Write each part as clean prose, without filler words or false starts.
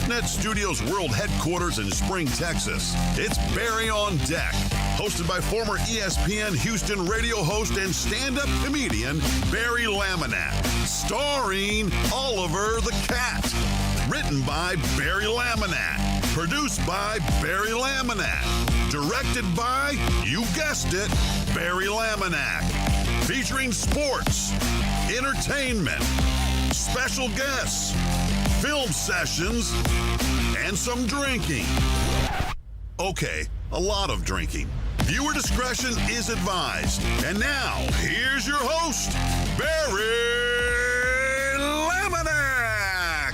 Sportsnet Studios World Headquarters in Spring, Texas, it's Barry on Deck, hosted by former ESPN Houston radio host and stand-up comedian Barry Laminack, starring Oliver the Cat. Written by Barry Laminack, produced by Barry Laminack, directed by, you guessed it, Barry Laminack. Featuring sports, entertainment, special guests, film sessions, and some drinking. Okay, a lot of drinking. Viewer discretion is advised. And now, here's your host, Barry Laminack.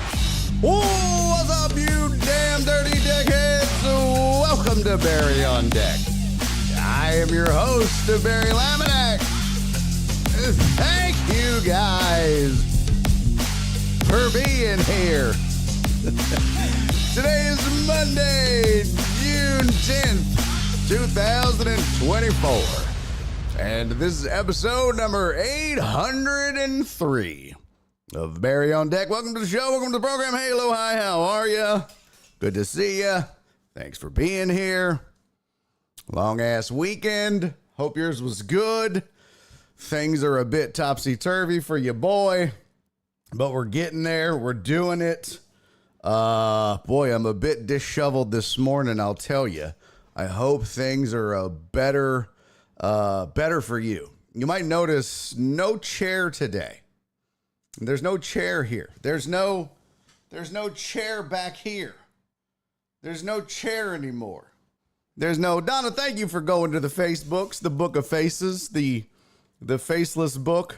Oh, what's up, you damn dirty deckheads? Welcome to Barry on Deck. I am your host, Barry Laminack. Thank you guys for being here. Today is Monday, June 10th, 2024. And this is episode number 803 of Barry on Deck. Welcome to the show. Welcome to the program. Hey, hello, hi, how are you? Good to see you. Thanks for being here. Long ass weekend. Hope yours was good. Things are a bit topsy-turvy for you, boy, but we're getting there. We're doing it. Boy, I'm a bit disheveled this morning, I'll tell you. I hope things are better for you. You might notice no chair today. There's no chair here. There's no chair back here. There's no chair anymore. There's no Donna. Thank you for going to the Facebooks, the Book of Faces, the faceless book.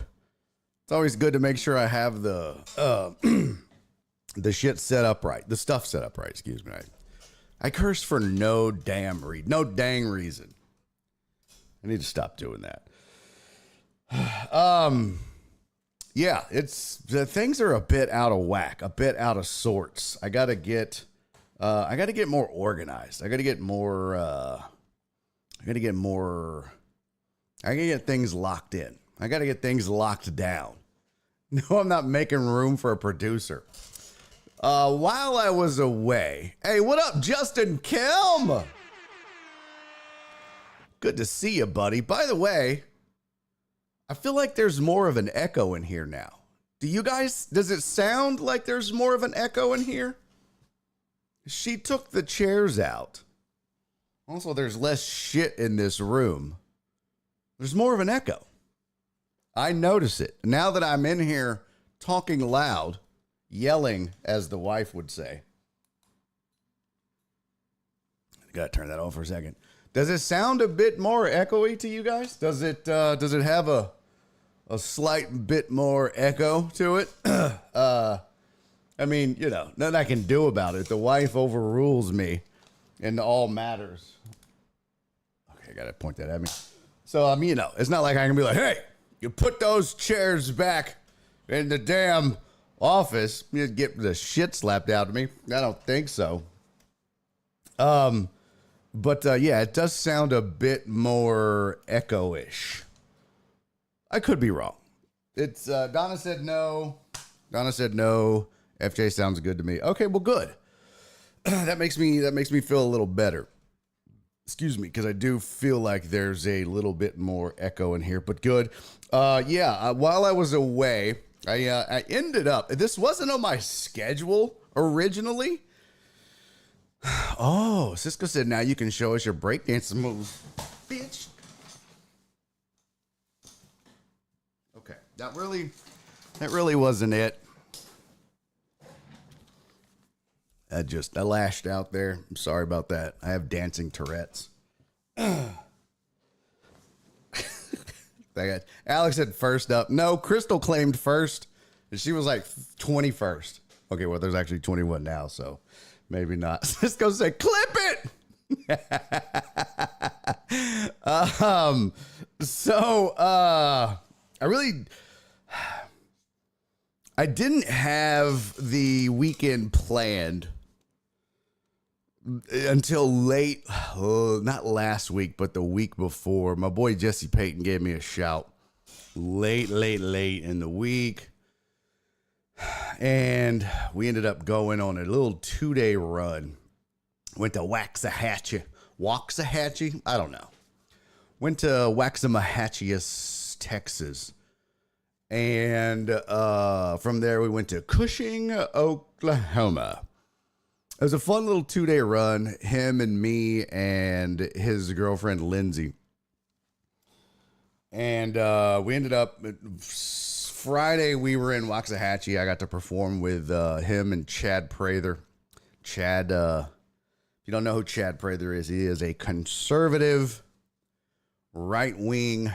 It's always good to make sure I have the the shit set up right, the stuff set up right. Excuse me. I curse for no dang reason. I need to stop doing that. Yeah, things are a bit out of whack, a bit out of sorts. I gotta get more organized. I gotta get things locked in. I gotta get things locked down. No, I'm not making room for a producer. While I was away, hey, what up, Justin Kim? Good to see you, buddy. By the way, I feel like there's more of an echo in here now. Does it sound like there's more of an echo in here? She took the chairs out. Also, there's less shit in this room. There's more of an echo. I notice it. Now that I'm in here talking loud, yelling, as the wife would say. I gotta turn that off for a second. Does it sound a bit more echoey to you guys? Does it have a slight bit more echo to it? I mean, nothing I can do about it. The wife overrules me in all matters. Okay, I gotta point that at me. So, it's not like I can be like, hey, you put those chairs back in the damn office. You get the shit slapped out of me. I don't think so. But yeah, it does sound a bit more echo-ish. I could be wrong. It's Donna said no. FJ sounds good to me. Okay, well, good. That makes me feel a little better. Excuse me, because I do feel like there's a little bit more echo in here, but good. While I was away, I ended up, this wasn't on my schedule originally. Oh, Cisco said, now you can show us your breakdance moves, bitch. Okay, that really wasn't it. I lashed out there. I'm sorry about that. I have dancing Tourette's. Alex said first up. No, Crystal claimed first. And she was like 21st. Okay, well, there's actually 21 now, so maybe not. Cisco said, clip it! I didn't have the weekend planned until late, not last week, but the week before. My boy Jesse Payton gave me a shout late in the week. And we ended up going on a little 2-day run. Went to Waxahachie. I don't know. Went to Waxahachie, Texas. And from there, we went to Cushing, Oklahoma. It was a fun little 2-day run. Him and me and his girlfriend, Lindsay. And we ended up, Friday, we were in Waxahachie. I got to perform with him and Chad Prather. Chad, if you don't know who Chad Prather is, he is a conservative, right-wing,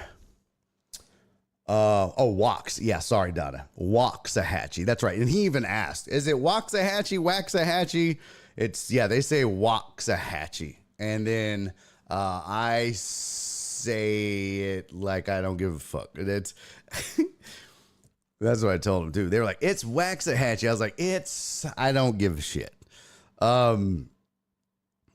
Wax. Yeah, sorry, Donna. Waxahachie. That's right. And he even asked, is it Waxahachie? They say Waxahachie. And then I say it like I don't give a fuck. It's that's what I told them too. They were like, it's Waxahachie. I was like, I don't give a shit.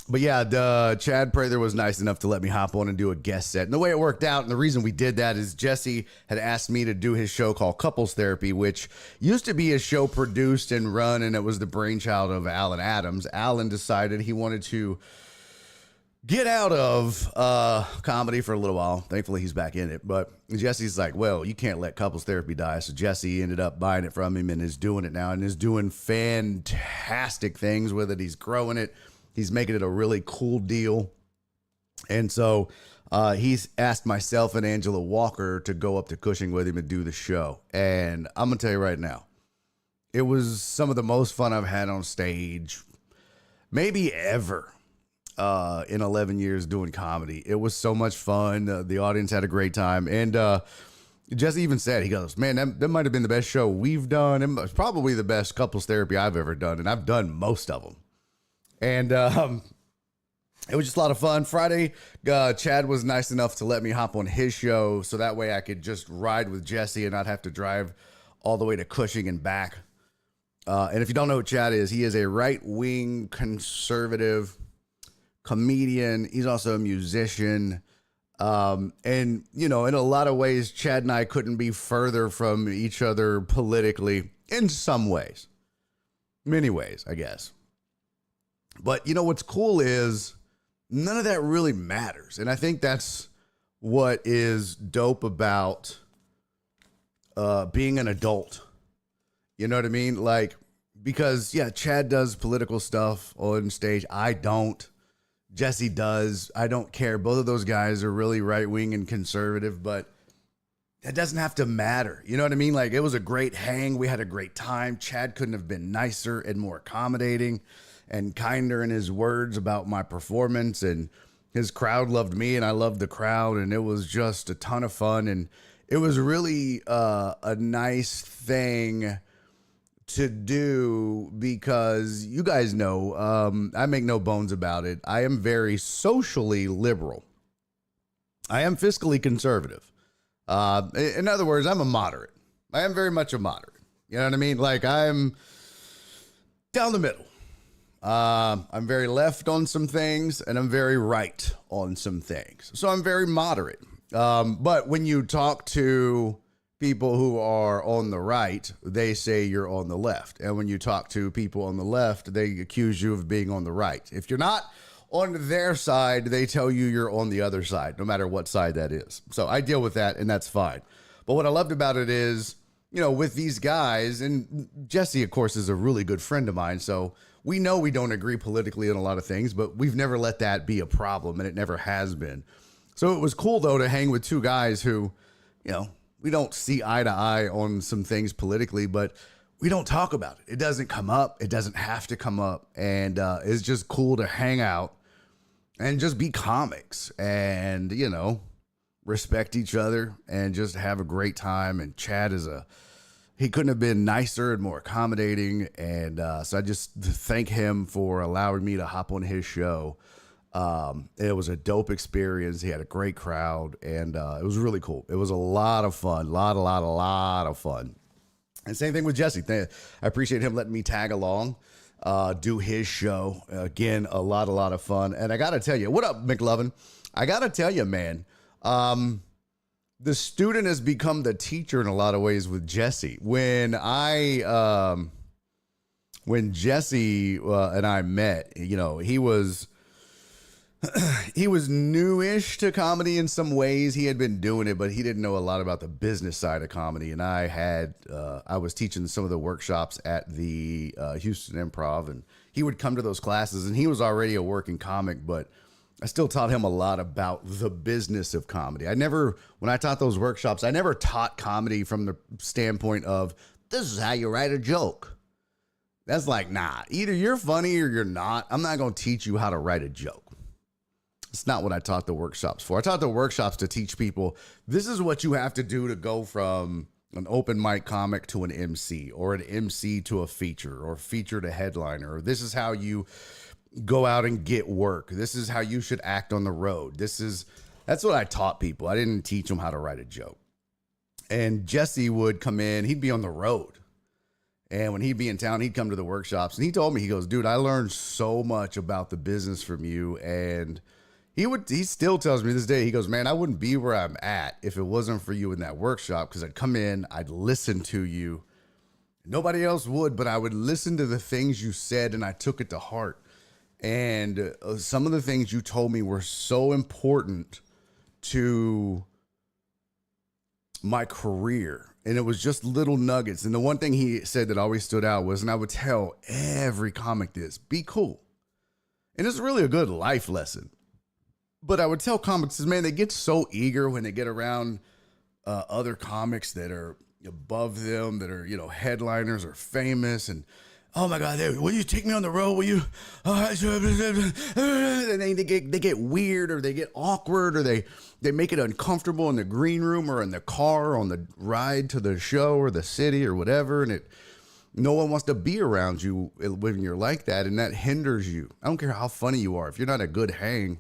But yeah, Chad Prather was nice enough to let me hop on and do a guest set. And the way it worked out, and the reason we did that is Jesse had asked me to do his show called Couples Therapy, which used to be a show produced and run, and it was the brainchild of Alan Adams. Alan decided he wanted to get out of comedy for a little while. Thankfully, he's back in it. But Jesse's like, well, you can't let Couples Therapy die. So Jesse ended up buying it from him and is doing it now and is doing fantastic things with it. He's growing it. He's making it a really cool deal. And so he's asked myself and Angela Walker to go up to Cushing with him and do the show. And I'm going to tell you right now, it was some of the most fun I've had on stage, maybe ever, in 11 years doing comedy. It was so much fun. The audience had a great time. And Jesse even said, he goes, man, that might have been the best show we've done. It was probably the best couples therapy I've ever done. And I've done most of them. And it was just a lot of fun. Friday, Chad was nice enough to let me hop on his show so that way I could just ride with Jesse and not have to drive all the way to Cushing and back. And if you don't know who Chad is, he is a right-wing conservative comedian. He's also a musician. And, you know, in a lot of ways, Chad and I couldn't be further from each other politically in some ways. Many ways, I guess. But, you know, what's cool is none of that really matters. And I think that's what is dope about being an adult. You know what I mean? Like, because, yeah, Chad does political stuff on stage. I don't. Jesse does. I don't care. Both of those guys are really right-wing and conservative, but that doesn't have to matter. You know what I mean? Like, it was a great hang. We had a great time. Chad couldn't have been nicer and more accommodating and kinder in his words about my performance, and his crowd loved me and I loved the crowd, and it was just a ton of fun. And it was really a nice thing to do because you guys know, I make no bones about it. I am very socially liberal. I am fiscally conservative. In other words, I'm a moderate. I am very much a moderate. You know what I mean? Like, I'm down the middle. I'm very left on some things and I'm very right on some things. So I'm very moderate. But when you talk to people who are on the right, they say you're on the left. And when you talk to people on the left, they accuse you of being on the right. If you're not on their side, they tell you you're on the other side, no matter what side that is. So I deal with that and that's fine. But what I loved about it is, you know, with these guys, and Jesse, of course, is a really good friend of mine. So we know we don't agree politically on a lot of things, but we've never let that be a problem, and it never has been. So it was cool, though, to hang with two guys who, you know, we don't see eye to eye on some things politically, but we don't talk about it. It doesn't come up. It doesn't have to come up. And it's just cool to hang out and just be comics and, you know, respect each other and just have a great time. And Chad he couldn't have been nicer and more accommodating. And so I just thank him for allowing me to hop on his show. It was a dope experience. He had a great crowd and it was really cool. It was a lot of fun, a lot of fun. And same thing with Jesse. I appreciate him letting me tag along, do his show. Again, a lot of fun. And I got to tell you, what up, McLovin? I got to tell you, man, the student has become the teacher in a lot of ways with Jesse. When Jesse and I met, he was newish to comedy in some ways. He had been doing it, but he didn't know a lot about the business side of comedy. And I was teaching some of the workshops at the Houston Improv, and he would come to those classes, and he was already a working comic, but I still taught him a lot about the business of comedy. When I taught those workshops, I never taught comedy from the standpoint of, this is how you write a joke. That's like, nah, either you're funny or you're not. I'm not going to teach you how to write a joke. It's not what I taught the workshops for. I taught the workshops to teach people, this is what you have to do to go from an open mic comic to an MC, or an MC to a feature, or feature to headliner, or this is how you go out and get work. This is how you should act on the road. That's what I taught people. I didn't teach them how to write a joke. And Jesse would come in, he'd be on the road. And when he'd be in town, he'd come to the workshops, and he told me, he goes, dude, I learned so much about the business from you. And he still tells me this day, he goes, man, I wouldn't be where I'm at if it wasn't for you in that workshop. Cause I'd come in, I'd listen to you. Nobody else would, but I would listen to the things you said, and I took it to heart. And some of the things you told me were so important to my career. And it was just little nuggets. And the one thing he said that always stood out was, and I would tell every comic this, be cool. And it's really a good life lesson. But I would tell comics, man, they get so eager when they get around other comics that are above them, that are, headliners or famous, and oh my God, will you take me on the road? Will you? And they get weird, or they get awkward, or they make it uncomfortable in the green room or in the car on the ride to the show or the city or whatever. And no one wants to be around you when you're like that, and that hinders you. I don't care how funny you are. If you're not a good hang,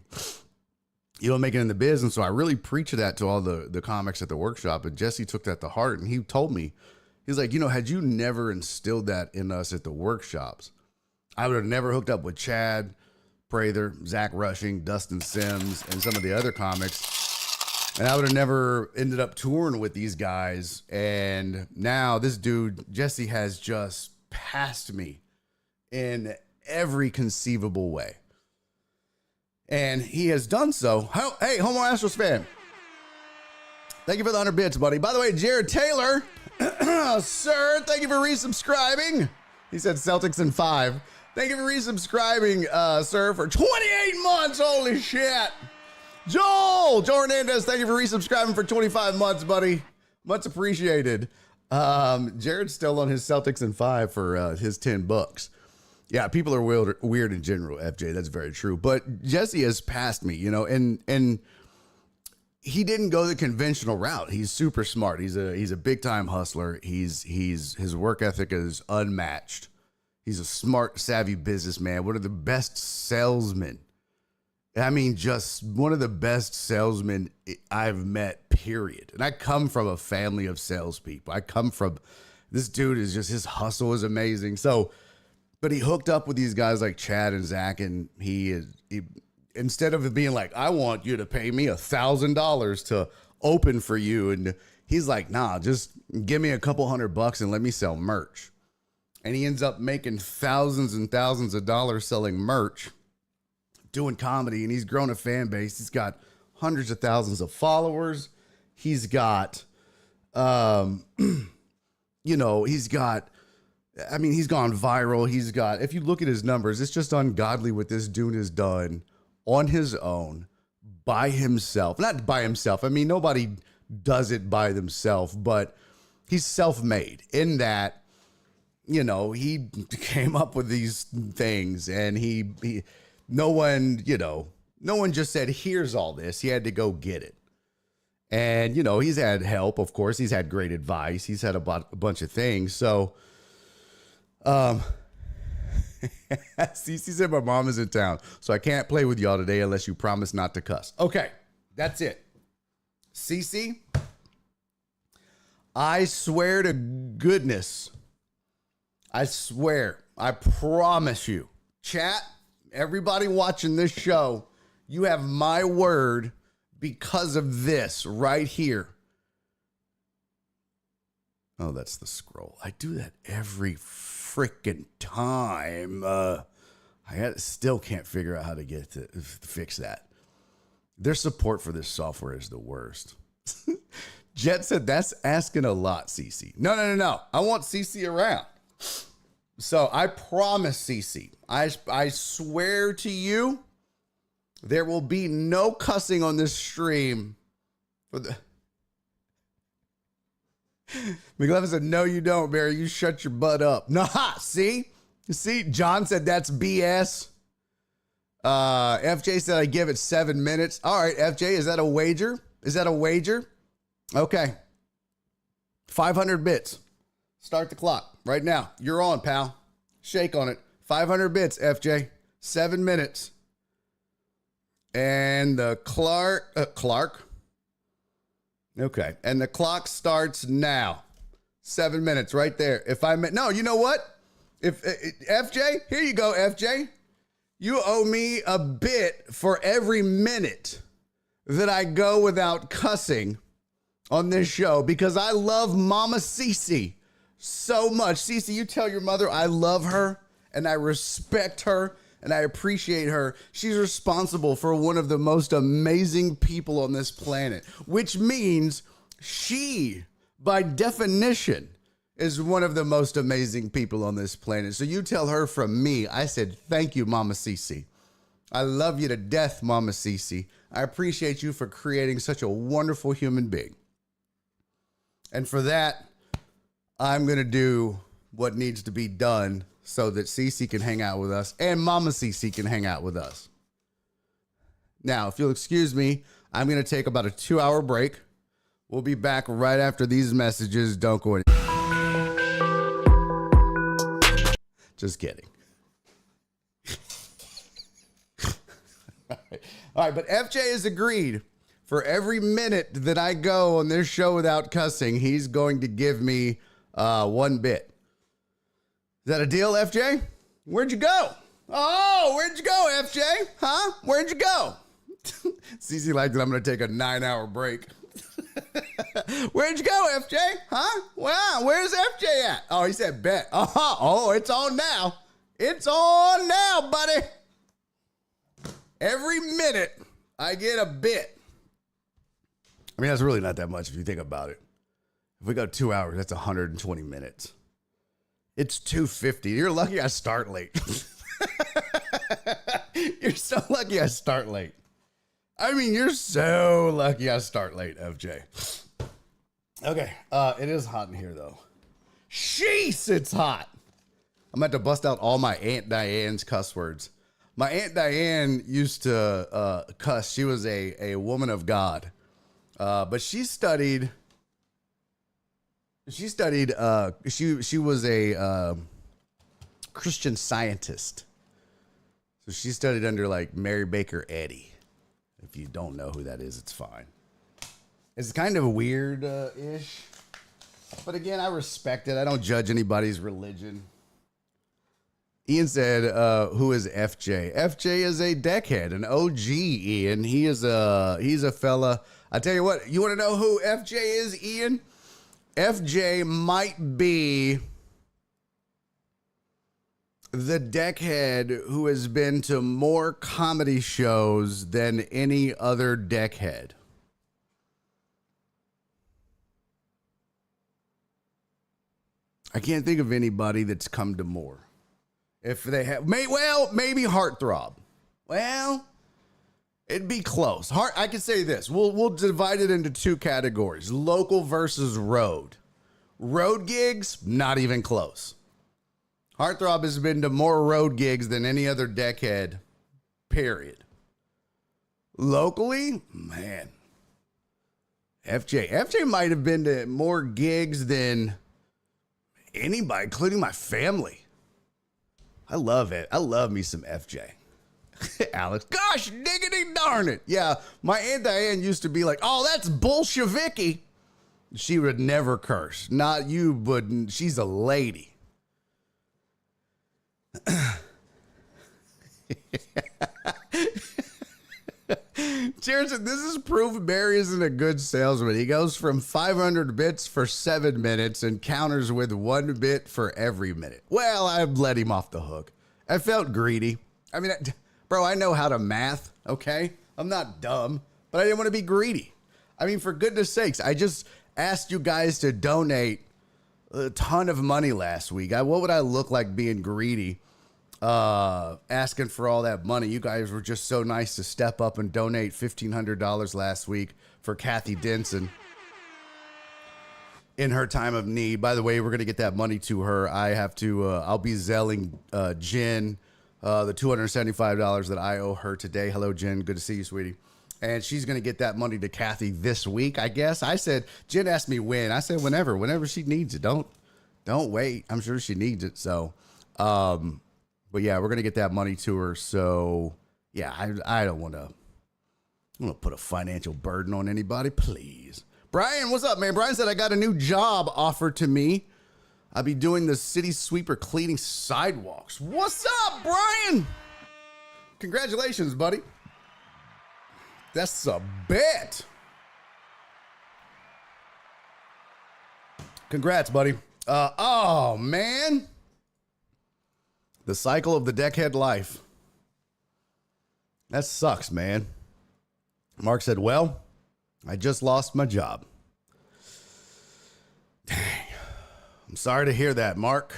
you don't make it in the biz. And so I really preach that to all the comics at the workshop. And Jesse took that to heart, and he told me, he's like, had you never instilled that in us at the workshops, I would have never hooked up with Chad Prather, Zach Rushing, Dustin Sims, and some of the other comics. And I would have never ended up touring with these guys. And now this dude, Jesse, has just passed me in every conceivable way. And he has done so. Hey, Homo Astros fan, thank you for the 100 bits, buddy. By the way, Jared Taylor, sir, thank you for resubscribing. He said Celtics in 5. Thank you for resubscribing, sir, for 28 months. Holy shit. Joel Hernandez, thank you for resubscribing for 25 months, buddy. Much appreciated. Jared's still on his Celtics in 5 for his $10. Yeah, people are weird in general, FJ. That's very true. But Jesse has passed me, and he didn't go the conventional route. He's super smart. He's a big time hustler. His work ethic is unmatched. He's a smart, savvy businessman. One of the best salesmen. I mean, just one of the best salesmen I've met, period. And I come from a family of salespeople. This dude is just, his hustle is amazing. So, but he hooked up with these guys like Chad and Zach, and he instead of it being like, I want you to pay me $1,000 to open for you, and he's like, nah, just give me a couple $100 and let me sell merch. And he ends up making thousands and thousands of dollars selling merch, doing comedy, and he's grown a fan base. He's got hundreds of thousands of followers. He's got, he's gone viral. If you look at his numbers, it's just ungodly what this dude has done on his own, by himself. Not by himself. I mean, nobody does it by themselves, but he's self-made in that, he came up with these things, and no one just said, here's all this. He had to go get it. And, he's had help, of course. He's had great advice. He's had a bunch of things. So, Cece said my mom is in town, so I can't play with y'all today unless you promise not to cuss. Okay, that's it. Cece, I swear to goodness, I promise you, chat, everybody watching this show, you have my word because of this right here. Oh, that's the scroll. I do that every freaking time. Still can't figure out how to get to fix that. Their support for this software is the worst. Jet said, that's asking a lot, Cece. No. I want Cece around. So I promise, Cece, I swear to you, there will be no cussing on this stream. McLevin said, no, you don't, Barry. You shut your butt up. Nah, see, John said that's BS. FJ said I give it 7 minutes. All right, FJ, is that a wager? Okay. 500 bits. Start the clock right now. You're on, pal. Shake on it. 500 bits, FJ. 7 minutes. And the Clark. Okay. And the clock starts now. 7 minutes right there. No, you know what? If FJ, here you go, FJ. You owe me a bit for every minute that I go without cussing on this show because I love Mama Cece so much. Cece, you tell your mother I love her and I respect her and I appreciate her. She's responsible for one of the most amazing people on this planet, which means she, by definition, is one of the most amazing people on this planet. So you tell her from me, I said, thank you, Mama Cece. I love you to death, Mama Cece. I appreciate you for creating such a wonderful human being. And for that, I'm going to do what needs to be done so that Cece can hang out with us and Mama Cece can hang out with us. Now, if you'll excuse me, I'm going to take about a 2-hour break. We'll be back right after these messages. Don't go anywhere. Just kidding. All right, but FJ has agreed for every minute that I go on this show without cussing, he's going to give me 1 bit. Is that a deal, FJ? Where'd you go? Oh, where'd you go, FJ? Huh? Where'd you go? Cece liked it. I'm going to take a 9-hour break. Where'd you go, FJ? Huh? Wow, where's FJ at? Oh, he said bet. Oh, it's on now. It's on now, buddy. Every minute I get a bit. I mean, that's really not that much if you think about it. If we go 2 hours, that's 120 minutes. It's 250. You're lucky I start late. You're so lucky I start late. I mean, you're so lucky I start late, FJ. Okay, it is hot in here, though. Sheesh, it's hot. I'm about to bust out all my Aunt Diane's cuss words. My Aunt Diane used to cuss. She was a woman of God, but she studied. She was a Christian Scientist. So she studied under like Mary Baker Eddy. If you don't know who that is, it's fine. It's kind of weird-ish. But again, I respect it. I don't judge anybody's religion. Ian said, who is FJ? FJ is a deckhead, an OG, Ian. He's a fella. I tell you what, you want to know who FJ is, Ian? FJ might be the deckhead who has been to more comedy shows than any other deckhead. I can't think of anybody that's come to more. If they have, maybe Heartthrob. Well, it'd be close. I can say this. We'll divide it into 2 categories: local versus road. Road gigs, not even close. Heartthrob has been to more road gigs than any other deckhead, period. Locally, man, FJ might have been to more gigs than anybody, including my family. I love it. I love me some FJ. Alex, gosh, diggity darn it. Yeah, my Aunt Diane used to be like, oh, that's Bolsheviki. She would never curse. Not you, but she's a lady. Jared said, this is proof Barry isn't a good salesman. He goes from 500 bits for 7 minutes and counters with 1 bit for every minute. Well, I let him off the hook. I felt greedy. I mean, bro, I know how to math, okay? I'm not dumb, but I didn't want to be greedy. I mean, for goodness sakes, I just asked you guys to donate a ton of money last week. What would I look like being greedy? Asking for all that money. You guys were just so nice to step up and donate $1,500 last week for Kathy Denson in her time of need. By the way, we're going to get that money to her. I'll be zelling Jen the $275 that I owe her today. Hello, Jen. Good to see you, sweetie. And she's going to get that money to Kathy this week, I guess. I said, Jen asked me when. I said, whenever she needs it. Don't wait. I'm sure she needs it. So, but yeah, we're going to get that money to her. So yeah, I don't want to put a financial burden on anybody, please. Brian, what's up, man? Brian said, I got a new job offered to me. I'll be doing the city sweeper cleaning sidewalks. What's up, Brian? Congratulations, buddy. That's a bet. Congrats, buddy. Oh, man. The cycle of the deckhead life. That sucks, man. Mark said, well, I just lost my job. Dang. I'm sorry to hear that, Mark.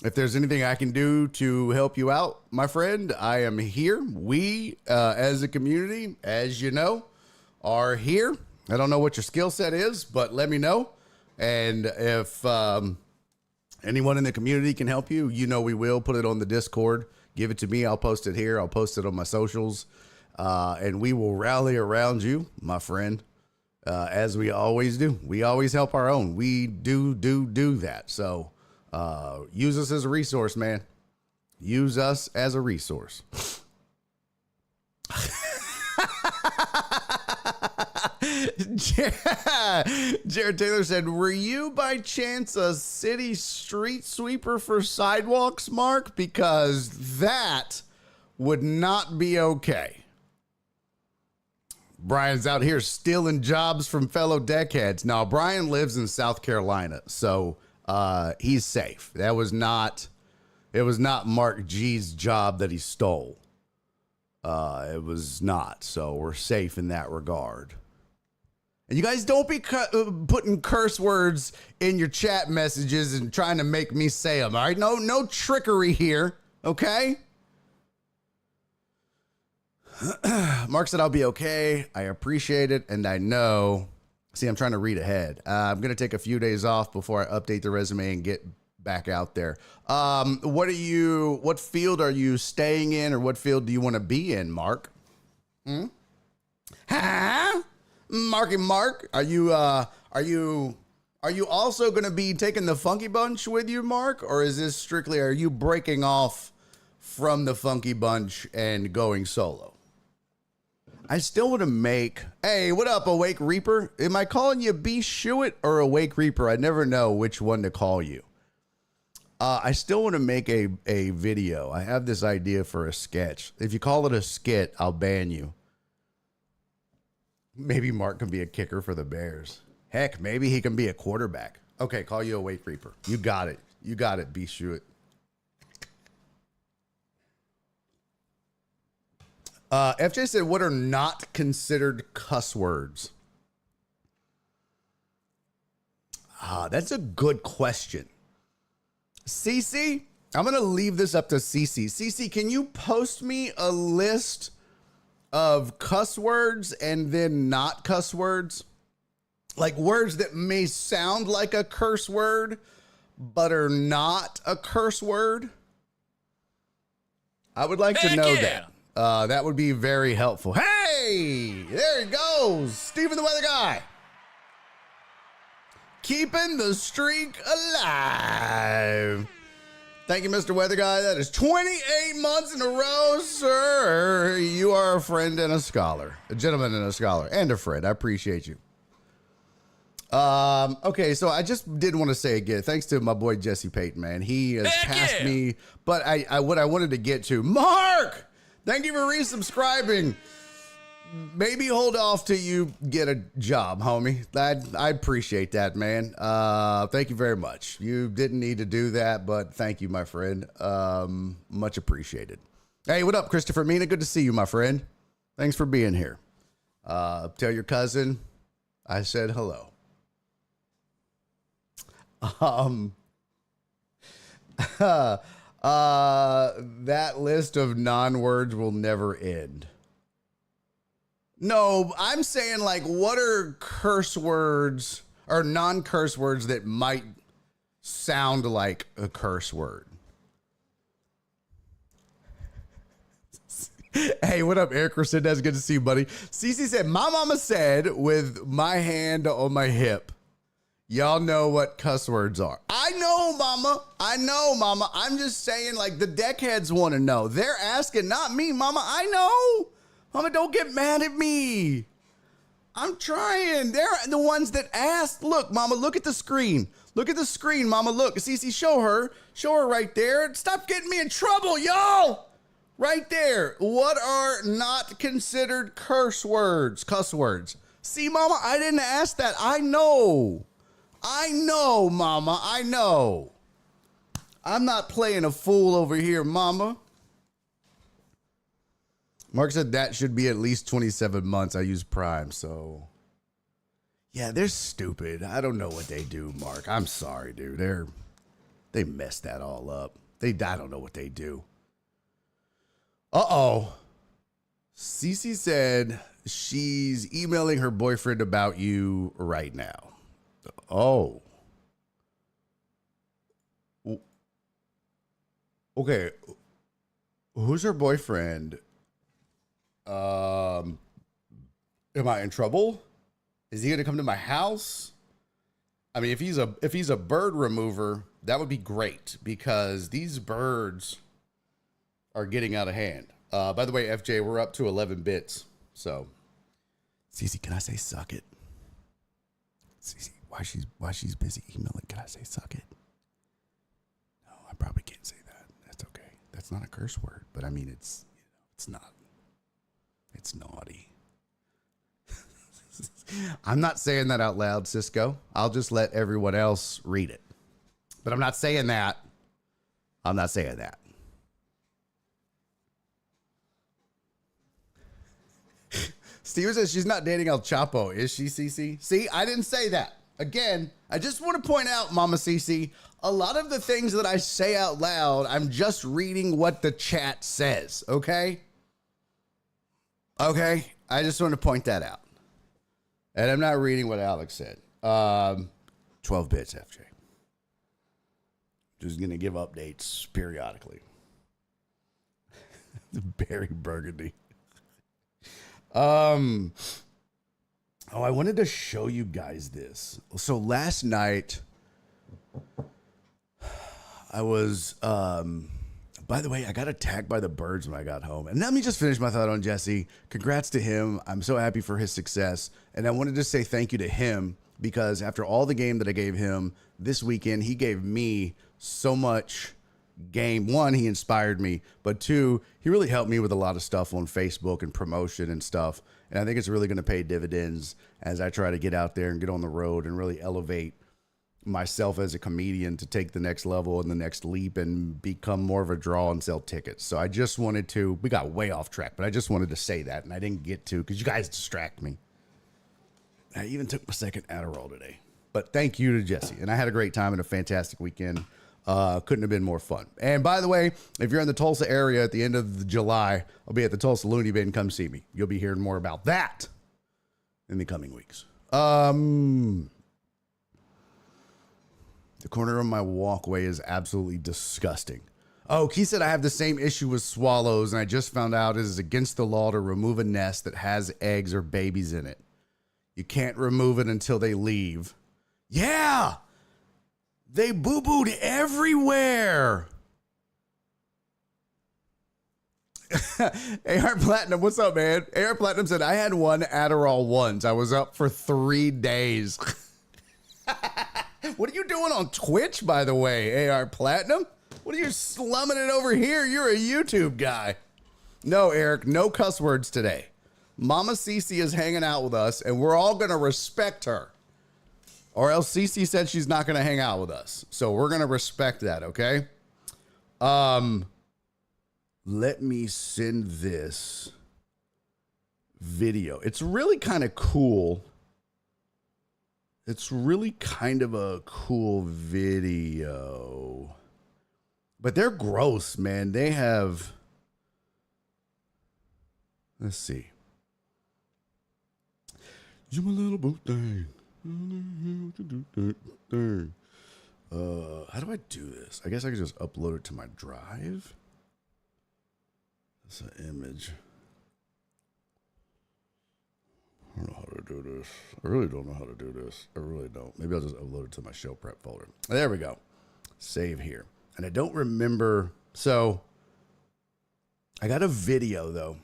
If there's anything I can do to help you out, my friend, I am here. We, as a community, as you know, are here. I don't know what your skill set is, but let me know. And if anyone in the community can help you, you know we will. Put it on the Discord. Give it to me. I'll post it here. I'll post it on my socials. And we will rally around you, my friend, as we always do. We always help our own. We do that. So use us as a resource, man. Use us as a resource. Jared Taylor said, were you by chance a city street sweeper for sidewalks, Mark? Because that would not be okay. Brian's out here stealing jobs from fellow deckheads. Now, Brian lives in South Carolina, so he's safe. It was not Mark G's job that he stole. It was not. So we're safe in that regard. And you guys don't be putting curse words in your chat messages and trying to make me say them. All right. No trickery here. Okay. Mark said, I'll be okay. I appreciate it. And I know, see, I'm trying to read ahead. I'm going to take a few days off before I update the resume and get back out there. What field are you staying in, or what field do you want to be in, Mark? Huh? Mark, are you also going to be taking the Funky Bunch with you, Mark? Or is this strictly, are you breaking off from the Funky Bunch and going solo? I still want to make, hey, what up, Awake Reaper? Am I calling you B. Shuit or Awake Reaper? I never know which one to call you. I still want to make a video. I have this idea for a sketch. If you call it a skit, I'll ban you. Maybe Mark can be a kicker for the Bears. Heck, maybe he can be a quarterback. Okay, call you Awake Reaper. You got it. You got it, B. Shuit. FJ said, what are not considered cuss words? That's a good question. Cece, I'm going to leave this up to Cece. Cece, can you post me a list of cuss words and then not cuss words? Like words that may sound like a curse word, but are not a curse word? I would like to know that. That would be very helpful. Hey, there he goes. Steven the Weather Guy. Keeping the streak alive. Thank you, Mr. Weather Guy. That is 28 months in a row, sir. You are a friend and a scholar. A gentleman and a scholar. And a friend. I appreciate you. Okay, so I just did want to say again, thanks to my boy Jesse Payton, man. He has passed me. But what I wanted to get to, Mark, Thank you for resubscribing. Maybe hold off till you get a job, homie. I appreciate that, man. Thank you very much. You didn't need to do that, but thank you, my friend. Much appreciated. Hey, what up, Christopher Mina? Good to see you, my friend. Thanks for being here. Tell your cousin I said hello. That list of non-words will never end. No, I'm saying, like, what are curse words or non-curse words that might sound like a curse word? Hey, what up, Eric Racine? That's good to see you, buddy. Cece said, my mama said, with my hand on my hip, y'all know what cuss words are. I know, mama. I'm just saying, like, the deckheads want to know. They're asking, not me, mama. I know. Mama, don't get mad at me. I'm trying. They're the ones that asked. Look, mama, look at the screen. Look at the screen, mama. Look. Cece, show her. Show her right there. Stop getting me in trouble, y'all. Right there. What are not considered cuss words? See, mama, I didn't ask that. I know, mama. I know. I'm not playing a fool over here, mama. Mark said that should be at least 27 months. I use Prime, so. Yeah, they're stupid. I don't know what they do, Mark. I'm sorry, dude. They messed that all up. I don't know what they do. Uh-oh. Cece said she's emailing her boyfriend about you right now. Oh. Okay. Who's her boyfriend? Am I in trouble? Is he going to come to my house? I mean, if he's a bird remover, that would be great because these birds are getting out of hand. By the way, FJ, we're up to 11 bits. So, Cece, can I say suck it? Cece, why she's busy emailing? Can I say suck it? No, I probably can't say that. That's okay. That's not a curse word, but I mean, it's not. It's naughty. I'm not saying that out loud, Cisco. I'll just let everyone else read it. But I'm not saying that. Steve says she's not dating El Chapo. Is she, Cece? See, I didn't say that. Again, I just want to point out, Mama Cece, a lot of the things that I say out loud, I'm just reading what the chat says, okay? Okay? I just want to point that out. And I'm not reading what Alex said. 12 bits, FJ. Just going to give updates periodically. Barry Burgundy. Oh, I wanted to show you guys this. So last night, I was, by the way, I got attacked by the birds when I got home. And let me just finish my thought on Jesse. Congrats to him. I'm so happy for his success. And I wanted to say thank you to him because after all the game that I gave him this weekend, he gave me so much game. One, he inspired me, but two, he really helped me with a lot of stuff on Facebook and promotion and stuff. And I think it's really going to pay dividends as I try to get out there and get on the road and really elevate myself as a comedian to take the next level and the next leap and become more of a draw and sell tickets. So I just wanted to, we got way off track, but I just wanted to say that. And I didn't get to, because you guys distract me. I even took my second Adderall today, but thank you to Jesse. And I had a great time and a fantastic weekend. Couldn't have been more fun. And by the way, if you're in the Tulsa area at the end of July, I'll be at the Tulsa Looney Bin. Come see me. You'll be hearing more about that in the coming weeks. The corner of my walkway is absolutely disgusting. Oh, he said I have the same issue with swallows, and I just found out it is against the law to remove a nest that has eggs or babies in it. You can't remove it until they leave. Yeah! They boo-booed everywhere. AR Platinum, what's up, man? AR Platinum said, I had one Adderall once. I was up for 3 days. What are you doing on Twitch, by the way, AR Platinum? What are you slumming it over here? You're a YouTube guy. No, Eric, no cuss words today. Mama Cece is hanging out with us, and we're all going to respect her. Or else Cece said she's not going to hang out with us. So we're going to respect that, okay? Let me send this video. It's really kind of cool. It's really kind of a cool video. But they're gross, man. They have... Let's see. You my little boot thing. How do I do this? I guess I could just upload it to my drive. That's an image. I don't know how to do this. I really don't know how to do this. I really don't. Maybe I'll just upload it to my show prep folder. There we go. Save here. And I don't remember. So I got a video though.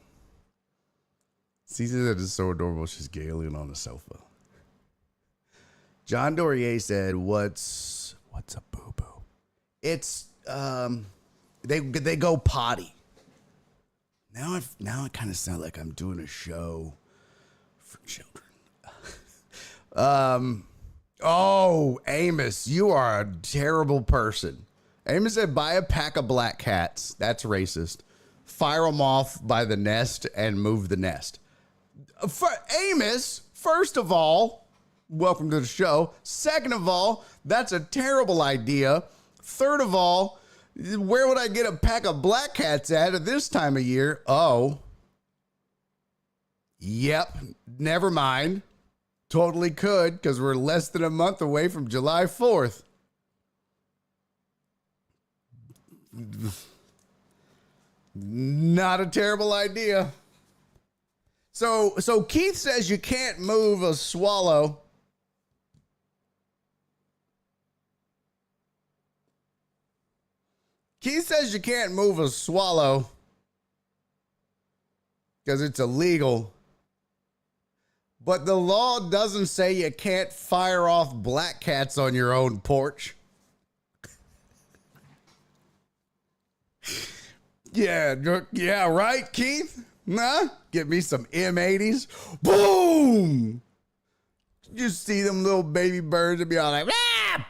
Cece said it's so adorable. She's giggling on the sofa. John Dorier said, "What's a boo boo?" It's they go potty. Now I kind of sound like I'm doing a show for children. Oh, Amos, you are a terrible person. Amos said, "Buy a pack of black cats." That's racist. Fire them off by the nest and move the nest. For Amos, first of all, welcome to the show. Second of all, that's a terrible idea. Third of all, where would I get a pack of black cats at this time of year? Oh. Yep. Never mind. Totally could, because we're less than a month away from July 4th. Not a terrible idea. So Keith says you can't move a swallow. Keith says you can't move a swallow because it's illegal. But the law doesn't say you can't fire off black cats on your own porch. Yeah, right, Keith? Nah, get me some M80s. Boom! You see them little baby birds and be all like, ah!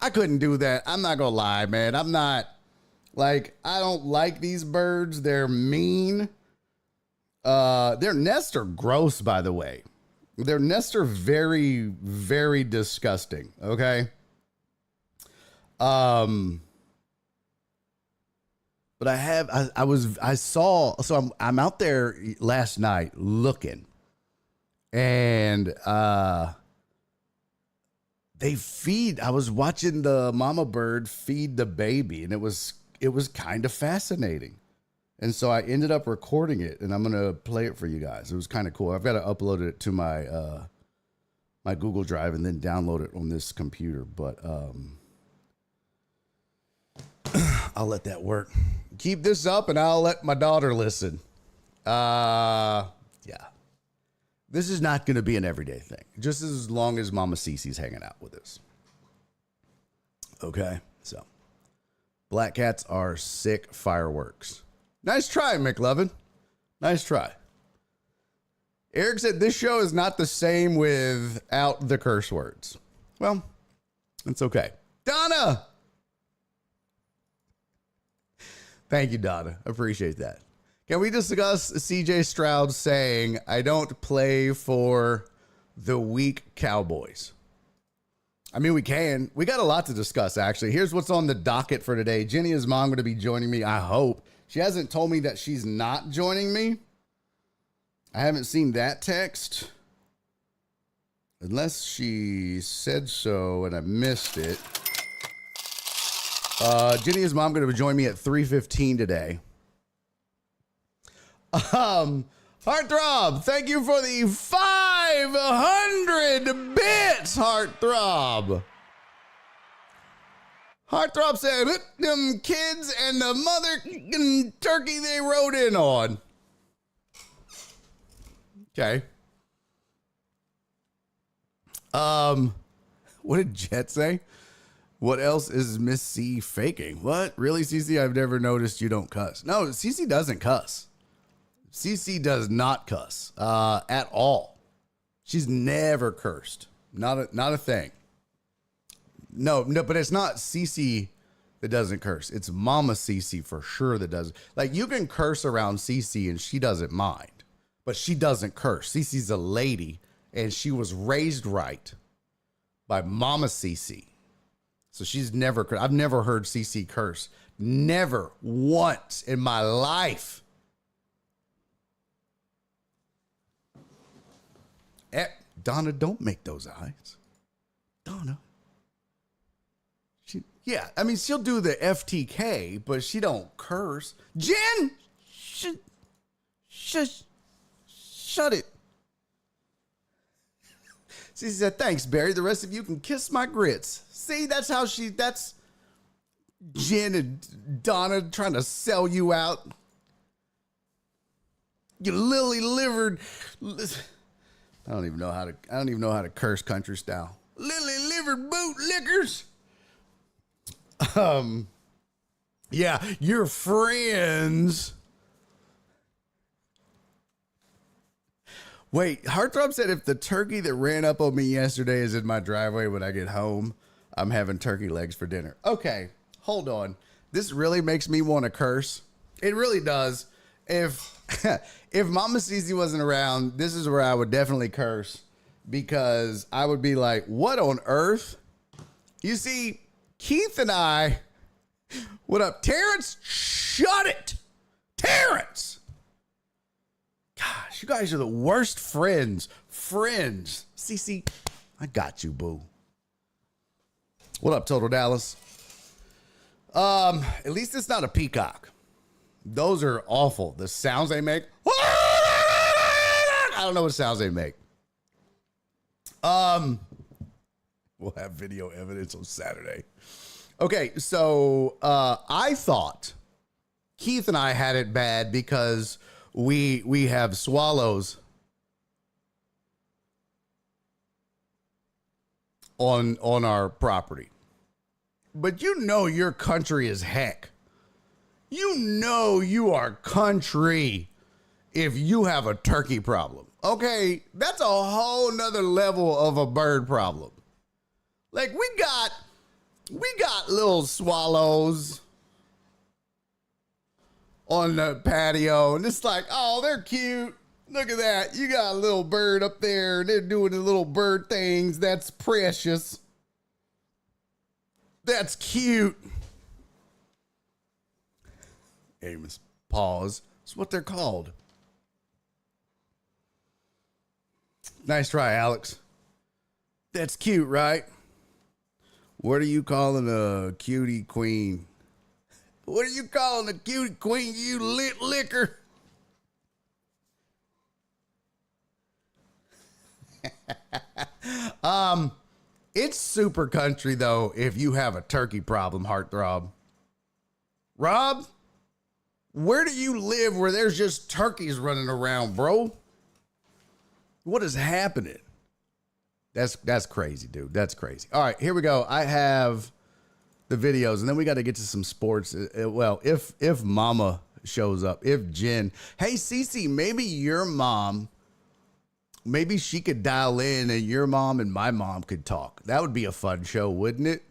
I couldn't do that. I'm not gonna lie, man. I'm not, like, I don't like these birds. They're mean. Their nests are gross, by the way. Their nests are very, very disgusting, okay? But I'm out there last night looking, and they feed. I was watching the mama bird feed the baby, and it was kind of fascinating. And so I ended up recording it, and I'm gonna play it for you guys. It was kind of cool. I've got to upload it to my my Google Drive and then download it on this computer. But I'll let that work. Keep this up, and I'll let my daughter listen. Yeah. This is not going to be an everyday thing. Just as long as Mama Cece's hanging out with us. Okay, so. Black cats are sick fireworks. Nice try, McLovin. Nice try. Eric said this show is not the same without the curse words. Well, it's okay. Donna! Thank you, Donna. Appreciate that. Can we discuss CJ Stroud saying, I don't play for the weak Cowboys? I mean, we can. We got a lot to discuss, actually. Here's what's on the docket for today. Jenny is mom going to be joining me, I hope. She hasn't told me that she's not joining me. I haven't seen that text. Unless she said so and I missed it. Jenny is mom going to join me at 3:15 today. Heartthrob, thank you for the 500 bits, Heartthrob. Heartthrob said, them kids and the mother turkey they rode in on. Okay. What did Jet say? What else is Miss C faking? What? Really, Cece? I've never noticed you don't cuss. No, Cece doesn't cuss. Cece does not cuss at all. She's never cursed. Not a thing. No, but it's not Cece that doesn't curse. It's Mama Cece for sure that doesn't. Like, you can curse around Cece and she doesn't mind, but she doesn't curse. Cece's a lady and she was raised right by Mama Cece. So she's never, I've never heard Cece curse. Never once in my life. Donna, don't make those eyes. Donna. Yeah, I mean, she'll do the FTK, but she don't curse. Jen! Shut it. She said, thanks, Barry. The rest of you can kiss my grits. See, that's Jen and Donna trying to sell you out. You lily-livered. I don't even know how to curse country style. Lily-livered bootlickers. Yeah, your friends. Wait, Heartthrob said if the turkey that ran up on me yesterday is in my driveway when I get home, I'm having turkey legs for dinner. Okay, hold on. This really makes me want to curse. It really does. If Mama Cece wasn't around, this is where I would definitely curse, because I would be like, what on earth? You see, Keith and I, what up, Terrence? Shut it, Terrence. Gosh, you guys are the worst friends. Cece, I got you, boo. What up, Total Dallas? At least it's not a peacock. Those are awful. The sounds they make. I don't know what sounds they make. We'll have video evidence on Saturday. Okay, so I thought Keith and I had it bad because we have swallows on our property. But you know your country is heck. You know you are country if you have a turkey problem. Okay, that's a whole nother level of a bird problem. Like, we got little swallows on the patio, and it's like, oh, they're cute. Look at that. You got a little bird up there. They're doing the little bird things. That's precious. That's cute. Amos, pause. That's what they're called. Nice try, Alex. That's cute, right? What are you calling a cutie queen? What are you calling a cutie queen, you lit liquor? It's super country, though, if you have a turkey problem, Heartthrob. Rob? Where do you live where there's just turkeys running around, bro? What is happening? That's crazy, dude. That's crazy. All right, here we go. I have the videos, and then we got to get to some sports. Well, if Mama shows up, if Jen, hey, Cece, maybe your mom, maybe she could dial in, and your mom and my mom could talk. That would be a fun show, wouldn't it?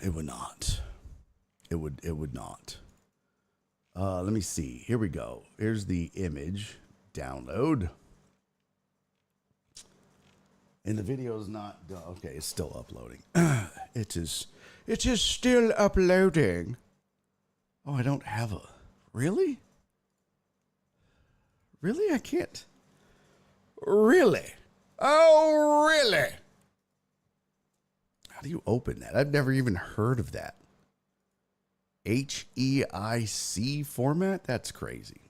It would not. It would not. Let me see. Here we go. Here's the image. Download. And the video is not done. Okay, it's still uploading. It is still uploading. Oh, I don't have a. Really? Really? I can't. Really? Oh, really? How do you open that? I've never even heard of that. HEIC format? That's crazy.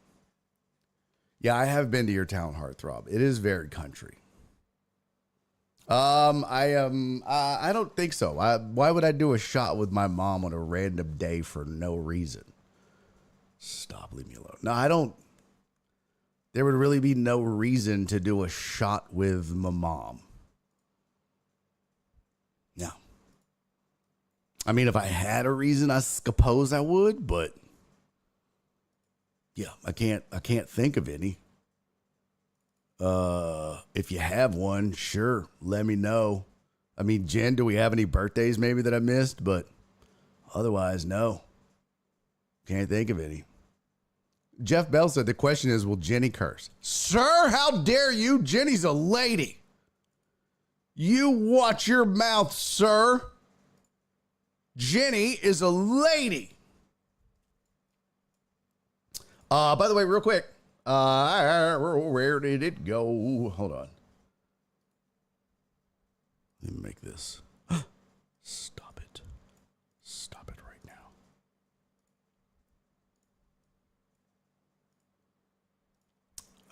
Yeah, I have been to your town, Heartthrob. It is very country. I don't think so. Why would I do a shot with my mom on a random day for no reason? Stop, leave me alone. No, I don't. There would really be no reason to do a shot with my mom. No. I mean, if I had a reason, I suppose I would, but yeah, I can't think of any. If you have one, sure, let me know. I mean, Jen, do we have any birthdays maybe that I missed? But otherwise, no. Can't think of any. Jeff Bell said the question is, will Jenny curse? Sir, how dare you? Jenny's a lady. You watch your mouth, sir. Jenny is a lady. By the way, real quick, where did it go? Hold on. Let me make this. Stop it. Stop it right now.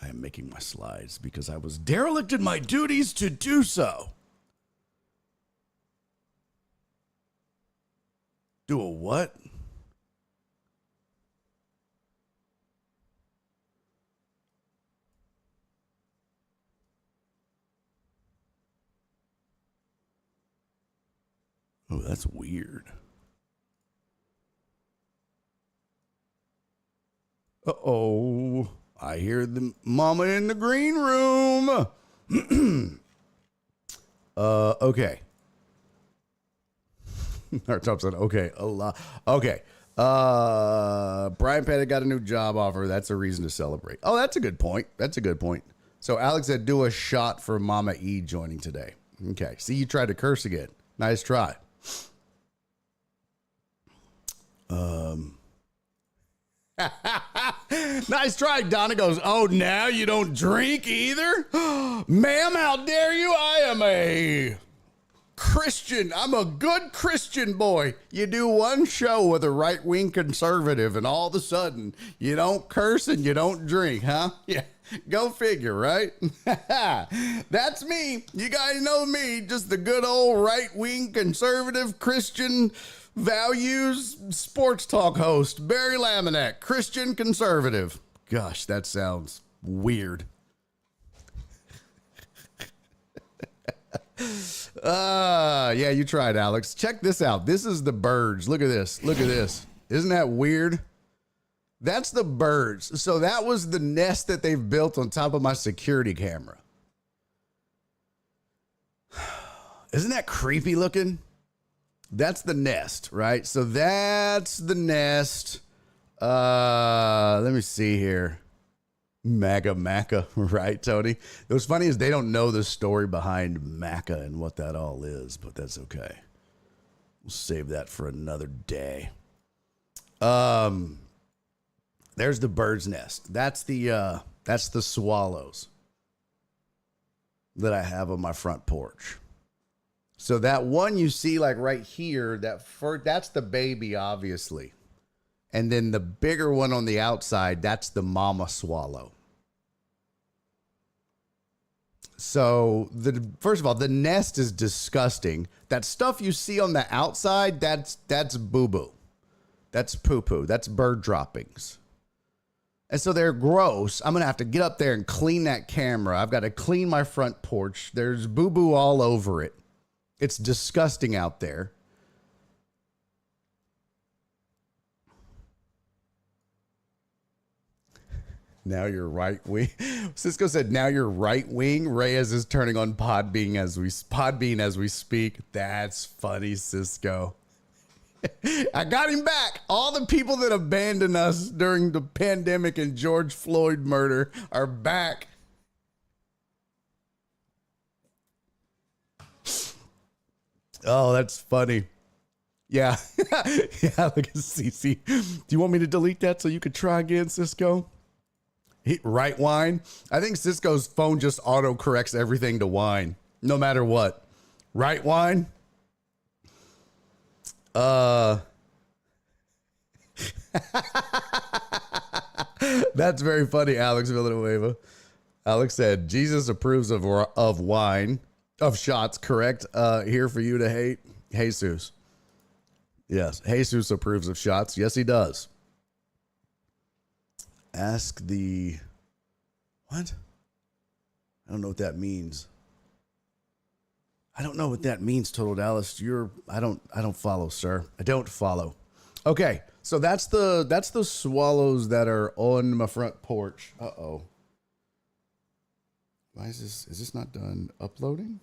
I am making my slides because I was derelict in my duties to do so. Do a what? Oh, that's weird. Uh-oh. I hear the mama in the green room. Okay. Our top said, okay, okay. Brian Pettit got a new job offer. That's a reason to celebrate. Oh, that's a good point. That's a good point. So Alex said, do a shot for Mama E joining today. Okay. See, you tried to curse again. Nice try. Nice try. Donna goes, oh, now you don't drink either? Ma'am, how dare you? I am a Christian. I'm a good Christian boy. You do one show with a right-wing conservative and all of a sudden you don't curse and you don't drink, huh? Yeah. Go figure, right? That's me. You guys know me. Just the good old right-wing conservative Christian values sports talk host, Barry Laminack, Christian conservative. Gosh, that sounds weird. Yeah, you tried, Alex. Check this out. This is the birds. Look at this. Look at this. Isn't that weird? That's the birds. So that was the nest that they've built on top of my security camera. Isn't that creepy looking? That's the nest, right? So that's the nest. Let me see here. Maca, right, Tony? It was funny is they don't know the story behind Maca and what that all is, but that's okay. We'll save that for another day. There's the bird's nest. That's the swallows that I have on my front porch. So that one you see like right here, that's the baby, obviously. And then the bigger one on the outside, that's the mama swallow. So first of all, the nest is disgusting. That stuff you see on the outside, that's boo-boo. That's poo-poo. That's bird droppings. And so they're gross. I'm going to have to get up there and clean that camera. I've got to clean my front porch. There's boo-boo all over it. It's disgusting out there. Now you're right wing. Cisco said, now you're right wing. Reyes is turning on Podbean as we speak. That's funny, Cisco. I got him back. All the people that abandoned us during the pandemic and George Floyd murder are back. Oh, that's funny. Yeah. Yeah, look at CC. Do you want me to delete that so you could try again, Cisco? Right wine? I think Cisco's phone just auto-corrects everything to wine, no matter what. Right wine? That's very funny, Alex Villanueva. Alex said, Jesus approves of wine, of shots, correct? Here for you to hate. Jesus. Yes, Jesus approves of shots. Yes, he does. Ask the... What? I don't know what that means. I don't know what that means, Total Dallas. I don't follow, sir. I don't follow. Okay, so that's the swallows that are on my front porch. Uh-oh. Why is this not done uploading?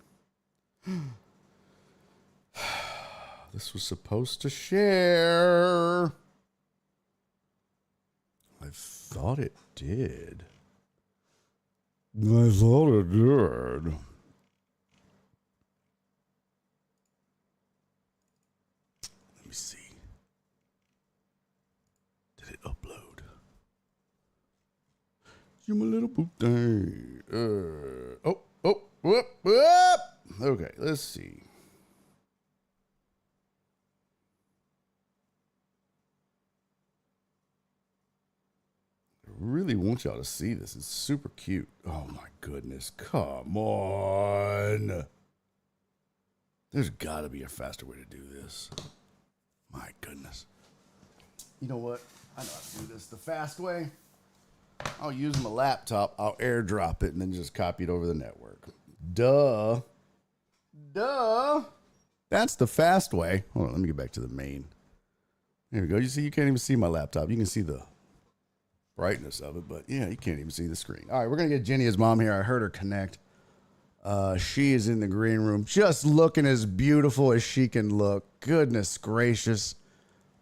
This was supposed to share. I thought it did. I thought it did. Let me see. Did it upload? You my little poop thing. Whoop. Okay, let's see. Really want y'all to see this. It's super cute. Oh my goodness. Come on. There's got to be a faster way to do this. My goodness. You know what? I know how to do this the fast way. I'll use my laptop. I'll airdrop it and then just copy it over the network. Duh. That's the fast way. Hold on. Let me get back to the main. There we go. You see, you can't even see my laptop. You can see the brightness of it, but yeah, you can't even see the screen. All right, we're gonna get Jenny's mom here. I heard her connect. She is in the green room, just looking as beautiful as she can look. Goodness gracious.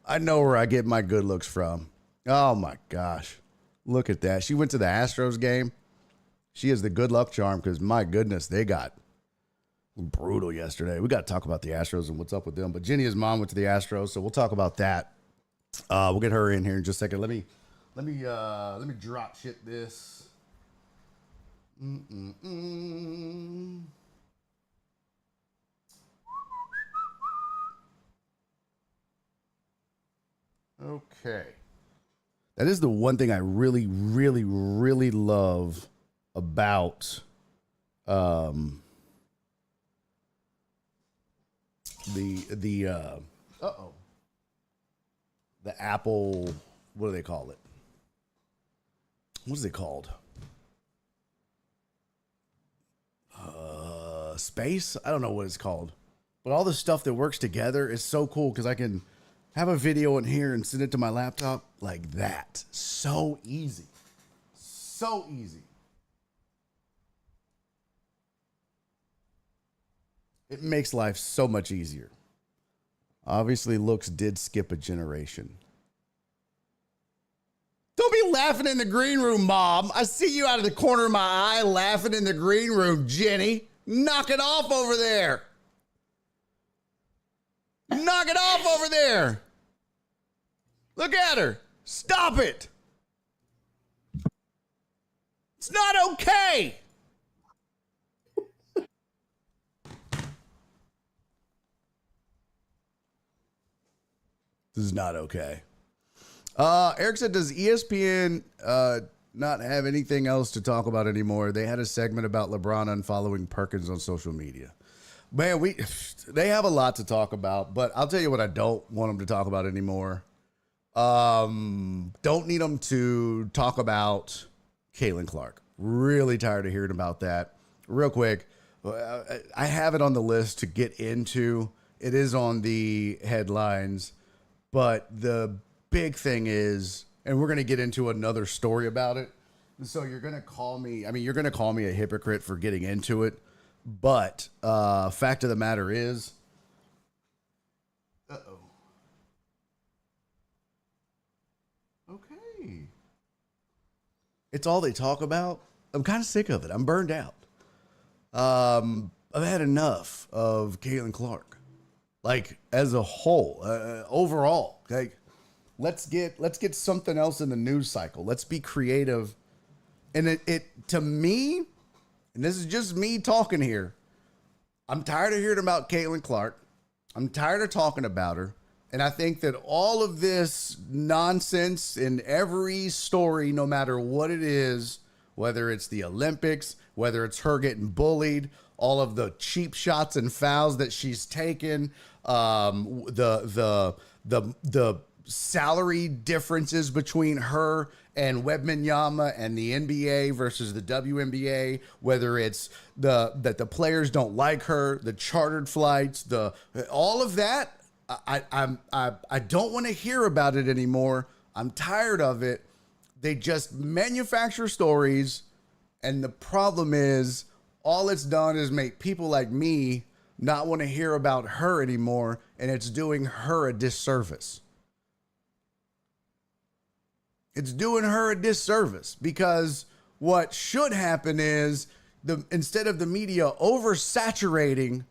I know where I get my good looks from. Oh my gosh. Look at that. She went to the Astros game. She is the good luck charm because my goodness, they got brutal yesterday. We got to talk about the Astros and what's up with them. But Jenny's mom went to the Astros, so we'll talk about that. We'll get her in here in just a second. Let me drop shit this. Okay. That is the one thing I really, really, really love about the Apple, what do they call it? What is it called? Space? I don't know what it's called. But all the stuff that works together is so cool because I can have a video in here and send it to my laptop like that. So easy. So easy. It makes life so much easier. Obviously, looks did skip a generation. Don't be laughing in the green room, Mom. I see you out of the corner of my eye laughing in the green room, Jenny. Knock it off over there. Knock it off over there. Look at her. Stop it. It's not okay. This is not okay. Eric said, does ESPN not have anything else to talk about anymore? They had a segment about LeBron unfollowing Perkins on social media. Man, they have a lot to talk about, but I'll tell you what I don't want them to talk about anymore. Don't need them to talk about Caitlin Clark. Really tired of hearing about that. Real quick, I have it on the list to get into. It is on the headlines, but the big thing is, and we're going to get into another story about it. So you're going to call me a hypocrite for getting into it. But fact of the matter is, okay. It's all they talk about. I'm kind of sick of it. I'm burned out. I've had enough of Caitlin Clark. Like, as a whole, overall. Like, let's get something else in the news cycle. Let's be creative. And it to me, and this is just me talking here, I'm tired of hearing about Caitlin Clark. I'm tired of talking about her. And I think that all of this nonsense in every story, no matter what it is, whether it's the Olympics, whether it's her getting bullied, all of the cheap shots and fouls that she's taken, the salary differences between her and Wembanyama and the NBA versus the WNBA, whether it's that the players don't like her, the chartered flights, all of that. I don't want to hear about it anymore. I'm tired of it. They just manufacture stories, and the problem is all it's done is make people like me not want to hear about her anymore, and it's doing her a disservice. It's doing her a disservice because what should happen is instead of the media oversaturating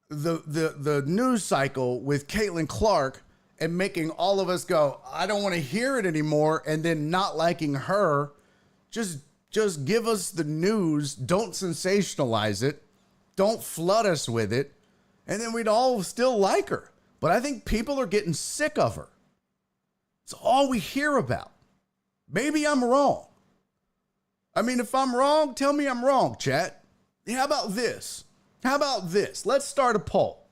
the news cycle with Caitlin Clark and making all of us go, I don't want to hear it anymore, and then not liking her, just give us the news. Don't sensationalize it. Don't flood us with it. And then we'd all still like her. But I think people are getting sick of her. It's all we hear about. Maybe I'm wrong. I mean, if I'm wrong, tell me I'm wrong, chat. How about this? Let's start a poll.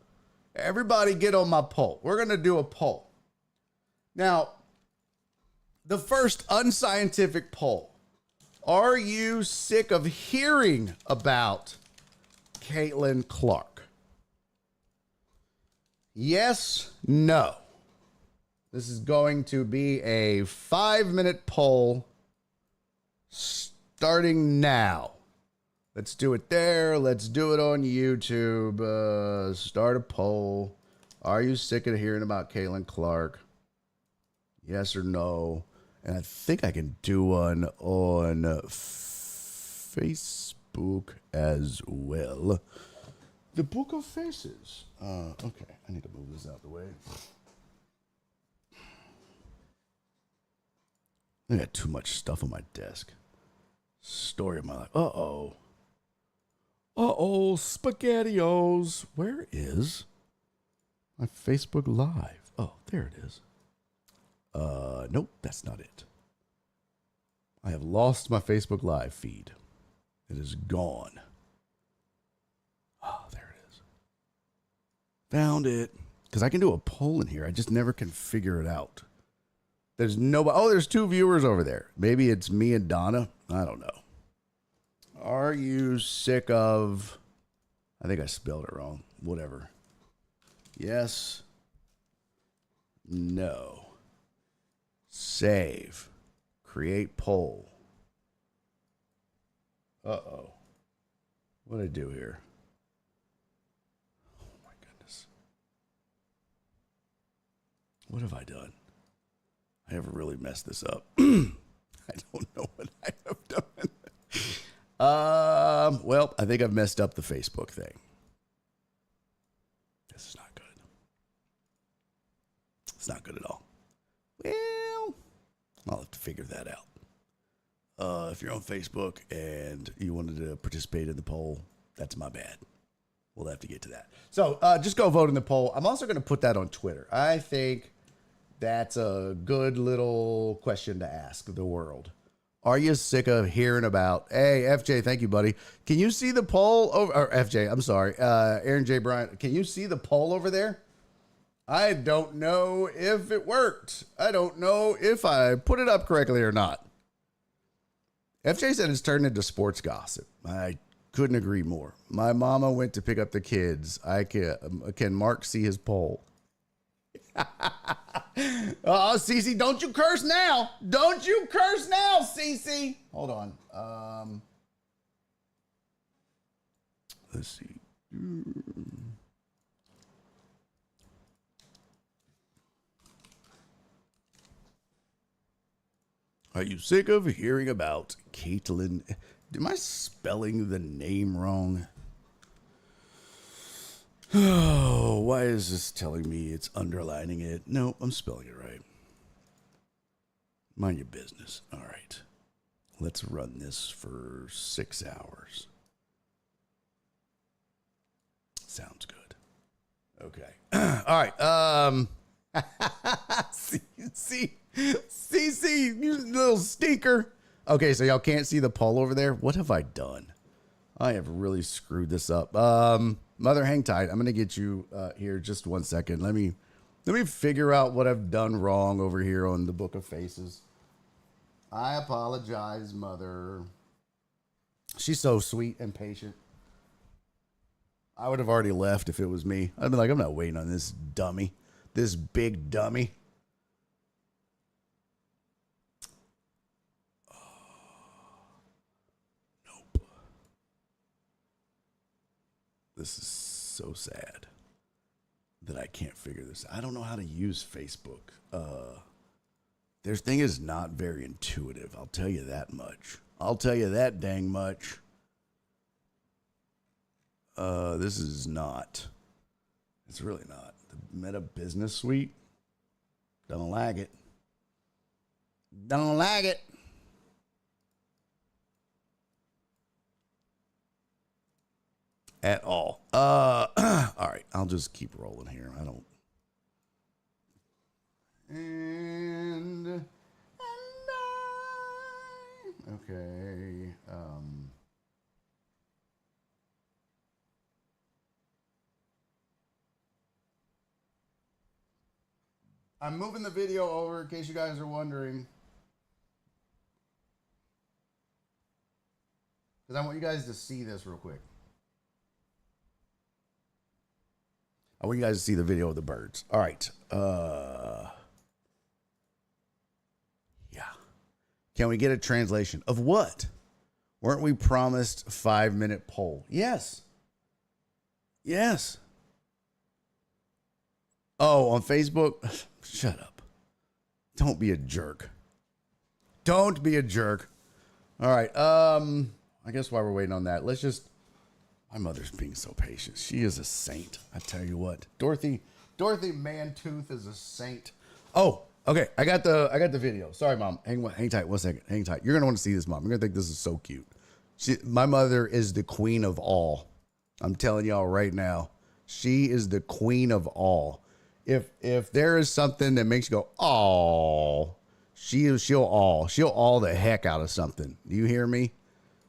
Everybody get on my poll. We're going to do a poll. Now, the first unscientific poll. Are you sick of hearing about Caitlin Clark? Yes, no. This is going to be a 5-minute poll starting now. Let's do it there. Let's do it on YouTube. Start a poll. Are you sick of hearing about Caitlin Clark? Yes or no? And I think I can do one on Facebook as well. The Book of Faces. Okay, I need to move this out the way. I got too much stuff on my desk. Story of my life. Uh-oh, SpaghettiOs. Where is my Facebook Live? Oh, there it is. Nope, that's not it. I have lost my Facebook Live feed. It is gone. Oh, there it is. Found it. Because I can do a poll in here. I just never can figure it out. There's nobody. Oh, there's 2 viewers over there. Maybe it's me and Donna. I don't know. Are you sick of... I think I spelled it wrong. Whatever. Yes. No. Save. Create poll. Uh-oh. What did I do here? Oh, my goodness. What have I done? I have really messed this up. I don't know what I have done. Well, I think I've messed up the Facebook thing. This is not good. It's not good at all. Well, I'll have to figure that out. If you're on Facebook and you wanted to participate in the poll, that's my bad. We'll have to get to that. So just go vote in the poll. I'm also going to put that on Twitter. I think that's a good little question to ask the world. Are you sick of hearing about, hey, FJ, thank you, buddy. Can you see the poll over, or FJ, I'm sorry, Aaron J. Bryant, can you see the poll over there? I don't know if it worked. I don't know if I put it up correctly or not. FJ said it's turned into sports gossip. I couldn't agree more. My mama went to pick up the kids. Can Mark see his poll? Oh, Cece, don't you curse now. Don't you curse now, Cece. Hold on. Let's see. Are you sick of hearing about Caitlin? Am I spelling the name wrong? Oh, why is this telling me it's underlining it? No, I'm spelling it right. Mind your business. All right. Let's run this for 6 hours. Sounds good. Okay. All right. See, you little stinker. Okay, so y'all can't see the poll over there. What have I done? I have really screwed this up. Mother, hang tight. I'm going to get you here just 1 second. Let me Let me figure out what I've done wrong over here on the Book of Faces. I apologize, Mother. She's so sweet and patient. I would have already left if it was me. I'd be like, I'm not waiting on this dummy. This big dummy. Nope. This is so sad that I can't figure this out. I don't know how to use Facebook. Their thing is not very intuitive. I'll tell you that much. I'll tell you that dang much. This is not. It's really not. The Meta Business Suite. Don't like it. Don't like it. At all. All right. I'll just keep rolling here. I don't. And okay. I'm moving the video over in case you guys are wondering. Because I want you guys to see this real quick. I want you guys to see the video of the birds. All right. Yeah. Can we get a translation of what? Weren't we promised 5-minute poll? Yes. Yes. Oh, on Facebook? Shut up. Don't be a jerk. Don't be a jerk. All right. I guess while we're waiting on that, let's just. My mother's being so patient. She is a saint. I tell you what. Dorothy Mantooth is a saint. Oh, okay. I got the video. Sorry, Mom. Hang tight 1 second. Hang tight. You're gonna want to see this, Mom. You're gonna think this is so cute. My mother is the queen of all. I'm telling y'all right now. She is the queen of all. If there is something that makes you go, oh, she'll awe the heck out of something. Do you hear me?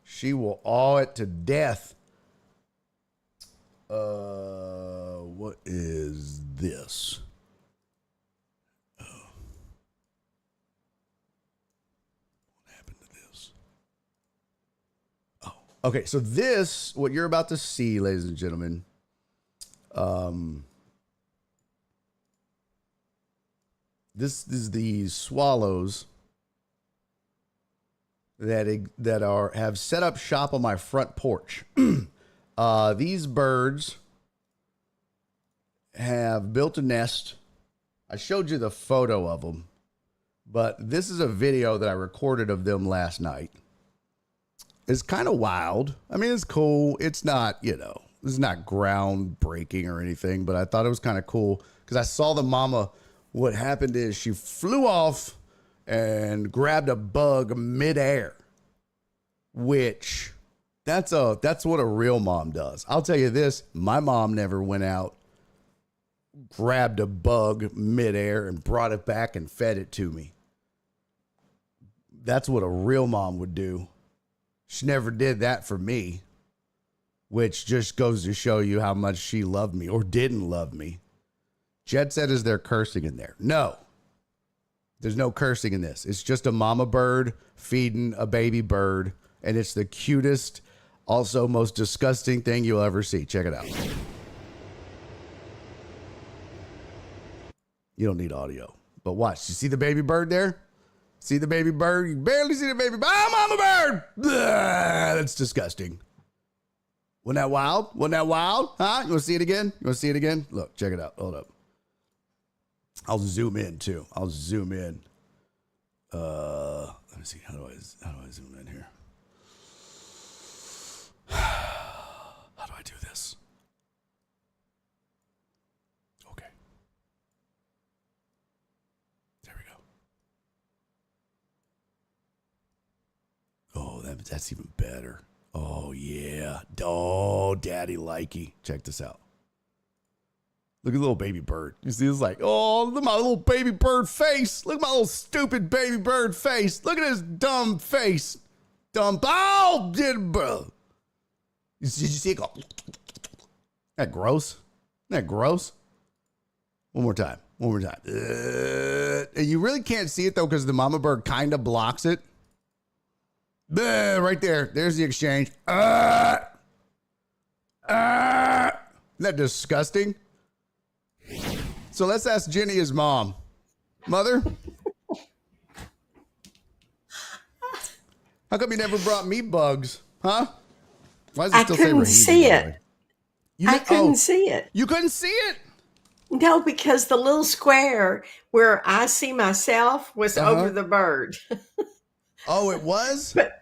She will awe it to death. What is this? Oh. What happened to this? Oh, okay. So this, what you're about to see, ladies and gentlemen, this is the swallows that have set up shop on my front porch. These birds have built a nest. I showed you the photo of them, but this is a video that I recorded of them last night. It's kind of wild. I mean, it's cool. It's not, it's not groundbreaking or anything, but I thought it was kind of cool because I saw the mama. What happened is she flew off and grabbed a bug midair, which that's what a real mom does. I'll tell you this, my mom never went out, grabbed a bug midair and brought it back and fed it to me. That's what a real mom would do. She never did that for me, which just goes to show you how much she loved me or didn't love me. Jet said, is there cursing in there? No. There's no cursing in this. It's just a mama bird feeding a baby bird, and it's the cutest, also most disgusting thing you'll ever see. Check it out. You don't need audio, but watch. You see the baby bird there? See the baby bird? You barely see the baby bird. Oh, mama bird! Blah, that's disgusting. Wasn't that wild? Wasn't that wild? Huh? You want to see it again? You want to see it again? Look, check it out. Hold up. I'll zoom in too. I'll zoom in. Let me see. How do I zoom in here? How do I do this? Okay. There we go. Oh, that's even better. Oh yeah. Oh, daddy likey. Check this out. Look at the little baby bird. You see, it's like, oh, look at my little baby bird face. Look at my little stupid baby bird face. Look at his dumb face. Dumb. Oh, bro. Did you see it go? That gross? Isn't that gross? One more time. One more time. And you really can't see it, though, because the mama bird kind of blocks it. Right there. There's the exchange. Isn't that disgusting? So let's ask Jenny, his mom. Mother? How come you never brought me bugs? Huh? Why does it still say couldn't see it. I couldn't see it. You couldn't see it? No, because the little square where I see myself was over the bird. Oh, it was? But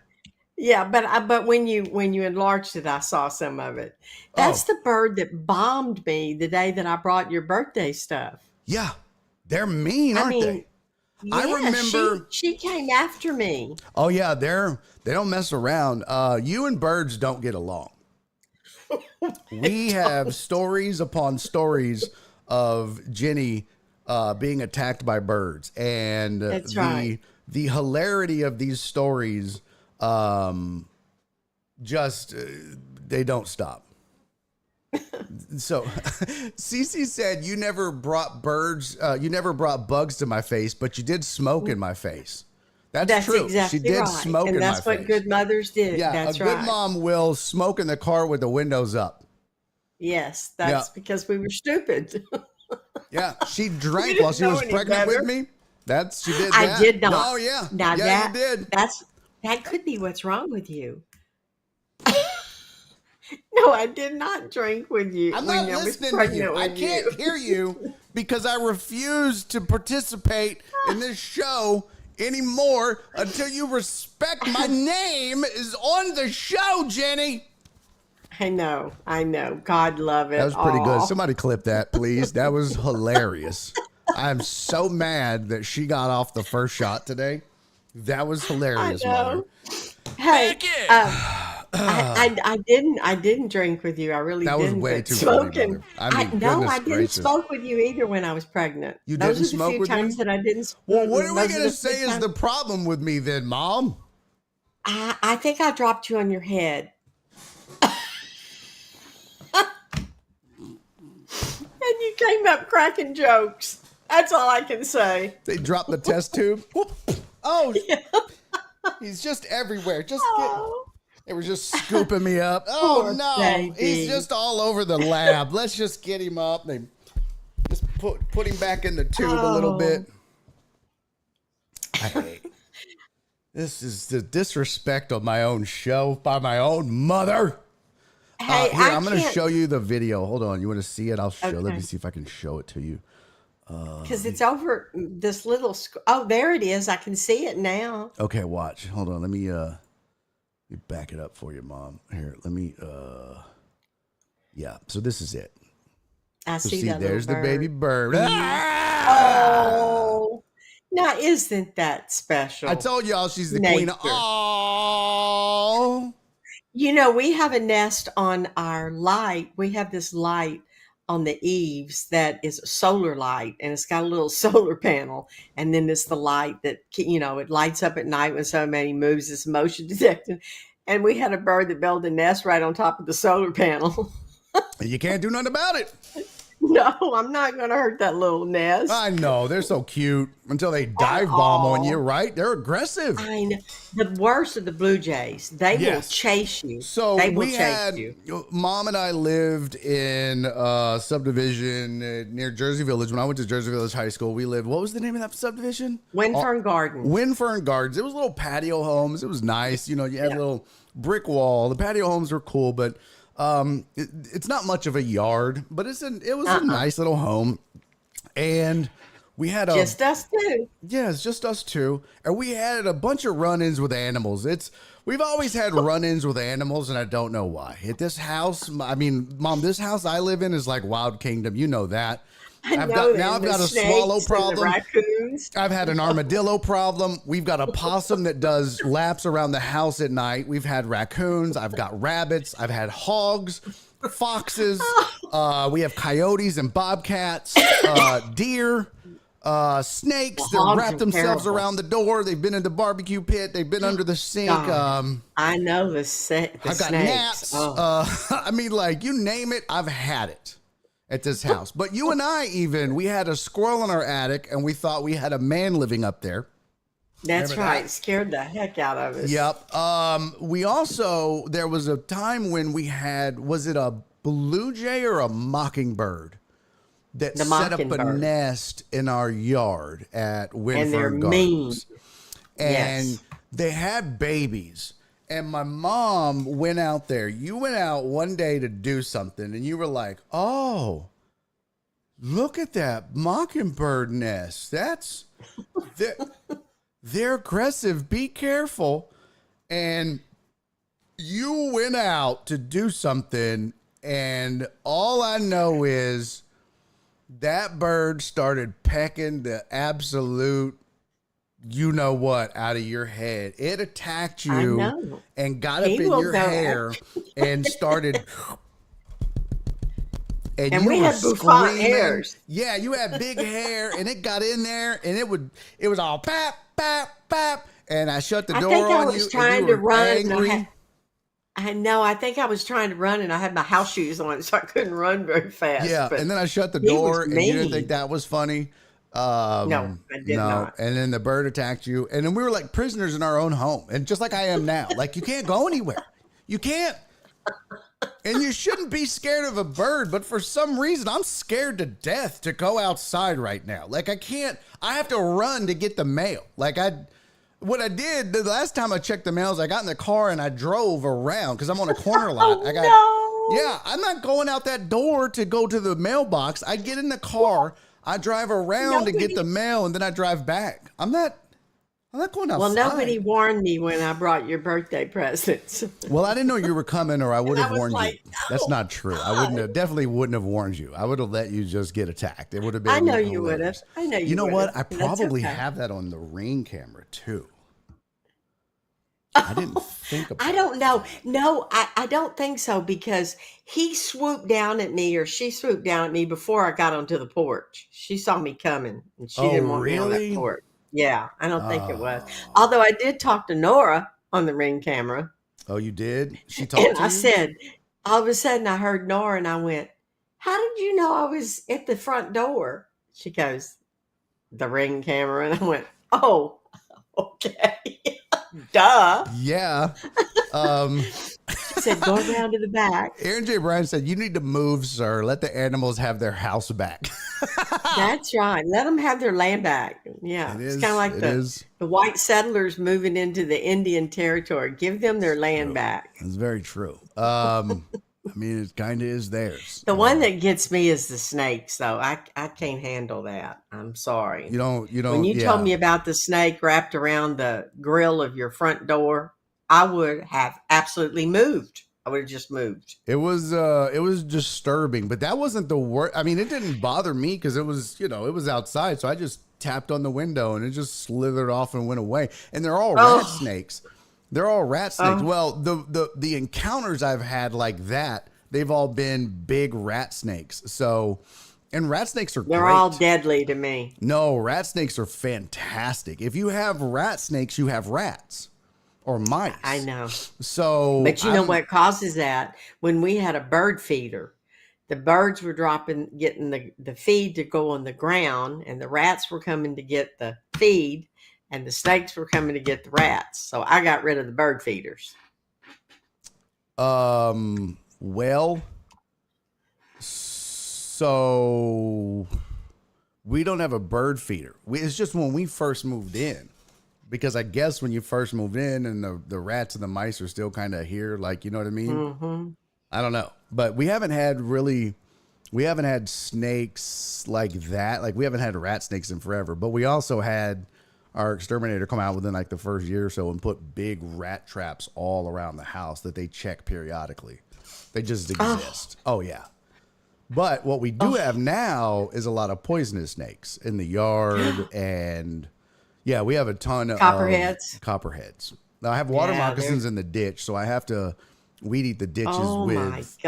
when you enlarged it, I saw some of it. That's the bird that bombed me the day that I brought your birthday stuff. Yeah. They're mean, aren't they? Yeah, I remember she came after me. Oh yeah, they don't mess around. You and birds don't get along. We have stories upon stories of Jenny being attacked by birds, and That's right. The hilarity of these stories just they don't stop. So Cece said you never brought bugs to my face, but you did smoke in my face. That's true. Exactly she did right. smoke and in my face. that's what good mothers did. Yeah, that's a right. good mom will smoke in the car with the windows up. Yes, that's because we were stupid. Yeah, she drank while she was pregnant with me. She did that. I did not. Oh yeah, now you did. That could be what's wrong with you. No, I did not drink with you. I'm not listening to you. I can't hear you because I refuse to participate in this show anymore until you respect my name is on the show, Jenny. I know. God love it. That was pretty good. Somebody clip that, please. That was hilarious. I'm so mad that she got off the first shot today. That was hilarious, Mother. Hey, I didn't drink with you. I really didn't. That was way too smoking. funny, Mother. I didn't smoke with you either when I was pregnant. You didn't smoke with me? Those are the few times that I didn't smoke. Well, what are we going to say is the problem with me then, Mom? I think I dropped you on your head. And you came up cracking jokes. That's all I can say. They dropped the test tube. Oh, yeah. He's just everywhere. They were just scooping me up. Oh, no. Baby. He's just all over the lab. Let's just get him up. They just put him back in the tube a little bit. I hate this is the disrespect of my own show by my own mother. Hey, I'm going to show you the video. Hold on. You want to see it? I'll show. Okay. Let me see if I can show it to you. Because it's over this little. Oh, there it is. I can see it now. Okay, watch. Hold on. Let me back it up for you, Mom. Here, let me. Yeah. So this is it. I see that. There's the baby bird. Oh, now isn't that special? I told y'all she's the queen. Oh. You know, we have a nest on our light. We have this light on the eaves that is a solar light, and it's got a little solar panel. And then it's the light that, it lights up at night when somebody moves. It's motion detected. And we had a bird that built a nest right on top of the solar panel. You can't do nothing about it. No, I'm not going to hurt that little nest. I know. They're so cute until they dive bomb on you, right? They're aggressive. I know. The worst of the blue jays. They will chase you. So they will chase you. Mom and I lived in a subdivision near Jersey Village. When I went to Jersey Village High School, we lived, what was the name of that subdivision? Windfern Gardens. Windfern Gardens. It was little patio homes. It was nice. You had a little brick wall. The patio homes were cool, but it's not much of a yard, but it was a nice little home. And we had just us two. Yeah, it's just us two. And we had a bunch of run-ins with animals. We've always had run-ins with animals, and I don't know why. At this house, Mom, this house I live in is like Wild Kingdom. You know that. I've got a swallow problem. Raccoons. I've had an armadillo problem. We've got a possum that does laps around the house at night. We've had raccoons. I've got rabbits. I've had hogs, foxes. We have coyotes and bobcats, deer, snakes that wrap themselves around the door. They've been in the barbecue pit. They've been under the sink. I know the I've got snakes. gnats. You name it, I've had it. at this house. But you and I we had a squirrel in our attic, and we thought we had a man living up there. That's Remember right. that? Scared the heck out of us. Yep. We also, there was a time when we had, was it a blue jay or a mockingbird that The set up a mockingbird. nest in our yard at And they're Winford mean. Gardens. And Yes. they had babies. And my mom went out there. You went out one day to do something, and you were like, oh, look at that mockingbird nest. They're aggressive. Be careful. And you went out to do something, and all I know is that bird started pecking the absolute you know what out of your head. It attacked I you know. and got up He in will your go hair and started. And you we were had bouffant screaming. hairs. Yeah, you had big hair, and it got in there, and it was all pap, pap, pap, and I shut the I door think I on was you, and trying you to were run. And angry. I know. I think I was trying to run, and I had my house shoes on, so I couldn't run very fast. Yeah, but and then I shut the he was door, and you didn't mean. think that was funny. No, I did not. And then the bird attacked you, and then we were like prisoners in our own home, and just like I am now, like you can't go anywhere, you can't, and you shouldn't be scared of a bird, but for some reason I'm scared to death to go outside right now. Like I can't, I have to run to get the mail. What I did the last time I checked the mail is I got in the car and I drove around because I'm on a corner lot. No. Yeah, I'm not going out that door to go to the mailbox. I get in the car, I drive around to get the mail, and then I drive back. I'm not going outside. Well, nobody warned me when I brought your birthday presents. Well, I didn't know you were coming, or I would I have was warned like, you. That's not true. I definitely wouldn't have warned you. I would have let you just get attacked. It would have been. I know you would have. hilarious. I know you. You know would what? have. I That's probably okay. have that on the Ring camera too. I didn't think about I don't know. No, I don't think so because he swooped down at me or she swooped down at me before I got onto the porch. She saw me coming and she Oh, didn't want me on really? that porch. Yeah, I don't think it was. Oh. Although I did talk to Nora on the Ring camera. Oh, you did? She talked And to I you? said, all of a sudden I heard Nora and I went, how did you know I was at the front door? She goes, the Ring camera. And I went, oh, okay. Duh. Yeah. She said, go around to the back. Aaron J. Bryan said, you need to move, sir. Let the animals have their house back. That's right. Let them have their land back. Yeah. It It's is, kind of like it the is. white settlers moving into the Indian territory. Give them their land back. It's very true. I mean, it kind of is theirs. The one that gets me is the snakes, though. I can't handle that. I'm sorry. You don't, When you told me about the snake wrapped around the grill of your front door, I would have absolutely moved. I would have just moved. it was disturbing, but that wasn't the worst. I mean, it didn't bother me because it was, it was outside. So I just tapped on the window and it just slithered off and went away. And they're all rat snakes. They're all rat snakes. Well, the encounters I've had like that, they've all been big rat snakes. So, and rat snakes are They're great. all deadly to me. No, rat snakes are fantastic. If you have rat snakes, you have rats or mice. I know. So, But you know what causes that? When we had a bird feeder, the birds were getting the feed to go on the ground, and the rats were coming to get the feed, and the snakes were coming to get the rats. So I got rid of the bird feeders. Well, so we don't have a bird feeder. It's just when we first moved in, because I guess when you first moved in and the rats and the mice are still kind of here, like, you know what I mean? Mm-hmm. I don't know, but we haven't had snakes like that. Like we haven't had rat snakes in forever, but we also had our exterminator come out within like the first year or so and put big rat traps all around the house that they check periodically. They just exist. Oh yeah. But what we do have now is a lot of poisonous snakes in the yard, and yeah, we have a ton of copperheads. Now I have water moccasins in the ditch, so I have to weed eat the ditches with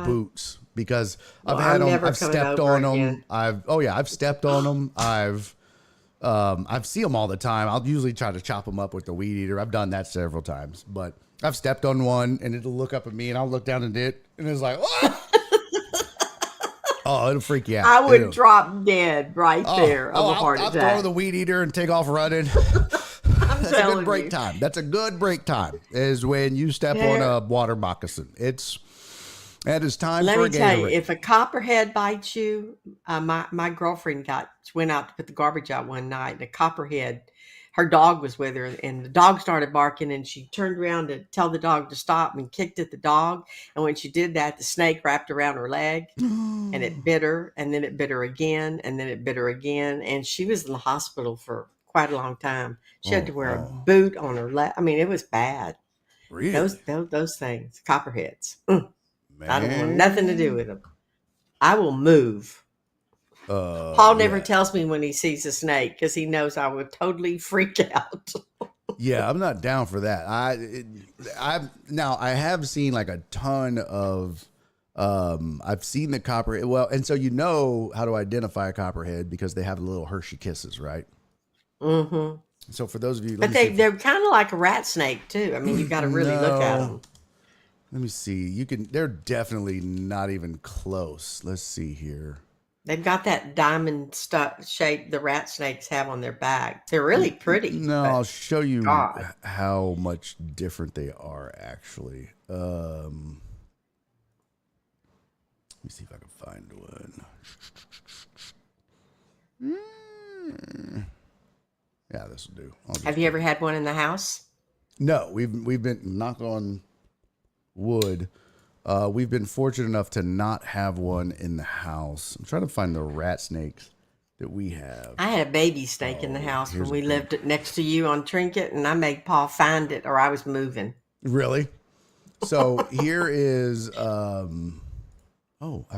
boots because I've stepped on them. I've stepped on them. I've seen them all the time. I'll usually try to chop them up with the weed eater. I've done that several times, but I've stepped on one and it'll look up at me and I'll look down at it and it's like, oh! Oh, it'll freak you out. I would drop dead right there of a heart I'll attack. throw the weed eater and take off running. I'm That's a telling good break you. time. That's a good break time is when you step on a water moccasin. That is time Let for me a tell you, Gatorade. if a copperhead bites you, my girlfriend went out to put the garbage out one night, and a copperhead, her dog was with her, and the dog started barking, and she turned around to tell the dog to stop and kicked at the dog. And when she did that, the snake wrapped around her leg, and it bit her, and then it bit her again, and then it bit her again, and she was in the hospital for quite a long time. She had to wear a boot on her leg. I mean, it was bad. Really? Those things, copperheads. Man. I don't want nothing to do with them. I will move. Paul never tells me when he sees a snake because he knows I would totally freak out. Yeah, I'm not down for that. I have seen like a ton of I've seen the copperhead. Well, and so you know how to identify a copperhead because they have little Hershey kisses, right? Mm-hmm. So for those of you, But they're kind of like a rat snake too. I mean, you got to really look at them. Let me see. They're definitely not even close. Let's see here. They've got that diamond shape the rat snakes have on their back. They're really pretty. No, I'll show you God. how much different they are actually. Let me see if I can find one. Yeah, this will do. Have you ever had one in the house? No, we've been, knock on wood. We've been fortunate enough to not have one in the house. I'm trying to find the rat snakes that we have. I had a baby snake in the house when we lived next to you on Trinket, and I made Paul find it or I was moving. Really? So here is, I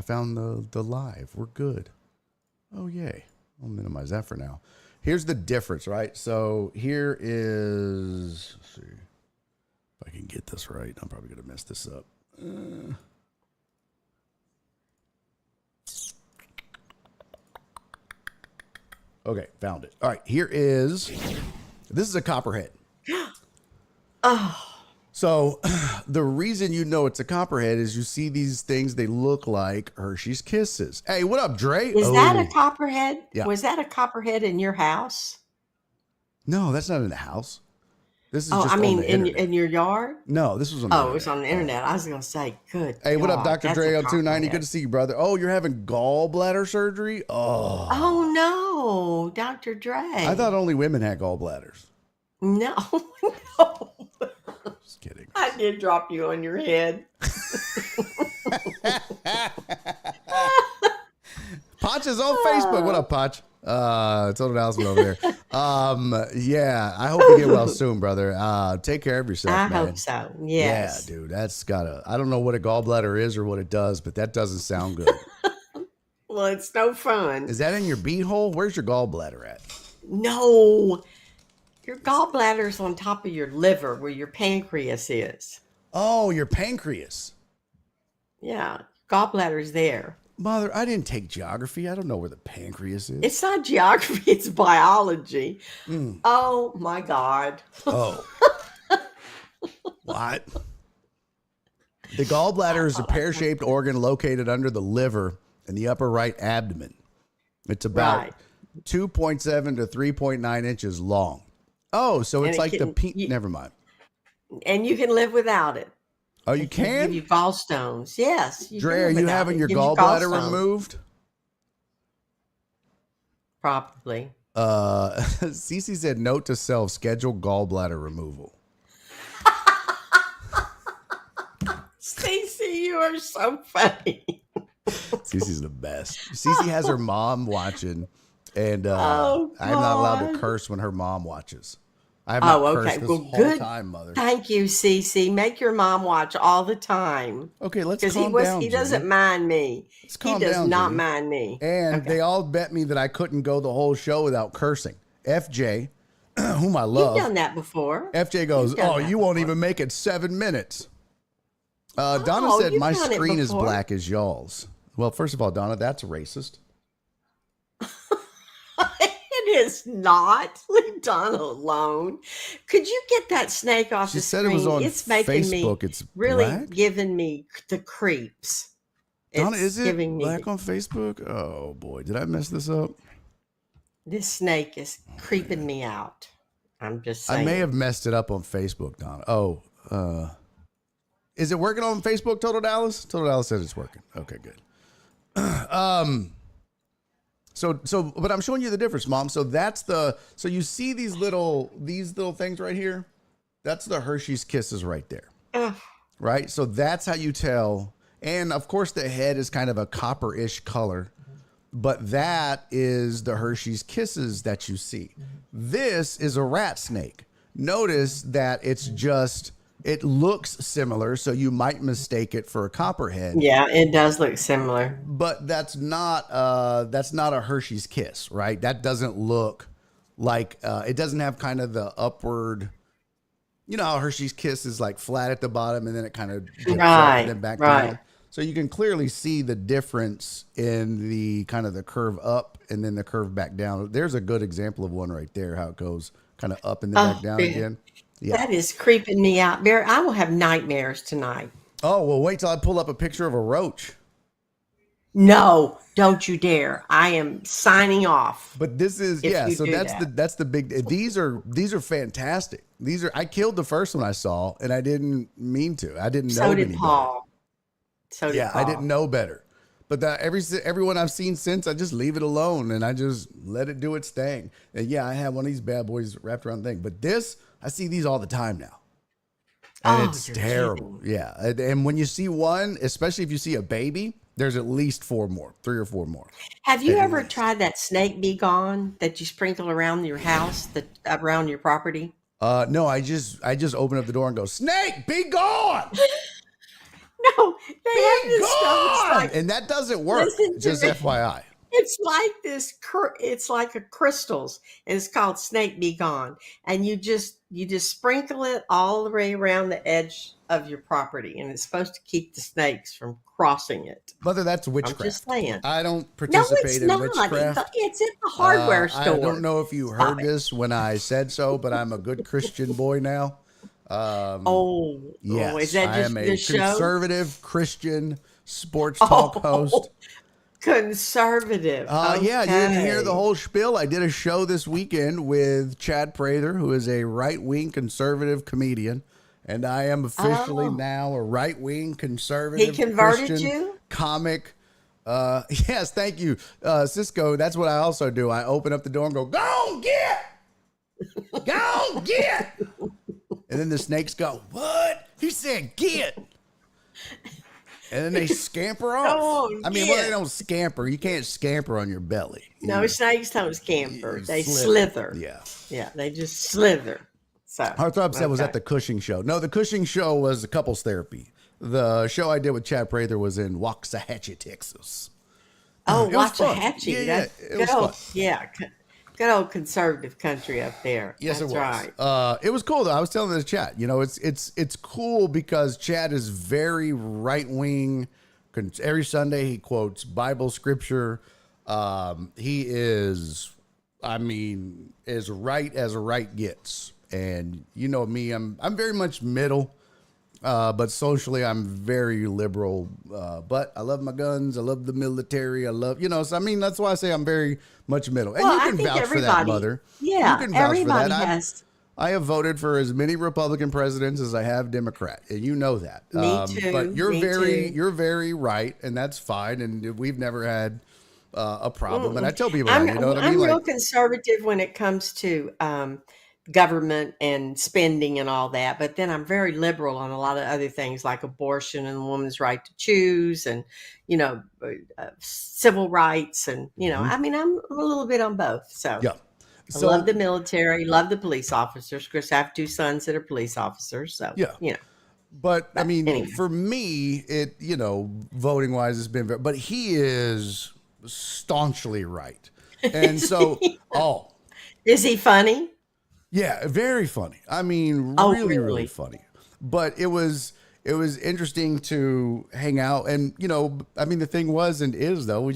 found the live. We're good. Oh, yay. I'll minimize that for now. Here's the difference, right? So here is, let's see if I can get this right. I'm probably going to mess this up. Okay, found it. All right, this is a copperhead. Oh. So the reason you know it's a copperhead is you see these things, they look like Hershey's Kisses. Hey, what up, Dre? Is that a copperhead? Yeah. Was that a copperhead in your house? No, that's not in the house. This is Oh, just I mean, on the internet. in your yard? No, this was on the internet. Oh, it was on the internet. I was going to say, good. Hey, what up, God, Dr. that's Dre a on 290? copperhead. Good to see you, brother. Oh, you're having gallbladder surgery? Oh. Oh, no, Dr. Dre. I thought only women had gallbladders. No, no. Just kidding. I did drop you on your head. Potch is on Facebook. What up, Potch? It's an announcement over there. Yeah, I hope you get well soon, brother. Take care of yourself, I man. hope so. Yes. Yeah, dude, I don't know what a gallbladder is or what it does, but that doesn't sound good. Well, it's no fun. Is that in your beehole? Where's your gallbladder at? No. Your gallbladder's on top of your liver where your pancreas is. Oh, your pancreas. Yeah, gallbladder's there. Mother, I didn't take geography. I don't know where the pancreas is. It's not geography, it's biology. Oh, my God. Oh. What? The gallbladder is a pear-shaped organ located under the liver in the upper right abdomen. It's about 2.7 to 3.9 inches long. Oh, so it's like never mind. And you can live without it. Oh, you can? Give you gallstones. Yes. Dre, are you having your gallbladder removed? Probably. Cece said, note to self, schedule gallbladder removal. Stacey, you are so funny. Cece's the best. Cece has her mom watching, and Oh, I'm not allowed to God. curse when her mom watches. I have not cursed this whole time, Mother. Thank you, Cece. Make your mom watch all the time. Okay, let's Because calm down, he doesn't Jenny. mind me. calm He does down, not Jenny. mind me. And they all bet me that I couldn't go the whole show without cursing. FJ, whom I love. You've done that before. FJ goes, You've done oh, that you won't before. even make it 7 minutes. Donna Oh, said, you've my done it screen is before. black as y'all's. Well, first of all, Donna, that's racist. It is not. Leave Donna alone. Could you get that snake off She the said screen? it was on It's making Facebook. me It's really black? giving me the creeps. Donna, It's is it giving me black on Facebook? Oh boy, did I mess this up? this snake is creeping me out. I'm just I may have saying. messed it up on Facebook, Donna. Oh, is it working on Facebook, Total Dallas? Total Dallas says it's working. Okay, good. But I'm showing you the difference, Mom. So you see these little things right here? That's the Hershey's Kisses right there. Ugh. Right? So that's how you tell. And of course the head is kind of a copper-ish color, but that is the Hershey's Kisses that you see. This is a rat snake. Notice that it looks similar, so you might mistake it for a copperhead. Yeah, it does look similar. But that's not a Hershey's Kiss, right? That doesn't look like it doesn't have kind of the upward. You know how Hershey's Kiss is like flat at the bottom and then it kind of dips up and then back down. So you can clearly see the difference in the kind of the curve up and then the curve back down. There's a good example of one right there, how it goes kind of up and then back down again. Yeah. That is creeping me out. Barry, I will have nightmares tonight. Oh, well, wait till I pull up a picture of a roach. No, don't you dare. I am signing off. But this is, so that's the big, these are fantastic. I killed the first one I saw and I didn't mean to. I didn't know So did any Paul. So did Paul. I didn't know better. But everyone I've seen since, I just leave it alone and I just let it do its thing. And yeah, I have one of these bad boys wrapped around the thing. But this, I see these all the time now. And it's terrible. Kidding. Yeah. And when you see one, especially if you see a baby, there's at least 3 or 4 more. Have you ever tried that snake be gone that you sprinkle around your house, around your property? No, I just open up the door and go, snake, be gone. No, they have this stuff. Like, and that doesn't work. Just FYI. It's like this. It's like a crystals, and it's called Snake Be Gone. And you just sprinkle it all the way around the edge of your property, and it's supposed to keep the snakes from crossing it. Mother, that's witchcraft. I'm just saying. I don't participate in witchcraft. It's at the hardware store. I don't know if you heard this when I said so, but I'm a good Christian boy now. Yes, is that I am a conservative Christian sports talk host. Conservative. Okay. Yeah, you didn't hear the whole spiel. I did a show this weekend with Chad Prather, who is a right-wing conservative comedian, and I am officially now a right-wing conservative He converted Christian you? comic. Yes, thank you, Cisco. That's what I also do. I open up the door and go, "Go get!" And then the snakes go, "What?" He said, "Get." And then they scamper off. I mean, well, they don't scamper. You can't scamper on your belly. No, snakes don't scamper. They slither. Yeah. Yeah, they just slither. So Heartthrob said was at the Cushing show. No, the Cushing show was a couples therapy. The show I did with Chad Prather was in Waxahachie, Texas. Oh, Waxahachie. Yeah, it was fun. Yeah, good old conservative country up there. Yes, That's it was. Right. It was cool though. I was telling the chat, it's cool because Chad is very right wing. Every Sunday he quotes Bible scripture. He is, as right as a right gets. And you know me, I'm very much middle. But socially, I'm very liberal. But I love my guns. I love the military. I love, so that's why I say I'm very much middle. And you can vouch for that, Mother. Yeah, you can vouch everybody for that. has. I have voted for as many Republican presidents as I have Democrat, and you know that. Me too. But you're too. you're very right, and that's fine. And we've never had a problem. And I tell people I'm, that, you know what I mean? I'm real conservative when it comes to government and spending and all that, but then I'm very liberal on a lot of other things like abortion and the woman's right to choose and civil rights and I'm a little bit on both. So yeah, I love the military, love the police officers. Of course, I have 2 sons that are police officers. So yeah, but anyway. For me, it voting wise, it's been but he is staunchly right, and so is he funny? Yeah, very funny. Really funny. But it was interesting to hang out. And, the thing was and is, though, we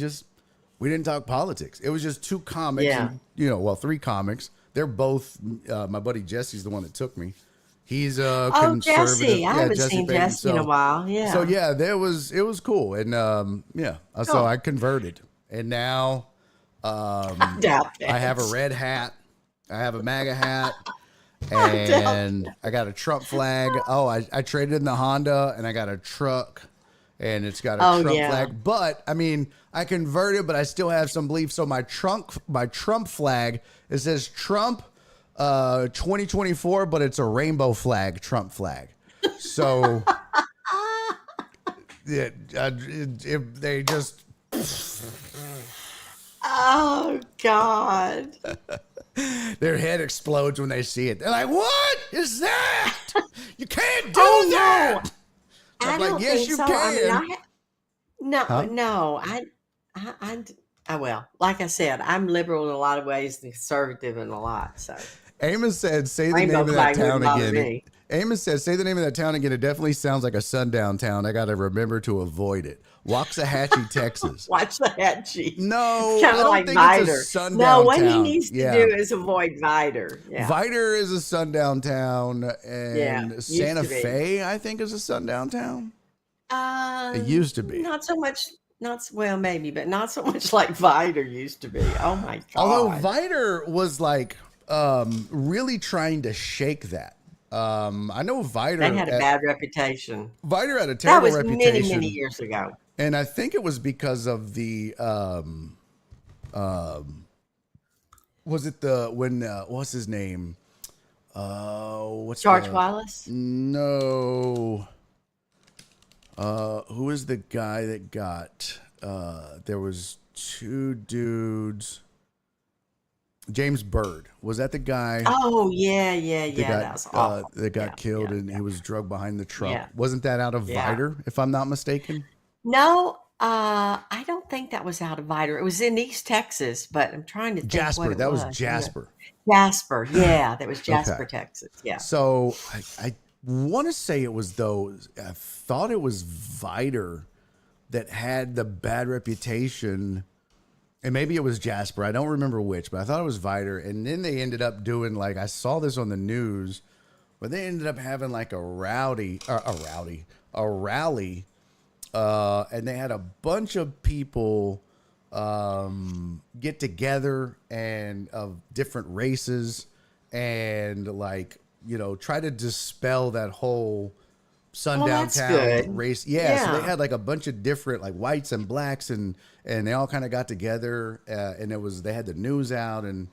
didn't talk politics. It was just 2 comics, 3 comics. They're both, my buddy Jesse's the one that took me. He's a Oh, conservative. Jesse. I Yeah, haven't Jesse seen Payton. Jesse in a while. So Yeah. yeah, it was cool. And so Oh, I converted. And now I doubt I have a that. red hat. I have a MAGA hat. I doubt And that. I got a Trump flag. Oh, I traded in the Honda and I got a truck and it's got a Oh, Trump yeah. flag. But I mean, I converted, but I still have some belief. So my Trump flag, it says Trump 2024, but it's a rainbow flag, Trump flag. So if they just Oh, God. their head explodes when they see it. They're like, "What is that? You can't do Oh, that." no. I'm I like, don't "Yes, think you so. I mean, can." no, Huh? no. Well, like I said, I'm liberal in a lot of ways and conservative in a lot. So Amos said, "Say the rainbow name of that flag wouldn't town bother again." me. Amos said, "Say the name of that town again. It definitely sounds like a sundown town. I got to remember to avoid it. Waxahachie, Texas." Watch the head cheese. It's No, kind I of don't like think it's a Viter. No, sundown what he town. needs to Yeah. do is avoid Viter. Yeah. Viter is a sundown town, Yeah. and Used Santa to be. Fe, I think, is a sundown town. It used to be. Not so much. Well, maybe, but not so much like Viter used to be. Oh my Although God. Viter was like really trying to shake that. I know They had a bad reputation. Viter had a That terrible was many, many reputation, years ago. and I think it was because of the was it the when what's his name? What's George the Wallace? no? Who is the guy that got? There was two dudes. James Byrd, was that the guy Oh, yeah, yeah, yeah. That was awful. that got Yeah, killed yeah, and he was drugged behind the truck? yeah, Wasn't that out of yeah. Viter, if I'm not mistaken? No, I don't think that was out of Viter. It was in East Texas, but I'm trying to think what Jasper, it that was was. Jasper. Jasper, yeah, that was Okay. Jasper, Texas. Yeah. So I want to say it was I thought it was Viter that had the bad reputation, and maybe it was Jasper. I don't remember which, but I thought it was Viter. And then they ended up doing like I saw this on the news, but they ended up having like a rally, and they had a bunch of people get together and of different races and like try to dispel that whole sundown that's town good. race. Yeah, so they Yeah. had like a bunch of different like whites and blacks and they all kind of got together and they had the news out and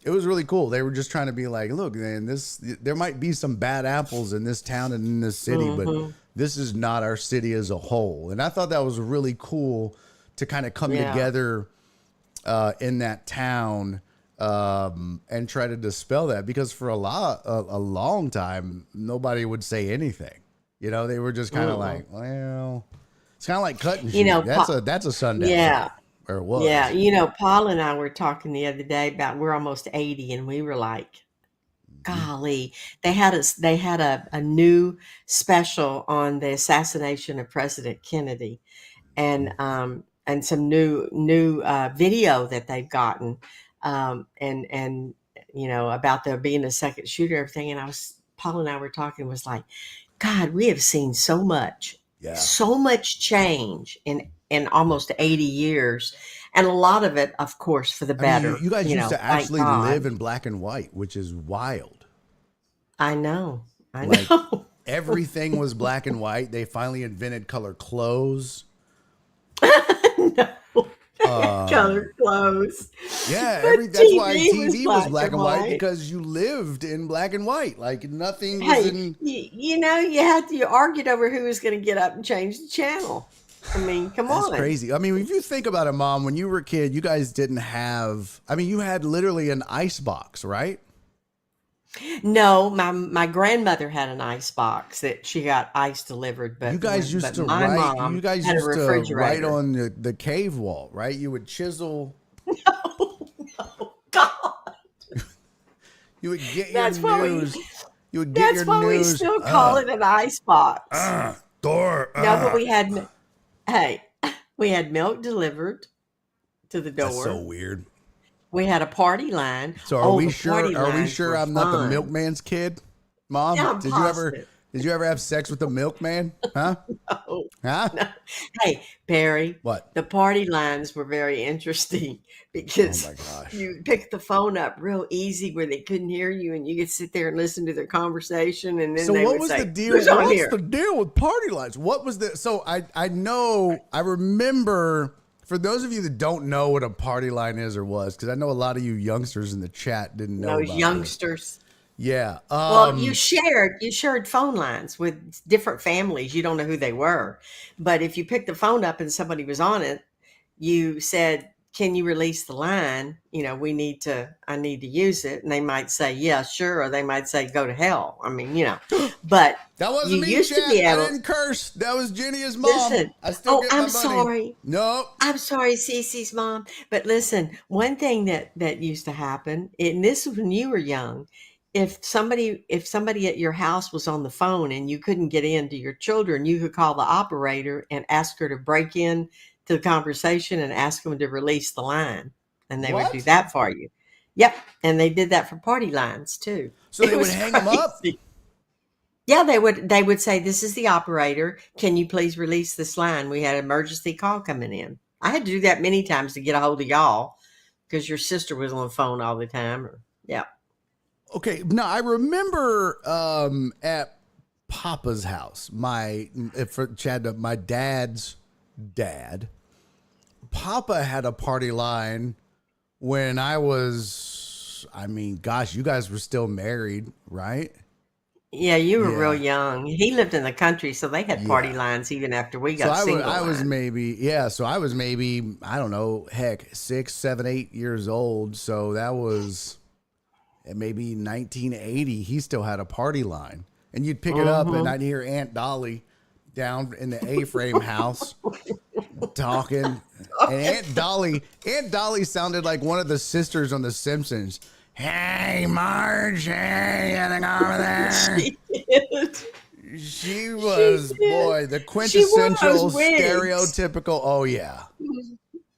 it was really cool. They were just trying to be like, look, man, there might be some bad apples in this town and in this city, but this is not our city as a whole. And I thought that was really cool to kind of come Yeah. together in that town and try to dispel that, because for a long time nobody would say anything. They were just kind of like, well, it's kind of like cut and shoot. That's a sundown. Yeah. town, or it was. Yeah. Paul and I were talking the other day about we're almost 80 and we were like, golly, they had a new special on the assassination of President Kennedy and some new video that they've gotten and about there being a second shooter and everything. And Paul and I were talking, was like, God, we have seen so much change in almost 80 years. And a lot of it, of course, for the I mean, better. you guys used to thank actually God. live in black and white, which is wild. I know. Like everything was black and white. They finally invented color clothes. No. Color clothes. Yeah, But that's why TV TV was black and white, white. because you lived in black and white. Like nothing was Hey, in. you argued over who was going to get up and change the channel. I mean, come That's on. crazy. I mean, if you think about it, Mom, when you were a kid, you guys didn't have. I mean, you had literally an ice box, right? No, my grandmother had an ice box that she got ice delivered, but You guys used but to my write. mom You guys had a used to write refrigerator. on the cave wall, right? You would chisel. Oh, God, You would get your that's why news. You would get that's your why we news. still call it an ice box. Door. No, but we had we had milk delivered to the That's so door. weird. We had a party line. So Oh, are we the sure? party Are we lines sure were I'm not the fun. milkman's kid? Mom? Yeah, I'm positive. Did you ever have sex with the milkman? Huh? Oh, Huh? no. Hey, Barry, What? the party lines were very interesting Oh because my gosh. you picked the phone up real easy where they couldn't hear you and you could sit there and listen to their conversation and then So they what would was the say, deal? "Who's on What's here?" the deal with party lines? What was the so I remember for those of you that don't know what a party line is or was, because I know a lot of you youngsters in the chat didn't know Those about this. youngsters. Yeah. Well, you shared phone lines with different families. You don't know who they were. But if you picked the phone up and somebody was on it, you said, "Can you release the line? I need to use it." And they might say, "Yeah, sure." Or they might say, "Go to hell." I mean, but That you wasn't me, used to chat. be I able, didn't curse. That was Jenny's mom. listen. I still Oh, get my I'm money. sorry. No. I'm sorry, Cece's mom. But listen, one thing that used to happen, and this was when you were young, if somebody at your house was on the phone and you couldn't get into your children, you could call the operator and ask her to break in to the conversation and ask them to release the line. And they would do What? that for you. Yep. And they did that for party lines too. So It they would was hang them up? crazy. Yeah, they would say, "This is the operator. Can you please release this line? We had an emergency call coming in." I had to do that many times to get a hold of y'all because your sister was on the phone all the time. Yeah. Okay. Now I remember at Papa's house, my dad's dad, Papa had a party line when gosh, you guys were still married, right? Yeah, you were real Yeah. young. He lived in the country, so they had party Yeah. lines even after we So got single I was line. maybe, I don't know, heck, 6, 7, 8 years old. So that was maybe 1980. He still had a party line. And you'd pick it up and Hmm. I'd hear Aunt Dolly down in the A-frame house talking. And Aunt Dolly sounded like one of the sisters on The Simpsons. Hey, Marge, hey, anything over there? She did. She She was, did. boy, the She wore those quintessential wigs. stereotypical. Oh yeah,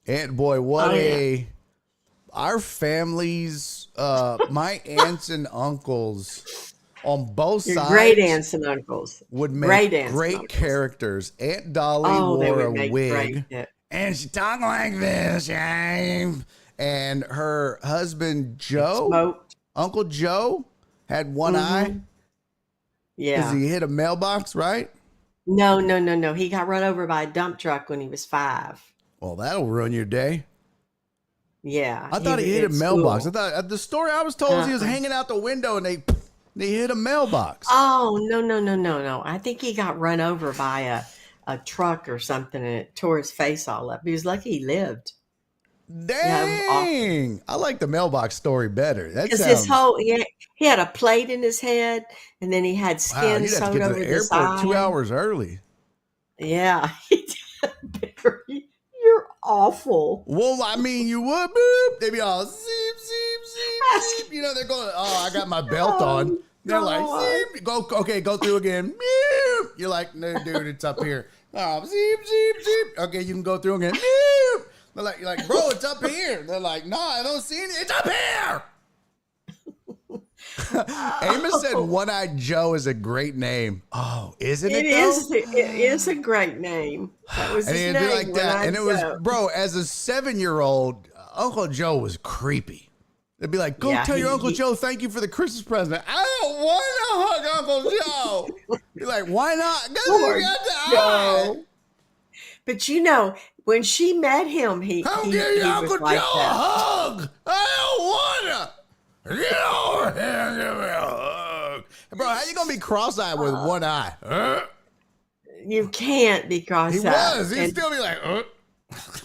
and boy, Oh yeah. our families, my aunts and uncles on both Your great sides aunts and uncles. would Great make aunts and great uncles. characters. Aunt Dolly Oh, they wore would a make great. wig, and she talked like this, yeah. And her husband Joe, Smoked. Uncle Joe, had one eye Hmm. because Yeah. he hit a mailbox, right? No, no, no, no. He got run over by a dump truck when he was 5. Well, that'll ruin your day. Yeah, I thought he hit a at mailbox. I school. thought the story I was told was he was Uh-uh. hanging out the window and they hit a mailbox. Oh, no, no, no, no, no. I think he got run over by a truck or something and it tore his face all up. He was lucky he lived. Yeah, it was awful. Dang. I like the mailbox story better. That Because his sounds, whole he had a plate in his head and then he had wow, skin you'd have to sewed get to the over this airport two eye. hours early. Yeah, he did. Barry, you're awful. Well, I mean, you would, boop. They'd be all zip, zip, zip, Ask- zip. You know, they're going, oh, I got my belt on. Oh, They're like, God. zip. Go through again. Meow. You're like, no, dude, it's up here. Oh, zip, zip, zip. Okay, you can go through again. Meow. You're like, bro, it's up here. They're like, no, I don't see it. It's up here. Amos said Oh, One-Eyed Joe is a great name. Oh, isn't it it though? is. It is a great name. That was And his it'd be name like when that. I And it was, go. bro, as a 7-year-old, Uncle Joe was creepy. They'd be like, go Yeah, tell your Uncle he Joe thank you for the Christmas present. I don't want to hug Uncle Joe. You're like, why not? Because poor he got the eye. Joe. But when she met him, he Come he give your he Uncle was Joe like a that. hug. I don't want to. Get over here and give me a hug. Bro, how you going to be cross-eyed with one eye? You can't be He cross-eyed. was. He'd And still be like,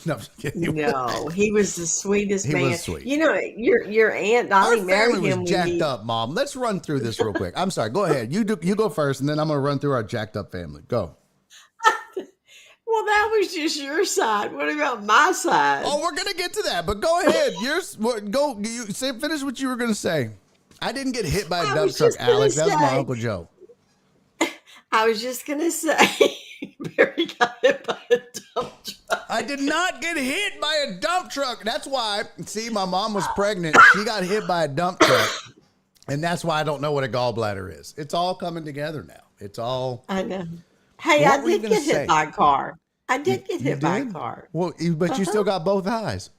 No, I'm just kidding. He was. no, he was the sweetest He man. was sweet. Your Aunt Our Dolly married family him was when jacked up, Mom. Let's run through this real quick. I'm sorry. Go ahead. You go first, and then I'm going to run through our jacked up family. Go. Well, that was just your side. What about my side? Oh, we're going to get to that, but go ahead. Go. Finish what you were going to say. I didn't get hit by a I dump was truck, just gonna Alex. That was my say. Uncle Joe. I was just gonna say. Barry got hit by a dump truck. I did not get hit by a dump truck. That's why, see, my mom was pregnant. She got hit by a dump truck. And that's why I don't know what a gallbladder is. It's all coming together now. It's all. I know. Hey, What I were you did gonna get say? hit by a car. I You, did get you hit by a did? car. Well, but you still got both eyes.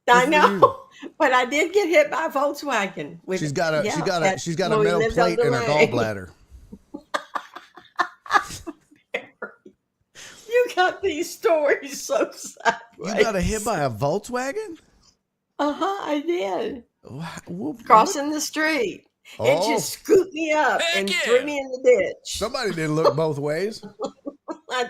I Good for you. know, but I did get hit by a Volkswagen She's with got a yeah, at she's got a when we metal lived on plate the in her lake. gallbladder. You got these stories so You got a hit sideways. by a Volkswagen? I did. What? Crossing the street. It Oh, just scooped me up Heck and threw yeah. me in the ditch. somebody didn't look both ways. I-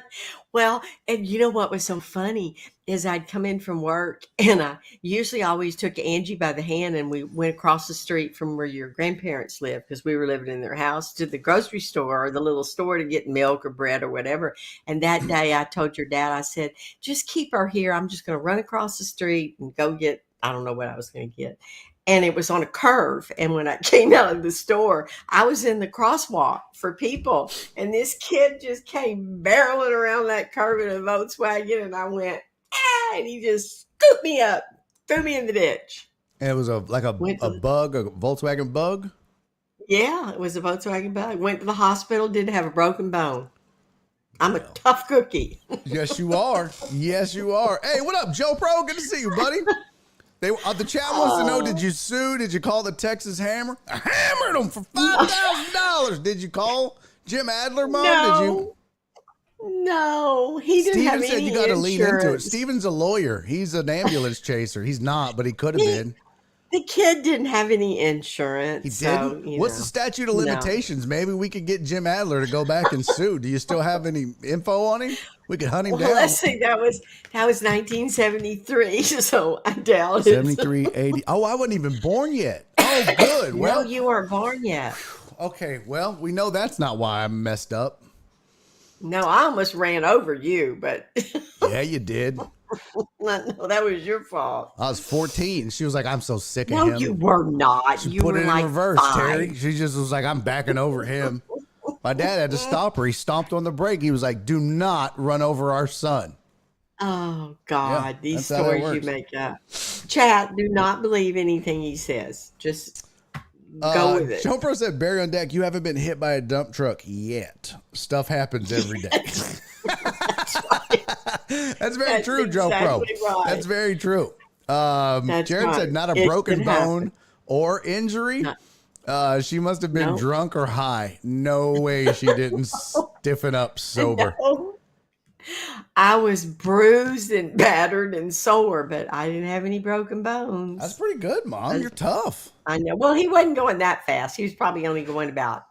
well, and you know what was so funny is I'd come in from work and I usually always took Angie by the hand and we went across the street from where your grandparents lived because we were living in their house to the grocery store or the little store to get milk or bread or whatever. And that day I told your dad, I said, just keep her here. I'm just going to run across the street and go get, I don't know what I was going to get. And it was on a curve. And when I came out of the store, I was in the crosswalk for people. And this kid just came barreling around that curve in a Volkswagen. And I went, ah, and he just scooped me up, threw me in the ditch. And it was a Went a to, bug, a Volkswagen bug. yeah, it was a Volkswagen bug. Went to the hospital, didn't have a broken bone. I'm a Well, tough cookie. yes, you are. Yes, you are. Hey, what up, Joe Pro? Good to see you, buddy. The chat wants to know: did Oh, you sue? Did you call the Texas Hammer? I hammered them for no, $5,000. Did you call Jim Adler, Mom? Did you? no, no. He didn't Steven have said you any got to lean into it. insurance. Steven's a lawyer. He's an ambulance chaser. He's not, but he could have He been. The kid didn't have any He insurance, didn't? so, What's the statute of no. limitations? Maybe we could get Jim Adler to go back and sue. Do you still have any info on him? We could hunt him Well, let's down. see, that was 1973, so I doubt it. 73, 80. Oh, I wasn't even born yet. Oh, good. No, Well, you weren't born yet. okay. Well, we know that's not why I'm messed up. No, I almost ran over you, but Yeah, you did. no, that was your fault. I was 14. She was like, I'm so sick of No, you him. were not. She You put were it in like reverse, Terry. 5. She just was like, I'm backing over him. My dad had to stop her. He stomped on the brake. He was like, do not run over our son. Oh, Yeah, God, these that's how that stories you works. make up. Chat, do not believe anything he says. Just go with it. Joe Pro said, Barry on deck, you haven't been hit by a dump truck yet. Stuff happens every day. That's right. That's very That's true, Joe Pro. exactly right. That's very true. That's Jared said, right. not a It broken could bone happen. or injury. No, She must have been no, drunk or high. No way she didn't stiffen up sober. no. I was bruised and battered and sore, but I didn't have any broken That's bones. pretty good, Mom. I, You're tough. I know. Well, he wasn't going that fast. He was probably only going about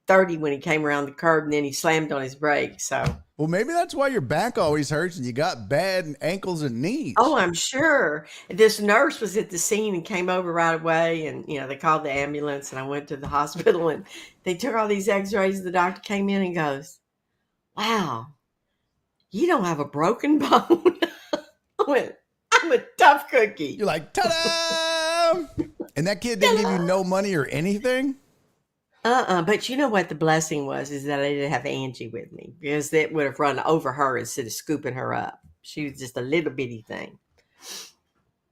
30 when he came around the curb, and then he slammed on his brakes. So, Well, maybe that's why your back always hurts and you got bad ankles and knees. oh, I'm sure this nurse was at the scene and came over right away, and they called the ambulance, and I went to the hospital, and they took all these X-rays. The doctor came in and goes, "Wow, you don't have a broken bone." I went, "I'm a tough cookie." You're like, ta-da! And that kid didn't give you no money or anything? But you know what the blessing was is that I didn't have Angie with me because it would have run over her instead of scooping her up. She was just a little bitty thing.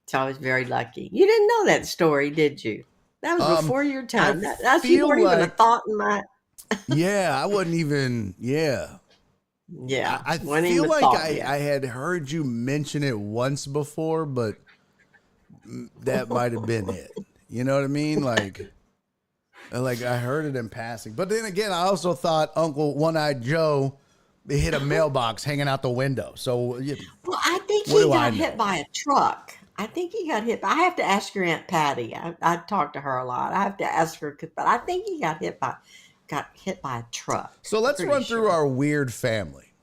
So I was very lucky. You didn't know that story, did you? That was Um, before your I time. That's you feel weren't even a like, thought in my yeah, I wasn't even, yeah. yeah, I wasn't even feel a like thought I yet. had heard you mention it once before, but that might have been it. You know what I mean? Like I heard it in passing. But then again, I also thought Uncle One-Eyed Joe hit a mailbox hanging out the window. So Well, I think what he do I got know? hit by a truck. I think he got hit by. I have to ask your Aunt Patty. I talk to her a lot. I have to ask her, but I think he got hit by a truck. So I'm let's pretty run through sure. our weird family.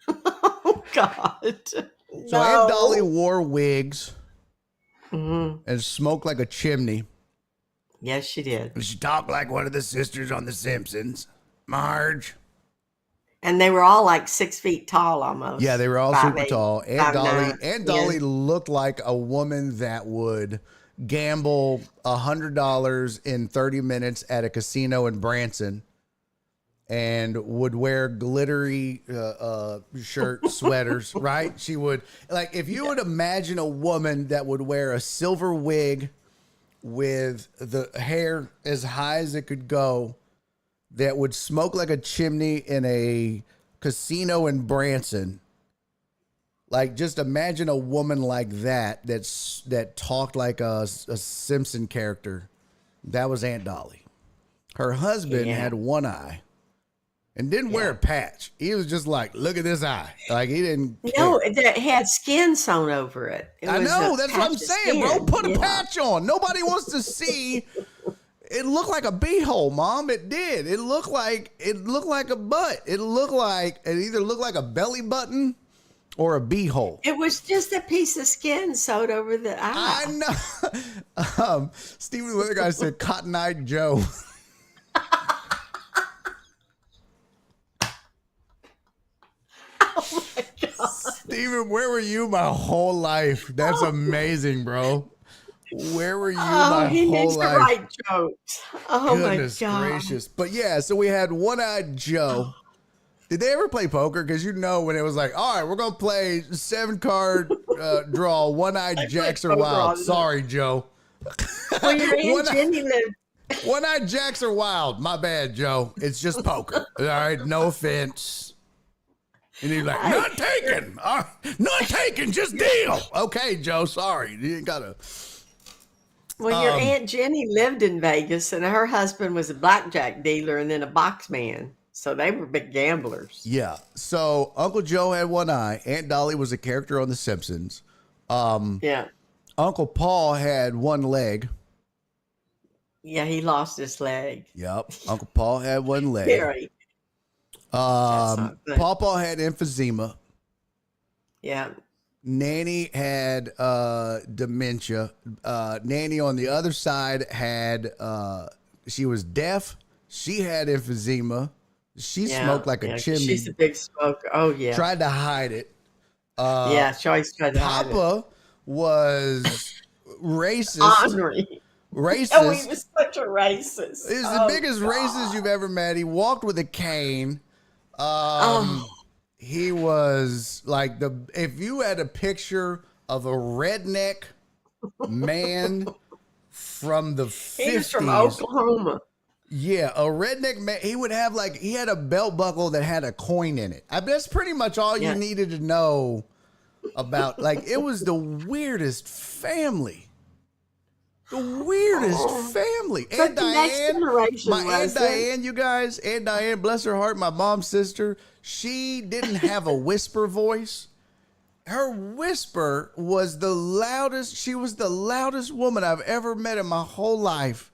Oh God, So Aunt Dolly no. wore wigs Mhm. and smoked like a chimney. Yes, she did. And she talked like one of the sisters on The Simpsons. Marge. And they were all like 6 feet tall almost. Yeah, they were all super 5'8", tall. 5'9". Aunt Yeah. Dolly looked like a woman that would gamble $100 in 30 minutes at a casino in Branson and would wear glittery shirt sweaters, right? She would, like, if you would imagine a woman that would wear a silver wig with the hair as high as it could go that would smoke like a chimney in a casino in Branson. Like, just imagine a woman like that talked like a Simpson character. That was Aunt Dolly. Her husband had one eye and didn't wear a patch. He was just like, look at this eye. Like, he didn't care. No, it had skin sewn over it. I know. That's what I'm saying, bro. Put a patch on. Nobody wants to see. It looked like a beehole, Mom. It did. It looked like a butt. It either looked like a belly button or a beehole. It was just a piece of skin sewed over the eye. I know. Stephen the other guy said Cotton Eyed Joe. Oh my God. Stephen, where were you my whole life? That's amazing, bro. Where were you my whole life? He needs to write jokes. Oh Goodness my God. gracious. But yeah, so we had One-Eyed Joe. Did they ever play poker? Because when it was like, all right, we're going to play 7-card draw, One-Eyed Jacks are wild. Sorry, Joe. Well, your Aunt Jenny lived. One-Eyed Jacks are wild. My bad, Joe. It's just poker. All right, no offense. And he's like, not taken. Not taken, just deal. Okay, Joe, sorry. You ain't got to. Well, your Aunt Jenny lived in Vegas, and her husband was a blackjack dealer and then a box man. So they were big gamblers. Yeah. So Uncle Joe had one eye. Aunt Dolly was a character on The Simpsons. Yeah. Uncle Paul had one leg. Yeah, he lost his leg. Yep. Uncle Paul had one leg. Very. Pawpaw had emphysema. Yeah. Nanny had dementia. Nanny on the other side had she was deaf. She had emphysema. She smoked like a chimney. She's a big smoker. Oh yeah. Tried to hide it. She always tried to hide it. Papa was racist. Ornery. Racist. Oh, he was such a racist. He's the biggest racist you've ever met. He walked with a cane. He was like if you had a picture of a redneck man from the 50s. He was from Oklahoma. Yeah, a redneck man. He would have he had a belt buckle that had a coin in it. That's pretty much all you needed to know about. It was the weirdest family. The weirdest family. Aunt Diane, Aunt Diane, you guys, Aunt Diane, bless her heart, my mom's sister, she didn't have a whisper voice. Her whisper was the loudest. She was the loudest woman I've ever met in my whole life.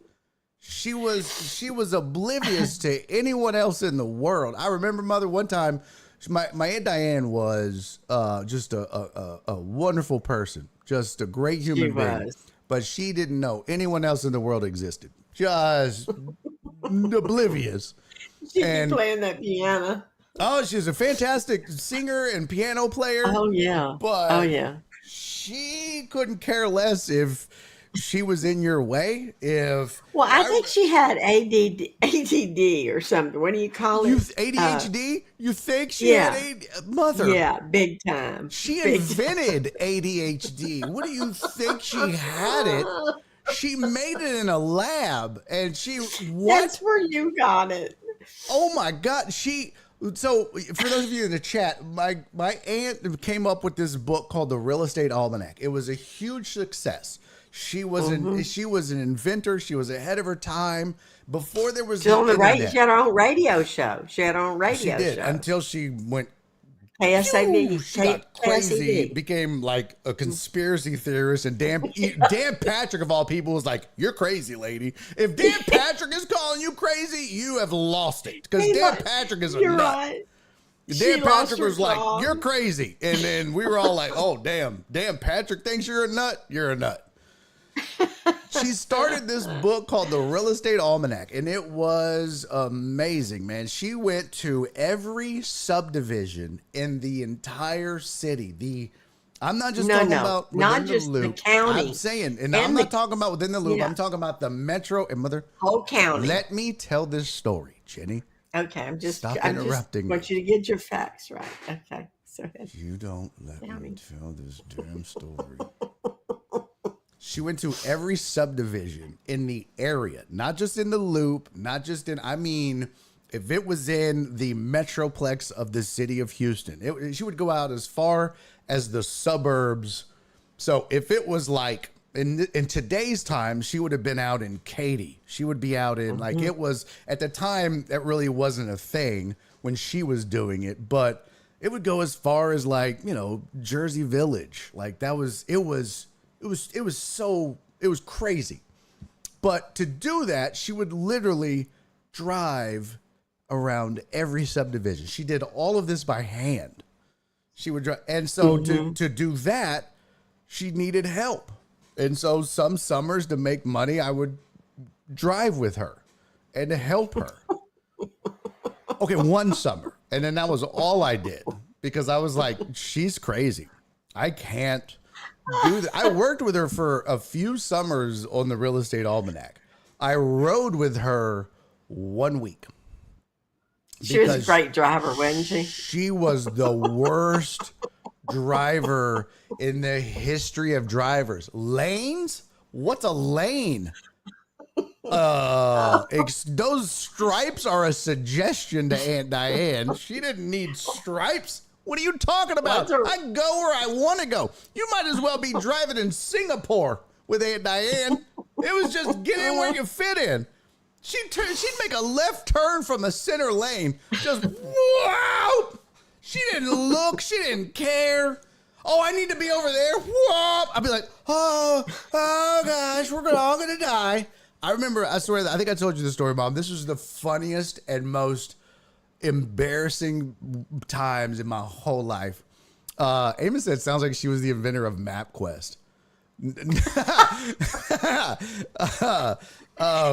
She was oblivious to anyone else in the world. I remember, Mother, one time, my Aunt Diane was just a wonderful person, just a great human being. But she didn't know anyone else in the world existed. Just oblivious. She was playing that piano. Oh, she's a fantastic singer and piano player. Oh, yeah. But she couldn't care less if she was in your way. I think she had ADD or something. What do you call it? ADHD? You think she had ADHD? Mother. Yeah, big time. She invented ADHD. What do you think she had it? She made it in a lab, and That's where you got it. Oh my God. So for those of you in the chat, my aunt came up with this book called The Real Estate Almanac. It was a huge success. She was an inventor. She was ahead of her time. Before there was She had her own radio show. She did until she went KSAB. She got crazy, became like a conspiracy theorist, and Dan Patrick of all people was like, "You're crazy, lady. If Dan Patrick is calling you crazy, you have lost it." Because Dan Patrick is a nut. Right. Dan Patrick was like, "You're crazy," and then we were all like, "Oh, damn! Dan Patrick thinks you're a nut. You're a nut." She started this book called The Real Estate Almanac, and it was amazing, man. She went to every subdivision in the entire city. I'm not just talking about not just the county. I'm saying, and I'm not talking about within the loop. Yeah. I'm talking about the metro and whole county. Let me tell this story, Jenny. Okay, I just interrupting. Want you to get your facts right. Okay, so you don't let me tell this damn story. She went to every subdivision in the area, not just in the loop, not just in, I mean, if it was in the metroplex of the city of Houston, she would go out as far as the suburbs. So if it was like in today's time, she would have been out in Katy. She would be out in like, it was at the time that really wasn't a thing when she was doing it, but it would go as far as like, you know, Jersey Village. Like that was, it was crazy. But to do that, she would literally drive around every subdivision. She did all of this by hand. She would drive. And so to do that, she needed help. And so some summers to make money, I would drive with her and to help her. Okay, one summer. And then that was all I did because I was like, she's crazy. I can't do that. I worked with her for a few summers on the Real Estate Almanac. I rode with her 1 week. She was a great driver, wasn't she? She was the worst driver in the history of drivers. Lanes? What's a lane? Those stripes are a suggestion to Aunt Diane. She didn't need stripes. What are you talking about? I go where I want to go. You might as well be driving in Singapore with Aunt Diane. It was just get in where you fit in. She'd make a left turn from the center lane. Just wow. She didn't look. She didn't care. Oh, I need to be over there. Whoop. I'd be like, oh gosh, we're all gonna die. I remember. I swear. I think I told you the story, Mom. This was the funniest and most embarrassing times in my whole life. Amos said, "Sounds like she was the inventor of MapQuest."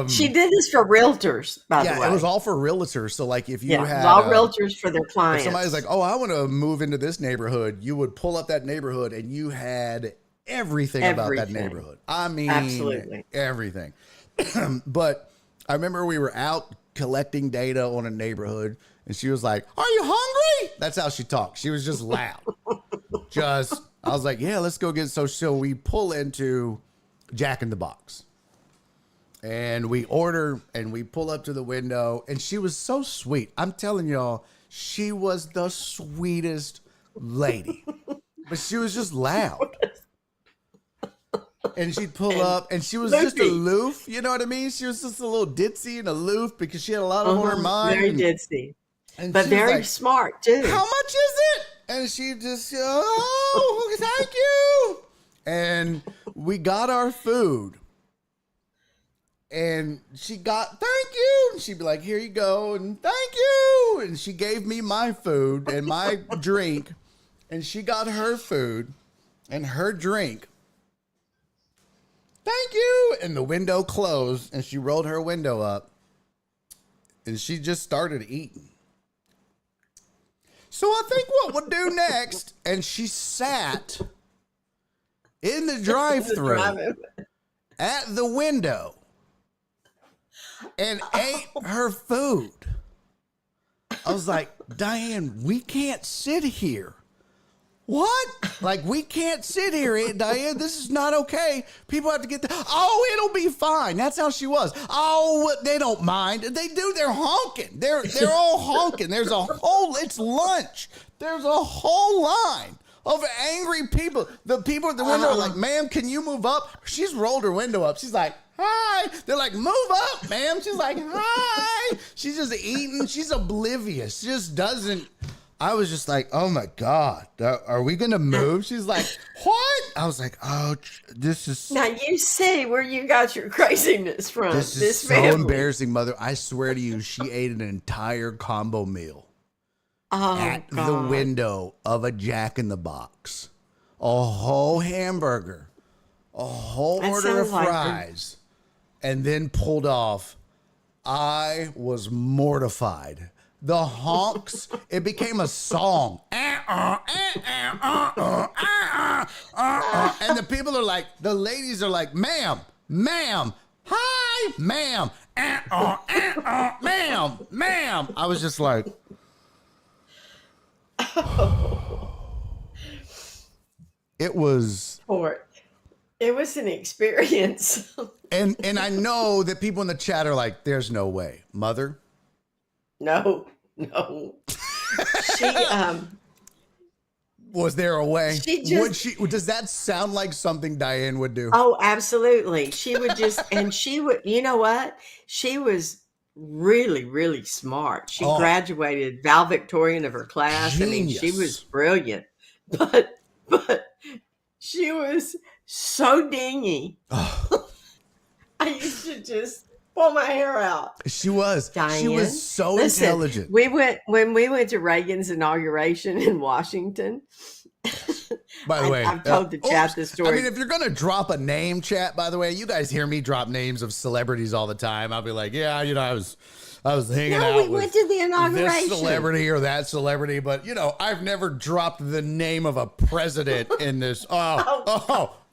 She did this for realtors, by the way. Yeah, it was all for realtors. So, like, if you had it was all realtors for their clients. If somebody's like, "Oh, I want to move into this neighborhood," you would pull up that neighborhood, and you had everything. About that neighborhood. I mean, absolutely everything. But I remember we were out collecting data on a neighborhood, and she was like, "Are you hungry?" That's how she talked. She was just loud. I was like, "Yeah, let's go get." So we pull into Jack in the Box. And we order and we pull up to the window, and she was so sweet. I'm telling y'all, she was the sweetest lady, but she was just loud. And she'd pull up, and she was just aloof. You know what I mean? She was just a little ditzy and aloof because she had a lot on her mind. Very ditzy, but very like, smart too. How much is it? And she just, oh, thank you. And we got our food. And she got, thank you. And she'd be like, here you go. And thank you. And she gave me my food and my drink. And she got her food and her drink. Thank you. And the window closed and she rolled her window up. And she just started eating. So I think what we'll do next. And she sat in the drive-thru at the window. And ate her food. I was like, Diane, we can't sit here. What? Like, we can't sit here, Aunt Diane. This is not okay. People have to get oh, it'll be fine. That's how she was. Oh, they don't mind. They do. They're honking. They're all honking. There's a whole, it's lunch. There's a whole line of angry people. The people at the window are like, ma'am, can you move up? She's rolled her window up. She's like, hi. They're like, move up, ma'am. She's like, hi. She's just eating. She's oblivious. She just doesn't. I was just like, oh my God, are we going to move? She's like, what? I was like, oh, this is. Now you see where you got your craziness from. This is so embarrassing, Mother. I swear to you, she ate an entire combo meal at the window of a Jack in the Box. A whole hamburger, a whole order of fries. And then pulled off. I was mortified. The honks, it became a song. And the people are like, the ladies are like, ma'am, hi, ma'am, ma'am. I was just like, it was It was an experience. And I know that people in the chat are like, "There's no way, mother." No, no. She Was there a way? she Would just she? Does that sound like something Diane would do? oh, absolutely. She would just and she would, you know what? She was really, really smart. She Oh, graduated valedictorian of her class. I mean, she was genius. brilliant. But she was so dingy. Oh, I used to just pull my hair out. she was. She was Diane, so listen, intelligent. we went when we went to Reagan's inauguration in Washington. By the way, I've told the chat this I story. mean, if you're gonna drop a name, chat. By the way, you guys hear me drop names of celebrities all the time. I'll be like, yeah, I was hanging No, out we with went to the this inauguration. celebrity or that celebrity, but I've never dropped the name of a president in this.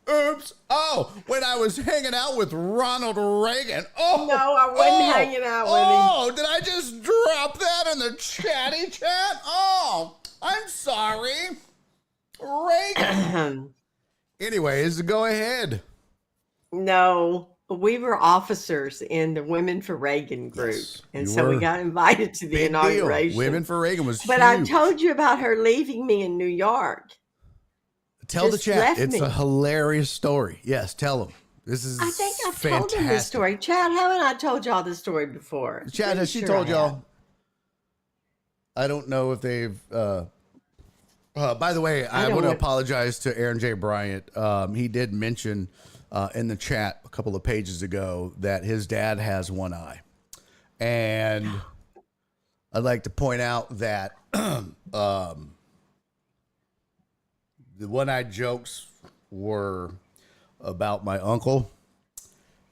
Oops. Oh, when I was hanging out with Ronald Reagan. Oh, No, I wasn't hanging out with him. Oh, did I just drop that in the chatty chat? Oh, I'm sorry. Reagan. Anyways, go ahead. No, we were officers in the Women for Reagan group. Yes, And you so we were. got invited to the Big deal. inauguration. Women for Reagan was But huge. I told you about her leaving me in New York. Tell the just chat. left It's me. a hilarious story. Yes, tell them. This is I think I've fantastic. told them this story. Chad, haven't I told y'all this story before? Chad, Pretty has she sure told I y'all? have. I don't know if they've. By the way, I don't want to want- apologize to Aaron J. Bryant. He did mention in the chat a couple of pages ago that his dad has one eye. And I'd like to point out that the one-eyed jokes were about my uncle.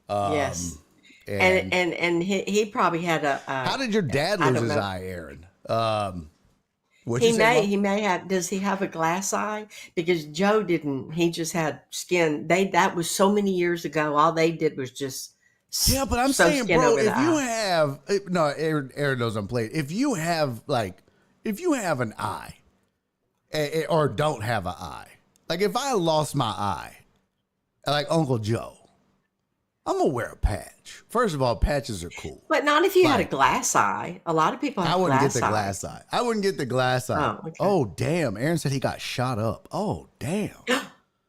Yes. And, And he probably had a how did your dad I lose don't his know. eye, Aaron? What'd you say, Mom? He may have. Does he have a glass eye? Because Joe didn't. He just had skin. That was so many years ago. All they did was just Yeah, but I'm sew saying, skin bro, over the if you eye. have no, Aaron knows I'm playing. If you have an eye, or don't have an eye, like if I lost my eye, like Uncle Joe, I'm gonna wear a patch. First of all, patches are cool. But not if you had a Like, glass eye. A lot of people have I wouldn't get glass the eye. glass eye. I wouldn't get the glass eye. Oh, okay. Oh, damn. Aaron said he got shot up. Oh, damn.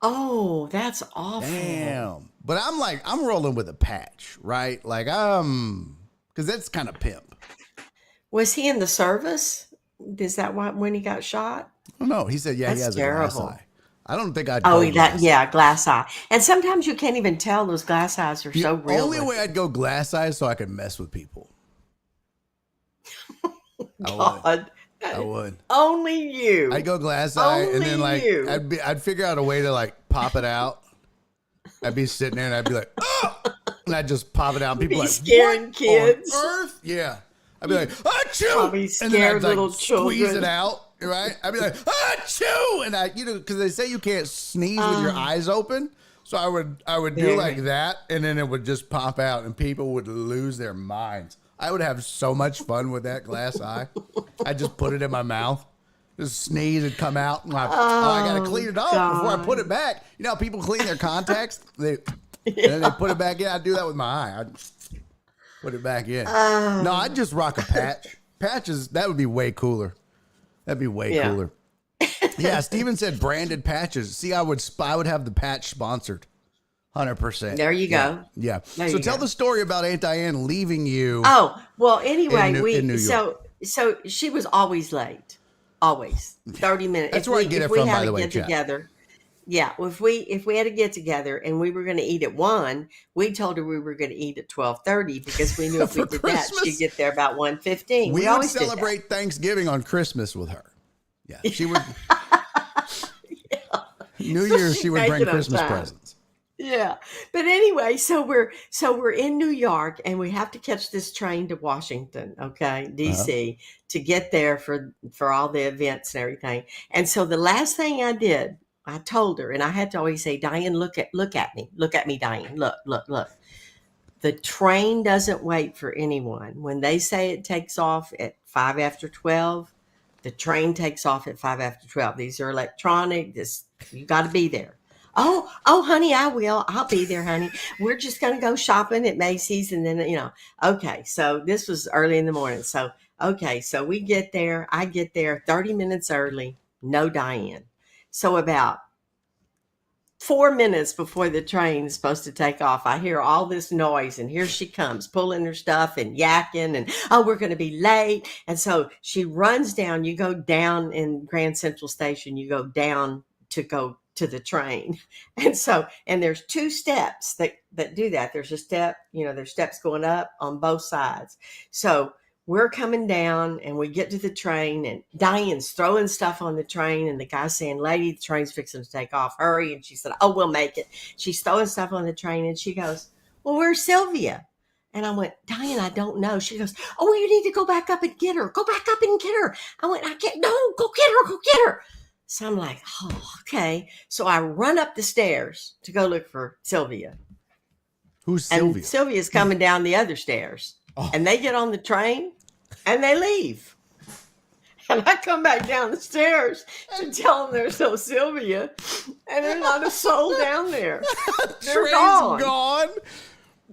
Oh, that's awful. Damn. But I'm rolling with a patch, right? Like, because that's kind of pimp. Was he in the service? Is that why when he got shot? I don't know. He said, yeah, he That's has a glass terrible. eye. I don't think I'd Oh, go glass eye. yeah, glass eye. And sometimes you can't even tell those glass eyes are The so real. only way I'd go glass eye is so I could mess with people. God, I would. only you. I'd go glass eye, and then Only you. I'd figure out a way to like pop it out. I'd be sitting there and I'd be like, oh! And I'd just pop it out. And people Be like, scaring what kids. on earth? Yeah. I'd be like, achoo! Probably And then scare I'd little like squeeze it children. out, right? I'd be like, achoo! And because they say you can't sneeze with your eyes open. So I would do Yeah. like that, and then it would just pop out, and people would lose their minds. I would have so much fun with that glass eye. I'd just put it in my mouth. Just sneeze and come out. And I got to clean it off before I put it back. You know how people clean their contacts? And then they put it back in. I do that with my eye. I'd put it back in. No, I'd just rock a patch. Patches, that would be way cooler. That'd be way Yeah. cooler. Yeah, Steven said branded patches. See, I would have the patch sponsored. 100%. There you go. Yeah. There So you tell go. the story about Aunt Diane leaving you. Oh, well, anyway, in New York. so she was always late. Always. 30 minutes. That's If where I we- get if it we from, had by to the way, get chat. together. Yeah, if we had to get together and we were going to eat at 1, we told her we were going to eat at 12:30 because we knew if we For did that, Christmas? she'd get there about 1:15. We would always did that. celebrate Thanksgiving on Christmas with her. Yeah, she would. New So Year's, she'd she would make bring it on Christmas time. presents. Yeah. But anyway, so we're in New York and we have to catch this train to Washington, okay, DC, to get there for all the events and everything. And so the last thing I did, I told her, and I had to always say, Diane, look at me, Diane, look. The train doesn't wait for anyone. When they say it takes off at 5 after 12, the train takes off at 5 after 12. These are electronic. You got to be there. Oh, honey, I will. I'll be there, honey. We're just going to go shopping at Macy's. And then, okay. So this was early in the morning. So, okay. So we get there. I get there 30 minutes early. No Diane. So about 4 minutes before the train is supposed to take off, I hear all this noise, and here she comes pulling her stuff and yakking, and we're going to be late. And so she runs down. You go down in Grand Central Station, you go down to go to the train. And there's two steps that do that. There's a step, there's steps going up on both sides. So we're coming down and we get to the train, and Diane's throwing stuff on the train, and the guy's saying, lady, the train's fixing to take off. Hurry. And she said, oh, we'll make it. She's throwing stuff on the train, and she goes, well, where's Sylvia? And I went, Diane, I don't know. She goes, oh, you need to go back up and get her. Go back up and get her. I went, I can't. No, go get her. Go get her. So I'm like, oh, okay. So I run up the stairs to go look for Sylvia. Who's Sylvia? And Sylvia's coming down the other stairs. Oh. And they get on the train and they leave. And I come back down the stairs to tell them there's no Sylvia. And there's not a soul down there. They're gone.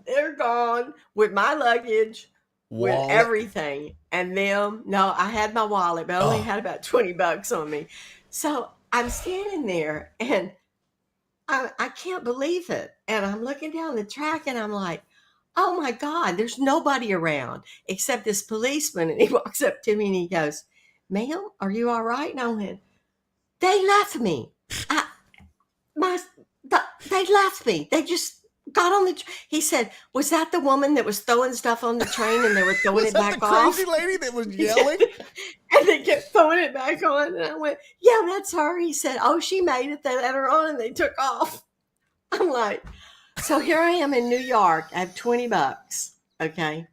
They're gone with my luggage, with everything. And them, no, I had my wallet, but I only had about $20 on me. So I'm standing there and I can't believe it. And I'm looking down the track and I'm like, oh my God, there's nobody around except this policeman. And he walks up to me and he goes, ma'am, are you all right? And I went, they left me. They left me. They just got on the he said, was that the woman that was throwing stuff on the train and they were throwing it back off? Crazy lady that was yelling? And they kept throwing it back on. And I went, yeah, that's her. He said, oh, she made it. They let her on and they took off. I'm like, so here I am in New York. I have $20. Okay.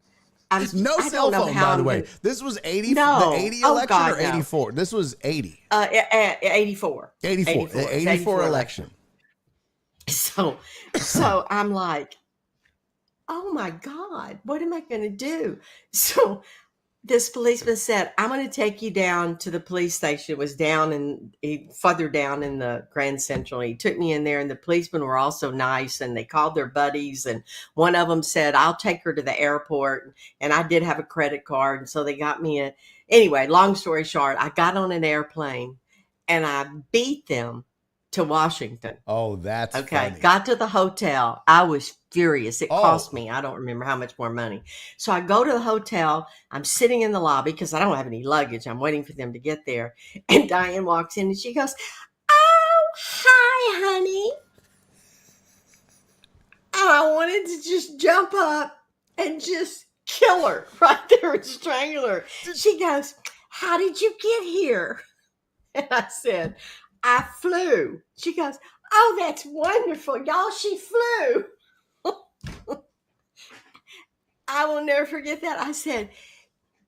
No cell phone, by the way. This was 80, the 80 election or 84? No. This was 80. 84. 84 election. So I'm like, oh my God, what am I going to do? So this policeman said, I'm going to take you down to the police station. It was further down in the Grand Central. He took me in there, and the policemen were also nice, and they called their buddies. And one of them said, I'll take her to the airport. And I did have a credit card. And so they got me anyway, long story short, I got on an airplane and I beat them to Washington. Oh, that's okay. Funny. Got to the hotel. I was furious. It cost me, I don't remember how much more money. So I go to the hotel. I'm sitting in the lobby because I don't have any luggage. I'm waiting for them to get there. And Diane walks in and she goes, oh, hi, honey. And I wanted to just jump up and just kill her right there and strangle her. She goes, how did you get here? And I said, I flew. She goes, oh, that's wonderful. Y'all, she flew. I will never forget that. I said,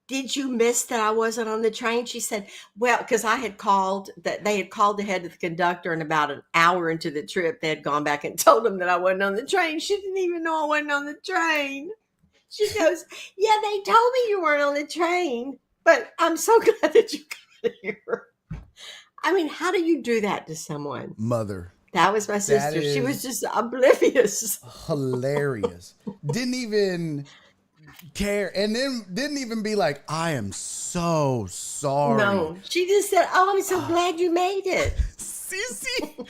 did you miss that I wasn't on the train? She said, well, because they had called ahead to the conductor, and about an hour into the trip, they had gone back and told him that I wasn't on the train. She didn't even know I wasn't on the train. She goes, yeah, they told me you weren't on the train, but I'm so glad that you got here. I mean, how do you do that to someone? Mother. That was my sister. She was just oblivious. Hilarious. Didn't even care. And then didn't even be like, I am so sorry. No. She just said, oh, I'm so glad you made it. Cece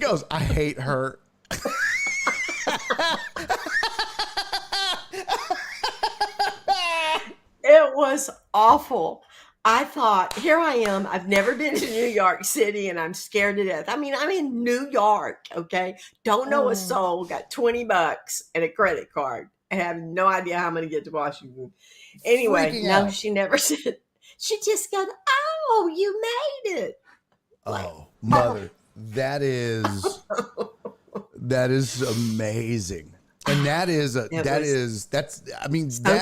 goes, I hate her. It was awful. I thought, here I am. I've never been to New York City and I'm scared to death. I mean, I'm in New York, okay? Don't know a soul, got $20 and a credit card. I have no idea how I'm going to get to Washington. Anyway, Freaking no, out. She never said. She just goes, oh, you made it. Mother, that is amazing. And that's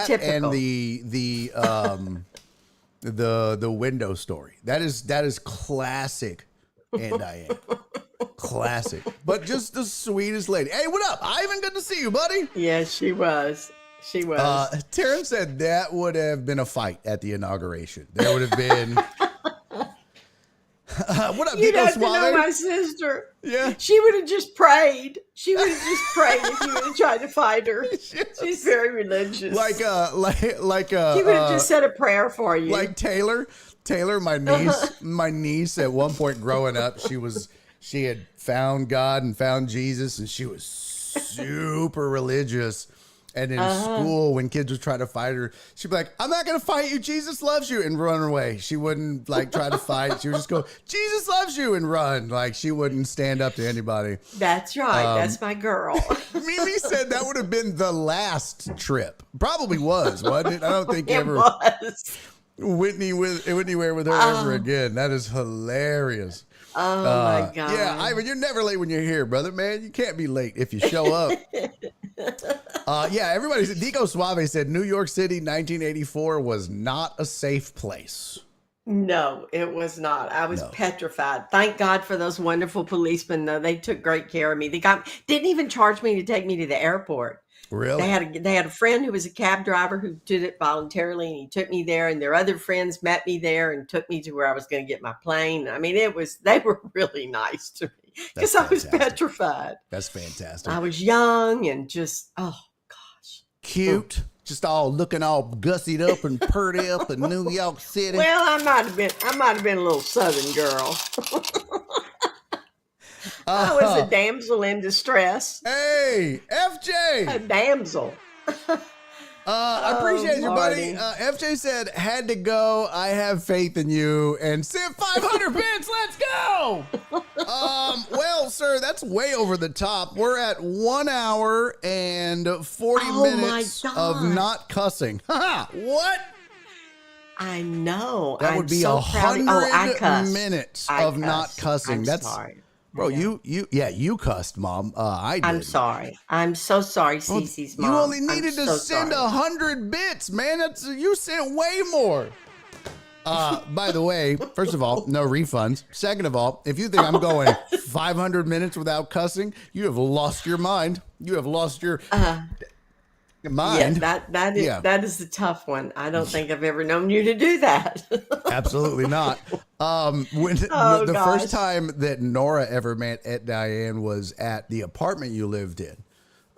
typical. And the window story. That is classic Aunt Diane. Classic. But just the sweetest lady. Hey, what up? Ivan, good to see you, buddy. Yeah, she was. She was. Terrence said that would have been a fight at the inauguration. There would have been What up, You'd Dico have to know Suave? my sister. Yeah. She would have just prayed. She would have just prayed if you would have tried to fight her. She's very religious. Like She would have just said a prayer for you. like Taylor, my niece at one point growing up, she had found God and found Jesus, and she was super religious. And in school, when kids would try to fight her, she'd be like, "I'm not gonna fight you. Jesus loves you," and run away. She wouldn't like try to fight. She would just go, "Jesus loves you," and run. Like she wouldn't stand up to anybody. That's right. That's my girl. Mimi said that would have been the last trip. Probably wasn't it? I don't think It ever was. Whitney anywhere with her ever again. That is hilarious. Oh my God. Yeah, Ivan, you're never late when you're here, brother. Man, you can't be late if you show up. Yeah, everybody said, Dico Suave said New York City 1984 was not a safe place. No, it was not. I was petrified. Thank God for those wonderful policemen, though. They took great care of me. They didn't even charge me to take me to the airport. Really? They had a friend who was a cab driver who did it voluntarily, and he took me there. And their other friends met me there and took me to where I was going to get my plane. I mean, they were really nice to me because I was petrified. That's fantastic. I was young and just Cute. Just all looking all gussied up and purdy up in New York City. Well, I might have been a little Southern girl. I was a damsel in distress. Hey, FJ. A damsel. I appreciate you, buddy. Lordy. FJ said, had to go. I have faith in you. And sent 500 bits. Let's go. Well, sir, that's way over the top. We're at 1 hour and 40 minutes of not cussing. What? I know. That would be 100 minutes of not cussing. I'm sorry. Bro, you cussed, Mom. I did. I'm sorry. I'm so sorry, Cece's mom. You only needed to send 100 bits, man. You sent way more. By the way, first of all, no refunds. Second of all, if you think I'm going 500 minutes without cussing, you have lost your mind. You have lost your mind. Yeah, that is the tough one. I don't think I've ever known you to do that. Absolutely not. The first time that Nora ever met Aunt Diane was at the apartment you lived in.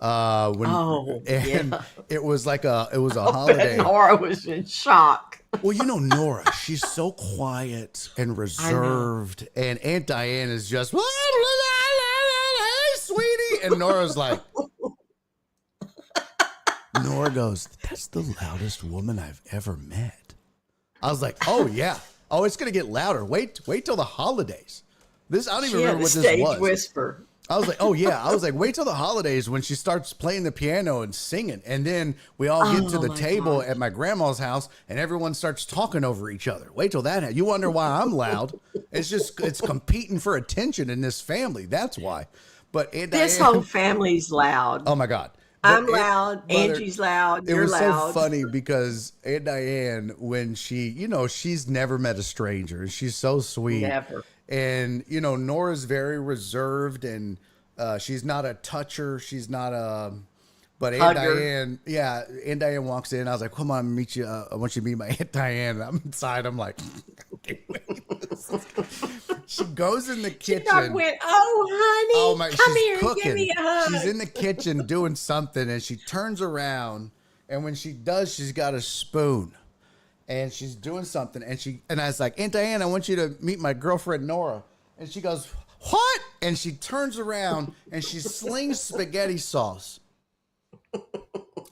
It was a holiday. Nora was in shock. Well, you know Nora, she's so quiet and reserved, and Aunt Diane is just, hey, sweetie, and Nora's like, Nora goes, that's the loudest woman I've ever met. I was like, oh yeah, oh it's gonna get louder. Wait till the holidays. I don't even remember what this was. Stage whisper. I was like, oh yeah. I was like, wait till the holidays when she starts playing the piano and singing. And then we all get to the table at my grandma's house and everyone starts talking over each other. Wait till that. You wonder why I'm loud. It's competing for attention in this family. That's why. But this whole family's loud. Oh my God. I'm loud. Angie's loud. You're loud. It was so funny because Aunt Diane, when she's never met a stranger. She's so sweet. Never. And, Nora's very reserved and she's not a toucher. She's not but Aunt Diane, Aunt Diane walks in. I was like, come on, meet you. I want you to meet my Aunt Diane. And I'm inside. I'm like, okay, she goes in the kitchen. She went, oh, honey, come here, cooking. Give me a hug. She's in the kitchen doing something and she turns around. And when she does, she's got a spoon. And she's doing something, and I was like, Aunt Diane, I want you to meet my girlfriend Nora. And she goes, what? And she turns around and she slings spaghetti sauce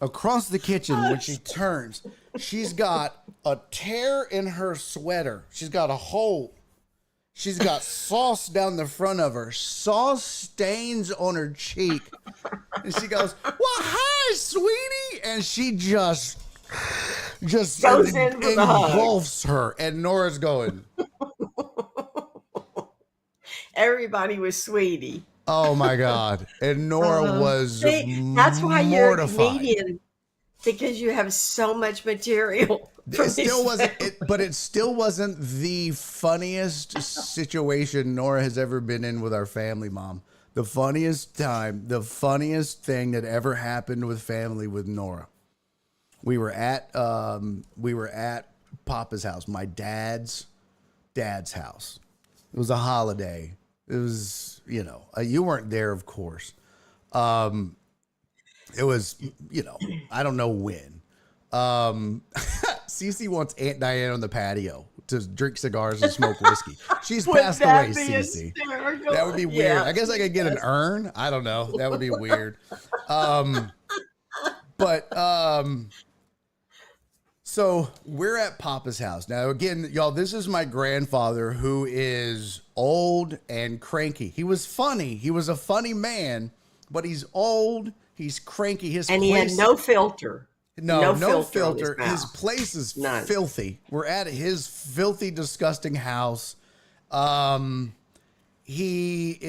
across the kitchen. When she turns, she's got a tear in her sweater. She's got a hole. She's got sauce down the front of her, sauce stains on her cheek. And she goes, well, hi, sweetie. And she just goes in with engulfs her, and Nora's going. Everybody was sweetie. Oh my God! And Nora was that's why mortified. You're a comedian, because you have so much material. It still wasn't, but it still wasn't the funniest situation Nora has ever been in with our family, Mom. The funniest thing that ever happened with family with Nora. We were at Papa's house, my dad's house, It was a holiday. It was, you weren't there, of course. It was, I don't know when. Cece wants Aunt Diane on the patio to drink cigars and smoke whiskey. She's passed away, Cece. That would be weird. I guess I could get an urn. I don't know. That would be weird. So we're at Papa's house. Now, again, y'all, this is my grandfather who is old and cranky. He was funny. He was a funny man, but he's old. He's cranky. He had no filter. No filter. His place is filthy. We're at his filthy, disgusting house. He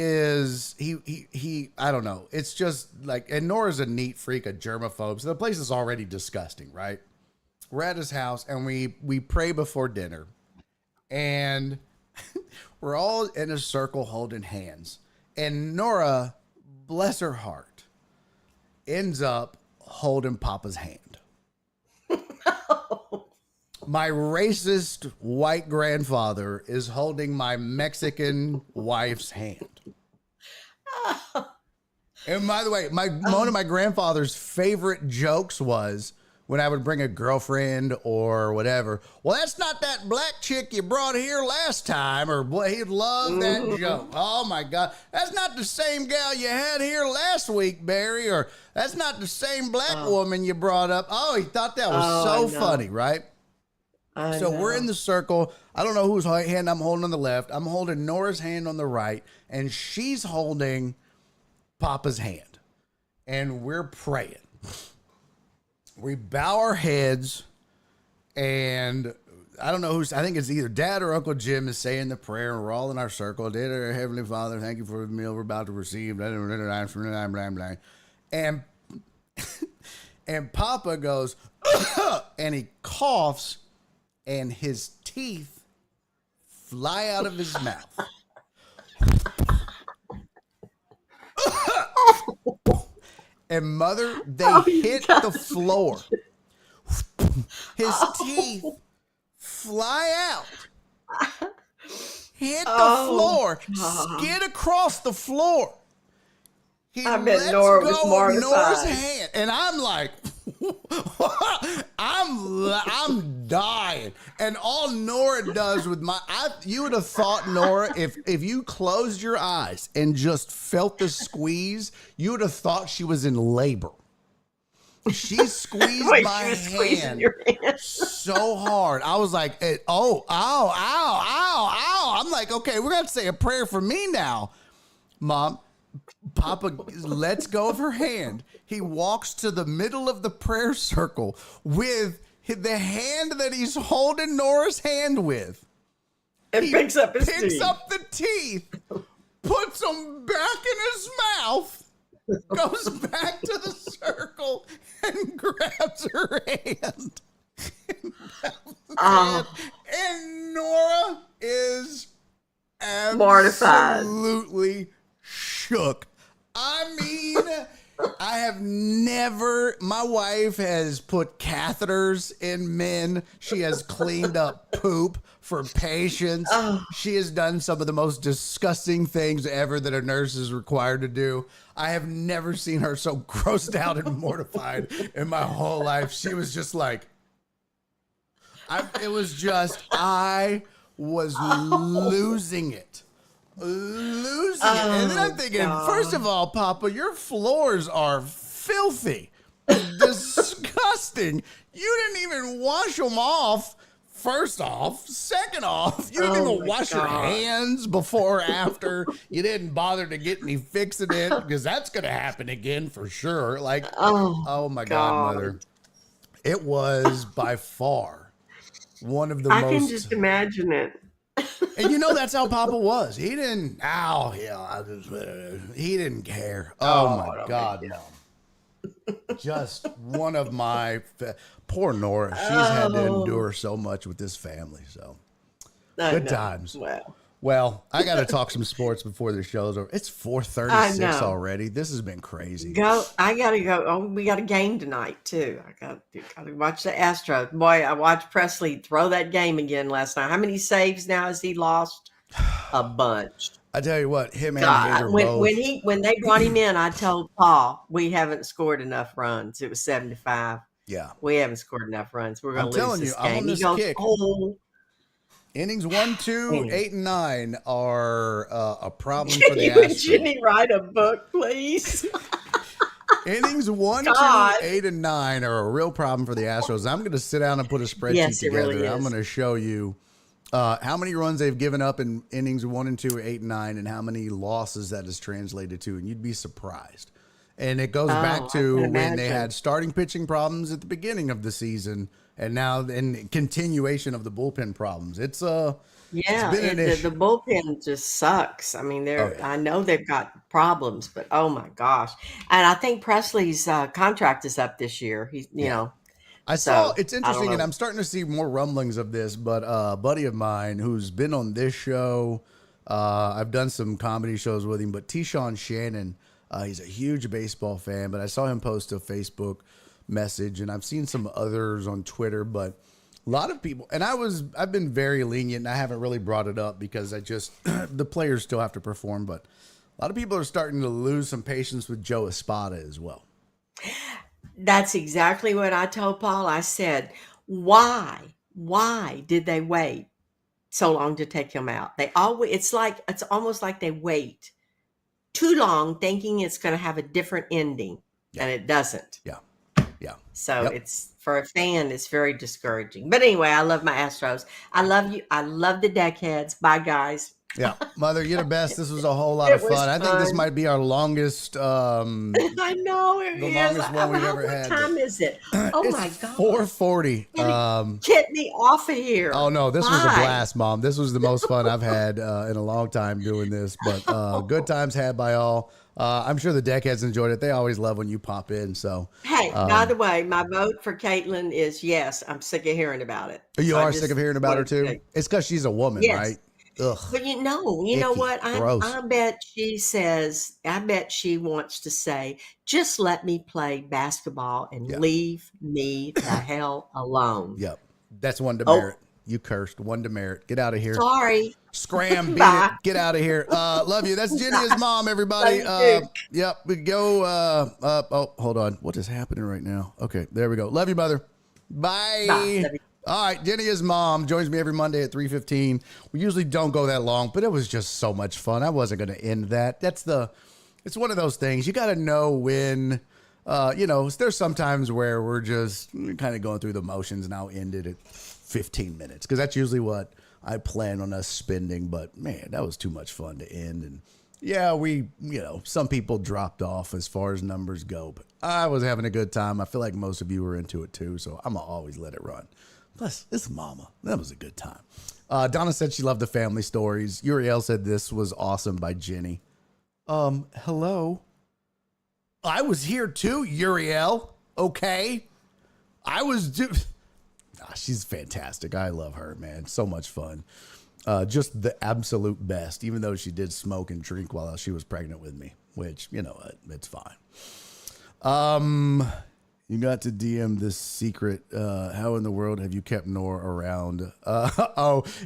I don't know. It's just like, and Nora's a neat freak, a germaphobe. So the place is already disgusting, right? We're at his house and we pray before dinner, and we're all in a circle holding hands. And Nora, bless her heart, ends up holding Papa's hand. My racist white grandfather is holding my Mexican wife's hand. And by the way, one of my grandfather's favorite jokes was when I would bring a girlfriend or whatever. Well, that's not that black chick you brought here last time. Or boy, he'd love that joke. Oh my God. That's not the same gal you had here last week, Barry. Or that's not the same black woman you brought up. Oh, he thought that was funny, right? So we're in the circle. I don't know whose hand I'm holding on the left. I'm holding Nora's hand on the right, and she's holding Papa's hand. And we're praying. We bow our heads, and I don't know who's, I think it's either Dad or Uncle Jim is saying the prayer, and we're all in our circle. Dear Heavenly Father, thank you for the meal we're about to receive. And Papa goes, and he coughs, and his teeth fly out of his mouth. And Mother, they hit the floor. His teeth fly out. Hit the floor. Skid across the floor. I bet Nora was mortified. Nora's hand, and I'm like, I'm dying. And all Nora does with you would have thought, Nora, if you closed your eyes and just felt the squeeze, you would have thought she was in labor. She squeezed my hand so hard. I was like, ow. I'm like, okay, we're going to say a prayer for me now, Mom. Papa lets go of her hand. He walks to the middle of the prayer circle with the hand that he's holding Nora's hand with. And he picks up the teeth, puts them back in his mouth, goes back to the circle, and grabs her hand. And Nora is absolutely shook. I mean, I have never, my wife has put catheters in men. She has cleaned up poop for patients. She has done some of the most disgusting things ever that a nurse is required to do. I have never seen her so grossed out and mortified in my whole life. She was just like, I was losing it. And then I'm thinking, first of all, Papa, your floors are filthy, disgusting. You didn't even wash them off. First off, second off, you didn't even wash your hands before or after. You didn't bother to get any fixing it because that's going to happen again for sure. Like, oh my God, Mother. It was by far one of the most. I can just imagine it. And that's how Papa was. He didn't, he didn't care. Oh my God, no. Just one of my, poor Nora. She's had to endure so much with this family. So good times. Well, I got to talk some sports before the show's over. It's 4:36 already. This has been crazy. I got to go. Oh, we got a game tonight too. I got to watch the Astros. Boy, I watched Presley throw that game again last night. How many saves now has he lost? a bunch. I tell you what, him and Hader God, both. when they brought him in, I told Paul we haven't scored enough runs. It was 7-5. Yeah. We haven't scored enough runs. We're I'm going to lose telling you, this I'm on game. He this goes, kick. oh, Innings 1, 2, anyway. 8, and 9 are a problem for the Jenny, would Astros. Jenny write a book, please? Innings 1, 2, God. 8, and 9 are a real problem for the Astros. I'm going to sit down and put a spreadsheet Yes, it together. really I'm is. going to show you how many runs they've given up in innings 1 and 2, 8 and 9, and how many losses that is translated to, and you'd be surprised. And it goes back to I can when they imagine. had starting pitching problems at the beginning of the season, and now in continuation of the bullpen problems. It's been an issue. The bullpen just sucks. I mean, I know they've got problems, but oh my gosh! And I think Presley's contract is up this year. He's, you know, I saw so it's I don't interesting, and know. I'm starting to see more rumblings of this. But a buddy of mine who's been on this show, I've done some comedy shows with him. But T-Shawn Shannon, he's a huge baseball fan. But I saw him post a Facebook message, and I've seen some others on Twitter. But a lot of people, and I've been very lenient. And I haven't really brought it up because I just the players still have to perform. But a lot of people are starting to lose some patience with Joe Espada as well. That's exactly what I told Paul. I said, why did they wait so long to take him out? They always, it's almost like they wait too long thinking it's going to have a different ending, and it doesn't. Yeah. So Yep. it's, for a fan, it's very discouraging. But anyway, I love my Astros. I love you. I love the deckheads. Bye, guys. Yeah, Mother, you're the best. This was a whole lot of It was fun. I think this fun. might be our longest. I know it The is. longest one we've ever what had. time is it? Oh It's my God. 4:40. Get me off of here. Oh no, this was a Bye. blast, Mom. This was the most fun I've had in a long time doing this. But good times had by all. I'm sure the deckheads enjoyed it. They always love when you pop in. So Hey, by the way, my vote for Caitlin is yes. I'm sick of hearing about it. you So I are just sick of hearing about her wanted to too. say- It's because she's a woman, Yes. right? Ugh. But you know Icky. what? Gross. I bet she wants to say, just let me play basketball and leave me the hell alone. Yep. That's one Oh. demerit. You cursed. One demerit. Get out of here. Sorry. Scram, beat Bye. it. Get out of here. Love you. That's Jenny's mom, everybody. Love you too. Yep. We go. Oh, hold on. What is happening right now? Okay, there we go. Love you, mother. Bye. Bye. Love you. All right, Jenny's mom joins me every Monday at 3:15. We usually don't go that long, but it was just so much fun. I wasn't going to end that. It's one of those things. You got to know when, there's sometimes where we're just kind of going through the motions, and I'll end it at 15 minutes because that's usually what I plan on us spending. But man, that was too much fun to end. And yeah, some people dropped off as far as numbers go, but I was having a good time. I feel like most of you were into it too, so I'm going to always let it run. Plus, it's mama. That was a good time. Donna said she loved the family stories. Uriel said this was awesome by Jenny. Hello. I was here too, Uriel. Okay. She's fantastic. I love her, man. So much fun. Just the absolute best, even though she did smoke and drink while she was pregnant with me, which, it's fine. You got to DM this secret. How in the world have you kept Nora around?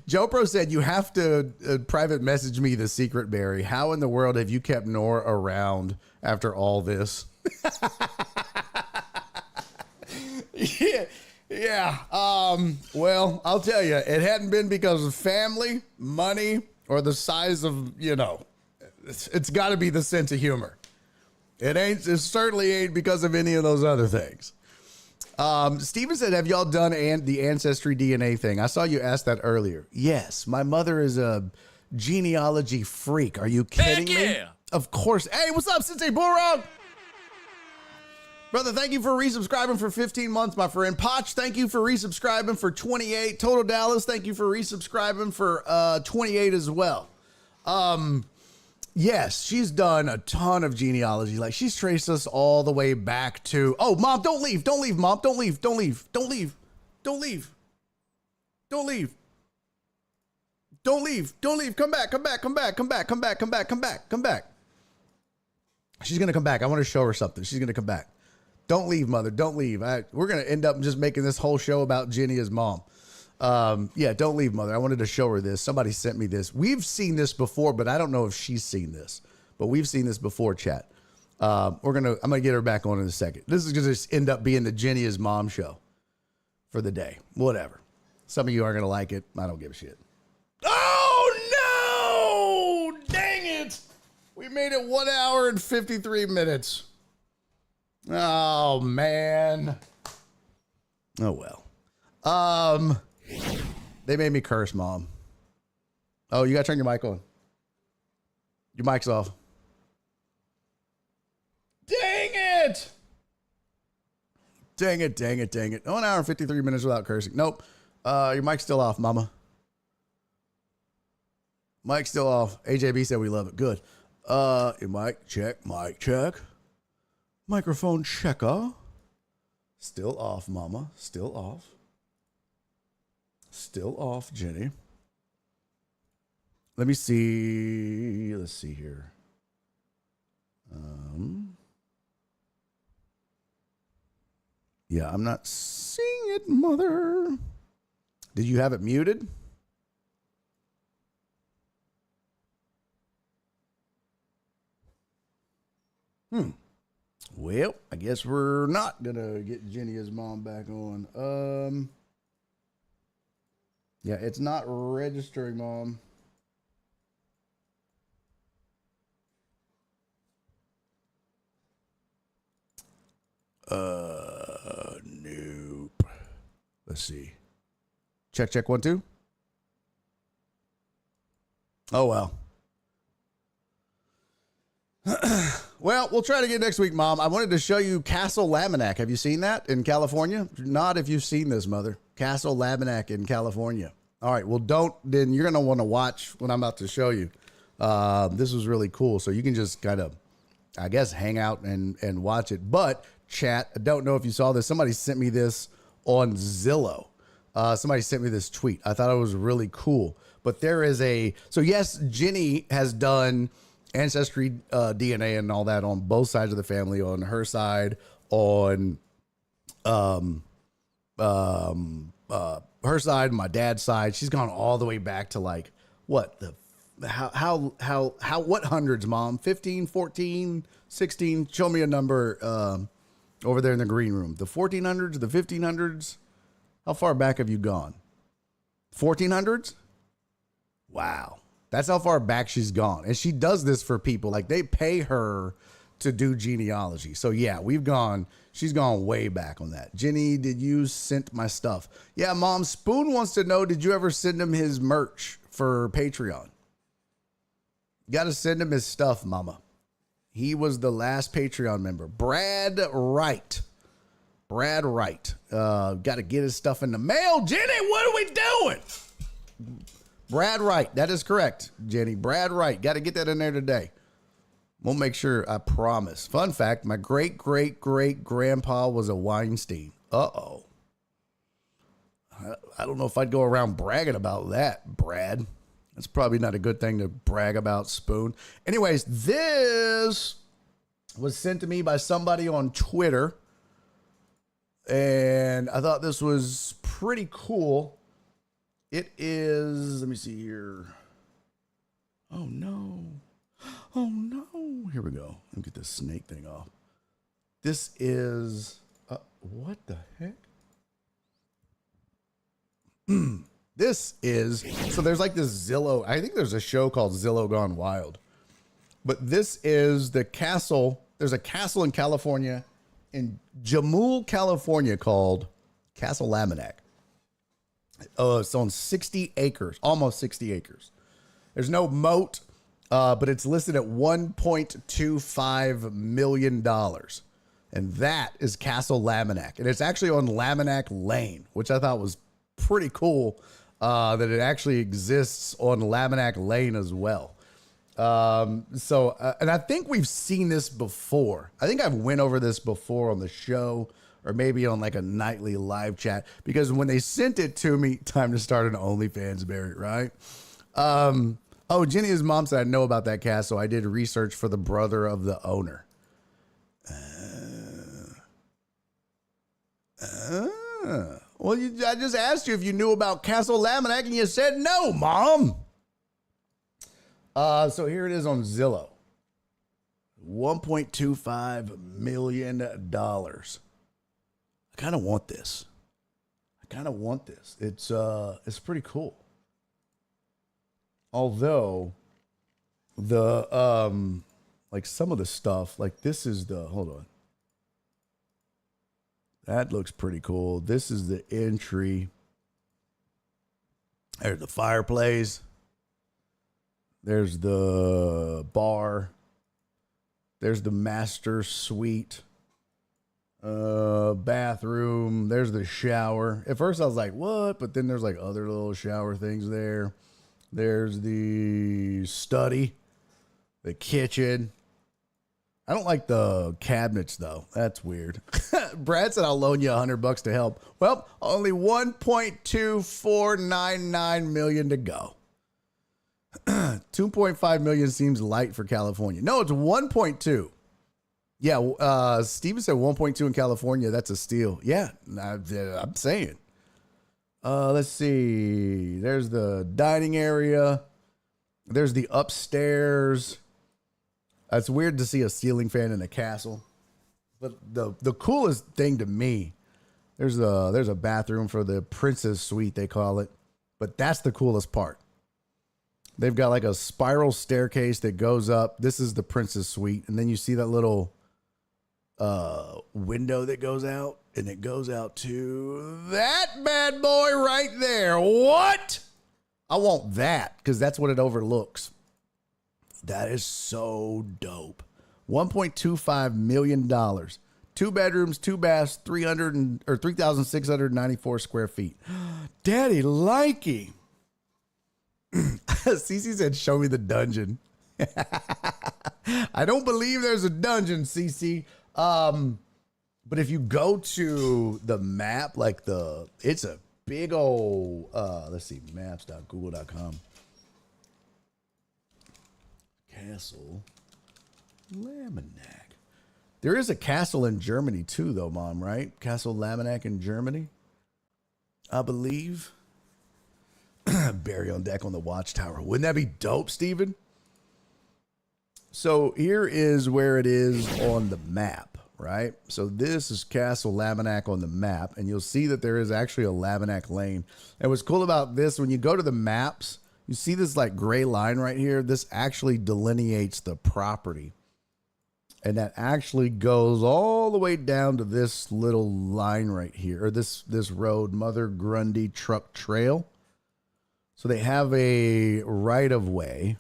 Joe Pro said you have to private message me the secret, Barry. How in the world have you kept Nora around after all this? Yeah. Well, I'll tell you, it hadn't been because of family, money, or the size of, it's got to be the sense of humor. It certainly ain't because of any of those other things. Steven said, have y'all done the ancestry DNA thing? I saw you ask that earlier. Yes, my mother is a genealogy freak. Are you kidding me? Of course. Hey, what's up, Sensei Bulldog? Brother, thank you for resubscribing for 15 months, my friend. Potch, thank you for resubscribing for 28. Total Dallas, thank you for resubscribing for 28 as well. Yes, she's done a ton of genealogy. Like, she's traced us all the way back to... Oh, Mom, don't leave. Don't leave, Mom. Don't leave. Don't leave. Don't leave. Don't leave. Don't leave. Don't leave. Don't leave. Come back. Come back. Come back. Come back. Come back. Come back. Come back. Come back. She's going to come back. I want to show her something. She's going to come back. Don't leave, Mother. Don't leave. We're going to end up just making this whole show about Jenny as mom. Yeah, don't leave, mother. I wanted to show her this. Somebody sent me this. We've seen this before, but I don't know if she's seen this. But we've seen this before, chat. I'm gonna get her back on in a second. This is gonna just end up being the Jenny is Mom show for the day. Whatever. Some of you aren't gonna like it. I don't give a shit. Oh no! Dang it! We made it 1 hour and 53 minutes. Oh man. Oh well. They made me curse, Mom. Oh, you gotta turn your mic on. Your mic's off. Dang it! Dang it, dang it, dang it. 1 hour and 53 minutes without cursing. Nope. Your mic's still off, Mama. Mic's still off. AJB said we love it. Good. Your mic check, mic check. Microphone checker. Still off, Mama. Still off. Still off, Jenny. Let me see. Let's see here. Yeah, I'm not seeing it, Mother. Did you have it muted? Well, I guess we're not gonna get Jenny as Mom back on. Yeah, it's not registering, Mom. Nope. Let's see. Check 1 2. Oh well. Well, we'll try to get next week, Mom. I wanted to show you Castle Laminack. Have you seen that in California? Not if you've seen this, Mother. Castle Laminack in California. All right. Well, then you're going to want to watch what I'm about to show you. This was really cool. So you can just kind of, I guess, hang out and watch it. But chat, I don't know if you saw this. Somebody sent me this on Zillow. Somebody sent me this tweet. I thought it was really cool. But there is so yes, Jenny has done ancestry DNA and all that on both sides of the family, on her side, on her side, my dad's side. She's gone all the way back to like what what hundreds, Mom? 15, 14, 16. Show me a number over there in the green room. The 1400s, the 1500s. How far back have you gone? 1400s? Wow. That's how far back she's gone. And she does this for people. Like, they pay her to do genealogy. So yeah, she's gone way back on that. Jenny, did you send my stuff? Yeah, Mom, Spoon wants to know, did you ever send him his merch for Patreon? Got to send him his stuff, Mama. He was the last Patreon member. Brad Wright. Got to get his stuff in the mail. Jenny, what are we doing? Brad Wright. That is correct, Jenny. Brad Wright. Got to get that in there today. We'll make sure, I promise. Fun fact, my great-great-great-grandpa was a Weinstein. Uh-oh. I don't know if I'd go around bragging about that, Brad. That's probably not a good thing to brag about, Spoon. Anyways, this was sent to me by somebody on Twitter. And I thought this was pretty cool. It is, let me see here. Oh, no. Oh, no. Here we go. Let me get this snake thing off. This is, what the heck? This is, so there's like this Zillow, I think there's a show called Zillow Gone Wild. But this is the castle. There's a castle in California, in Jamul, California, called Castle Laminack. It's on 60 acres, almost 60 acres. There's no moat, but it's listed at $1.25 million. And that is Castle Laminack. And it's actually on Laminack Lane, which I thought was pretty cool, that it actually exists on Laminack Lane as well. And I think we've seen this before. I think I've went over this before on the show, or maybe on like a nightly live chat, because when they sent it to me, time to start an OnlyFans, Barry, right? Oh, Jenny's mom said, I know about that castle. I did research for the brother of the owner. Well, I just asked you if you knew about Castle Laminack, and you said no, Mom. So here it is on Zillow. $1.25 million. I kind of want this. It's pretty cool. Although the like some of the stuff, like this is the, hold on. That looks pretty cool. This is the entry. There's the fireplace. There's the bar. There's the master suite. Bathroom. There's the shower. At first I was like, what? But then there's like other little shower things there. There's the study. The kitchen. I don't like the cabinets though. That's weird. Brad said I'll loan you $100 to help. Well, only 1.2499 million to go. 2.5 million seems light for California. No, it's 1.2. Yeah, Steven said 1.2 in California. That's a steal. Yeah, I'm saying. Let's see. There's the dining area. There's the upstairs. It's weird to see a ceiling fan in a castle. But the coolest thing to me, there's a bathroom for the princess suite, they call it. But that's the coolest part. They've got like a spiral staircase that goes up. This is the princess suite. And then you see that little window that goes out. And it goes out to that bad boy right there. What? I want that because that's what it overlooks. That is so dope. $1.25 million. 2 bedrooms, 2 baths, 3,694 square feet. Daddy likey. Cece said, show me the dungeon. I don't believe there's a dungeon, Cece. But if you go to the map, like it's a big old, let's see, maps.google.com. Castle Laminack. There is a castle in Germany too, though, Mom, right? Castle Laminack in Germany, I believe. Barry on deck on the watchtower. Wouldn't that be dope, Steven? So here is where it is on the map, right? So this is Castle Laminack on the map, and you'll see that there is actually a Laminack Lane. And what's cool about this, when you go to the maps, you see this like gray line right here. This actually delineates the property. And that actually goes all the way down to this little line right here, or this road, Mother Grundy Truck Trail. So they have a right of way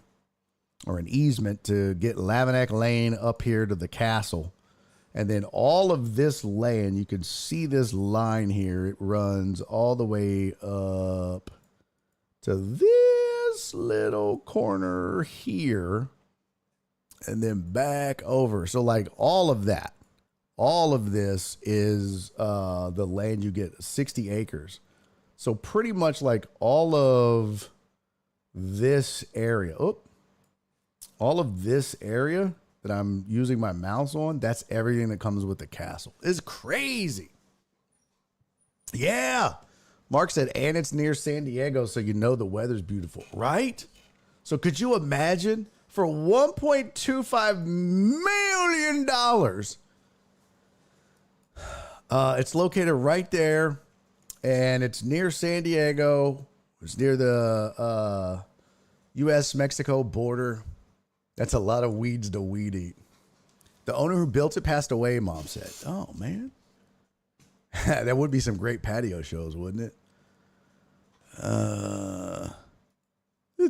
or an easement to get Laminack Lane up here to the castle. And then all of this land, you can see this line here. It runs all the way up to this little corner here and then back over. So like all of this is the land you get, 60 acres. So pretty much like all of this area, all of this area that I'm using my mouse on, that's everything that comes with the castle. It's crazy. Yeah. Mark said, and it's near San Diego, so you know the weather's beautiful, right? So could you imagine for $1.25 million? It's located right there, and it's near San Diego. It's near the U.S.-Mexico border. That's a lot of weeds to weed eat. The owner who built it passed away, Mom said. Oh, man. That would be some great patio shows, wouldn't it?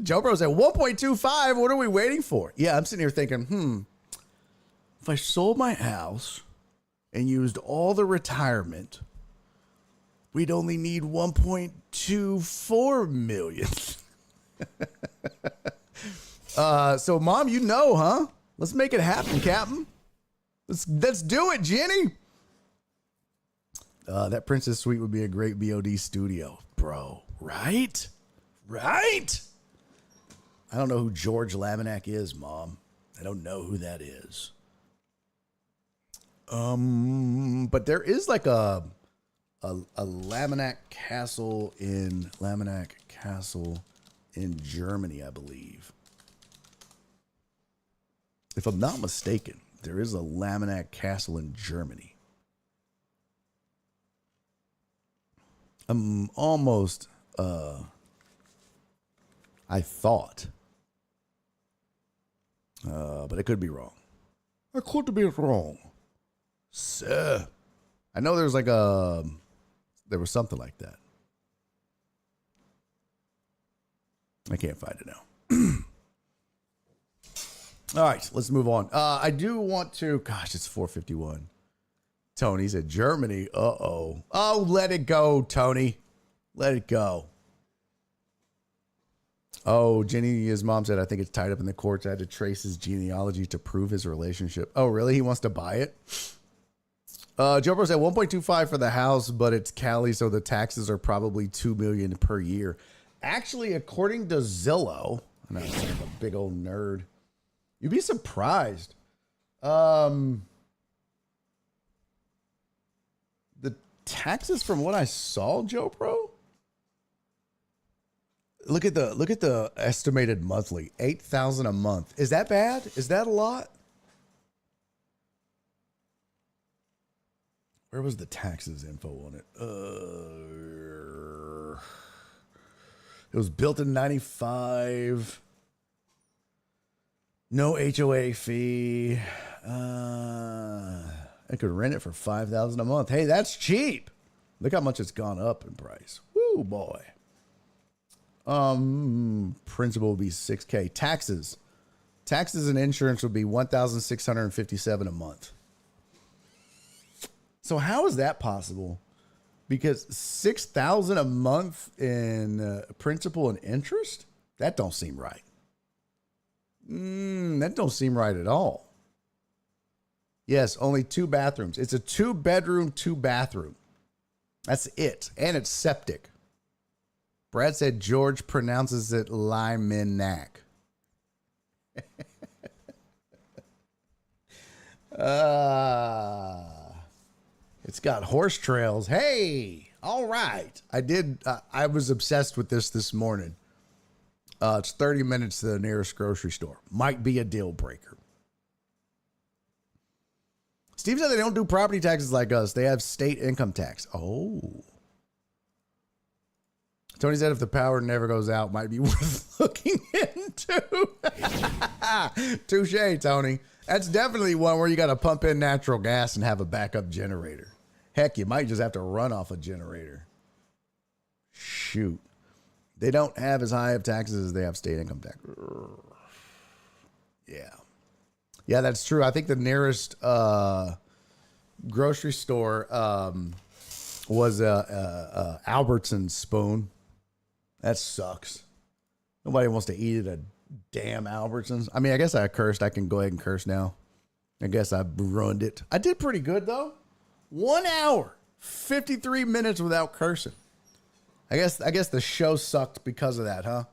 Joe Bro said 1.25. What are we waiting for? Yeah, I'm sitting here thinking, if I sold my house and used all the retirement, we'd only need 1.24 million. So Mom, you know, huh? Let's make it happen, Captain. Let's do it, Jenny. That Princess Suite would be a great BOD studio, bro. Right? Right? I don't know who George Laminack is, Mom. I don't know who that is. But there is like a a Laminac Castle in Germany, I believe. If I'm not mistaken, there is a Laminac Castle in Germany. I'm almost, I thought, but I could be wrong. I could be wrong, sir. I know there was something like that. I can't find it now. All right, let's move on. I do want to, gosh, it's 4:51. Tony said Germany. Uh-oh. Oh, let it go, Tony. Let it go. Oh, Jenny, his mom said, I think it's tied up in the courts. I had to trace his genealogy to prove his relationship. Oh, really? He wants to buy it? Joe Bro said 1.25 for the house, but it's Cali, so the taxes are probably $2 million per year. Actually, according to Zillow, and I'm like a big old nerd, you'd be surprised. The taxes from what I saw, Joe Pro. Look at the estimated monthly, $8,000 a month. Is that bad? Is that a lot? Where was the taxes info on it? It was built in 95. No HOA fee. I could rent it for $5,000 a month. Hey, that's cheap. Look how much it's gone up in price. Woo, boy. Principal would be $6K. Taxes and insurance would be $1,657 a month. So how is that possible? Because $6,000 a month in principal and interest? That don't seem right. That don't seem right at all. Yes, only 2 bathrooms. It's a 2-bedroom, 2-bathroom. That's it. And it's septic. Brad said George pronounces it Limenac. It's got horse trails. Hey, all right. I was obsessed with this morning. It's 30 minutes to the nearest grocery store. Might be a deal breaker. Steve said they don't do property taxes like us. They have state income tax. Oh. Tony said if the power never goes out, might be worth looking into. Touche, Tony. That's definitely one where you got to pump in natural gas and have a backup generator. Heck, you might just have to run off a generator. Shoot. They don't have as high of taxes as they have state income tax. Yeah. Yeah, that's true. I think the nearest grocery store was Albertsons Spoon. That sucks. Nobody wants to eat at a damn Albertsons. I mean, I guess I cursed. I can go ahead and curse now. I guess I ruined it. I did pretty good, though. 1 hour, 53 minutes without cursing. I guess the show sucked because of that, huh?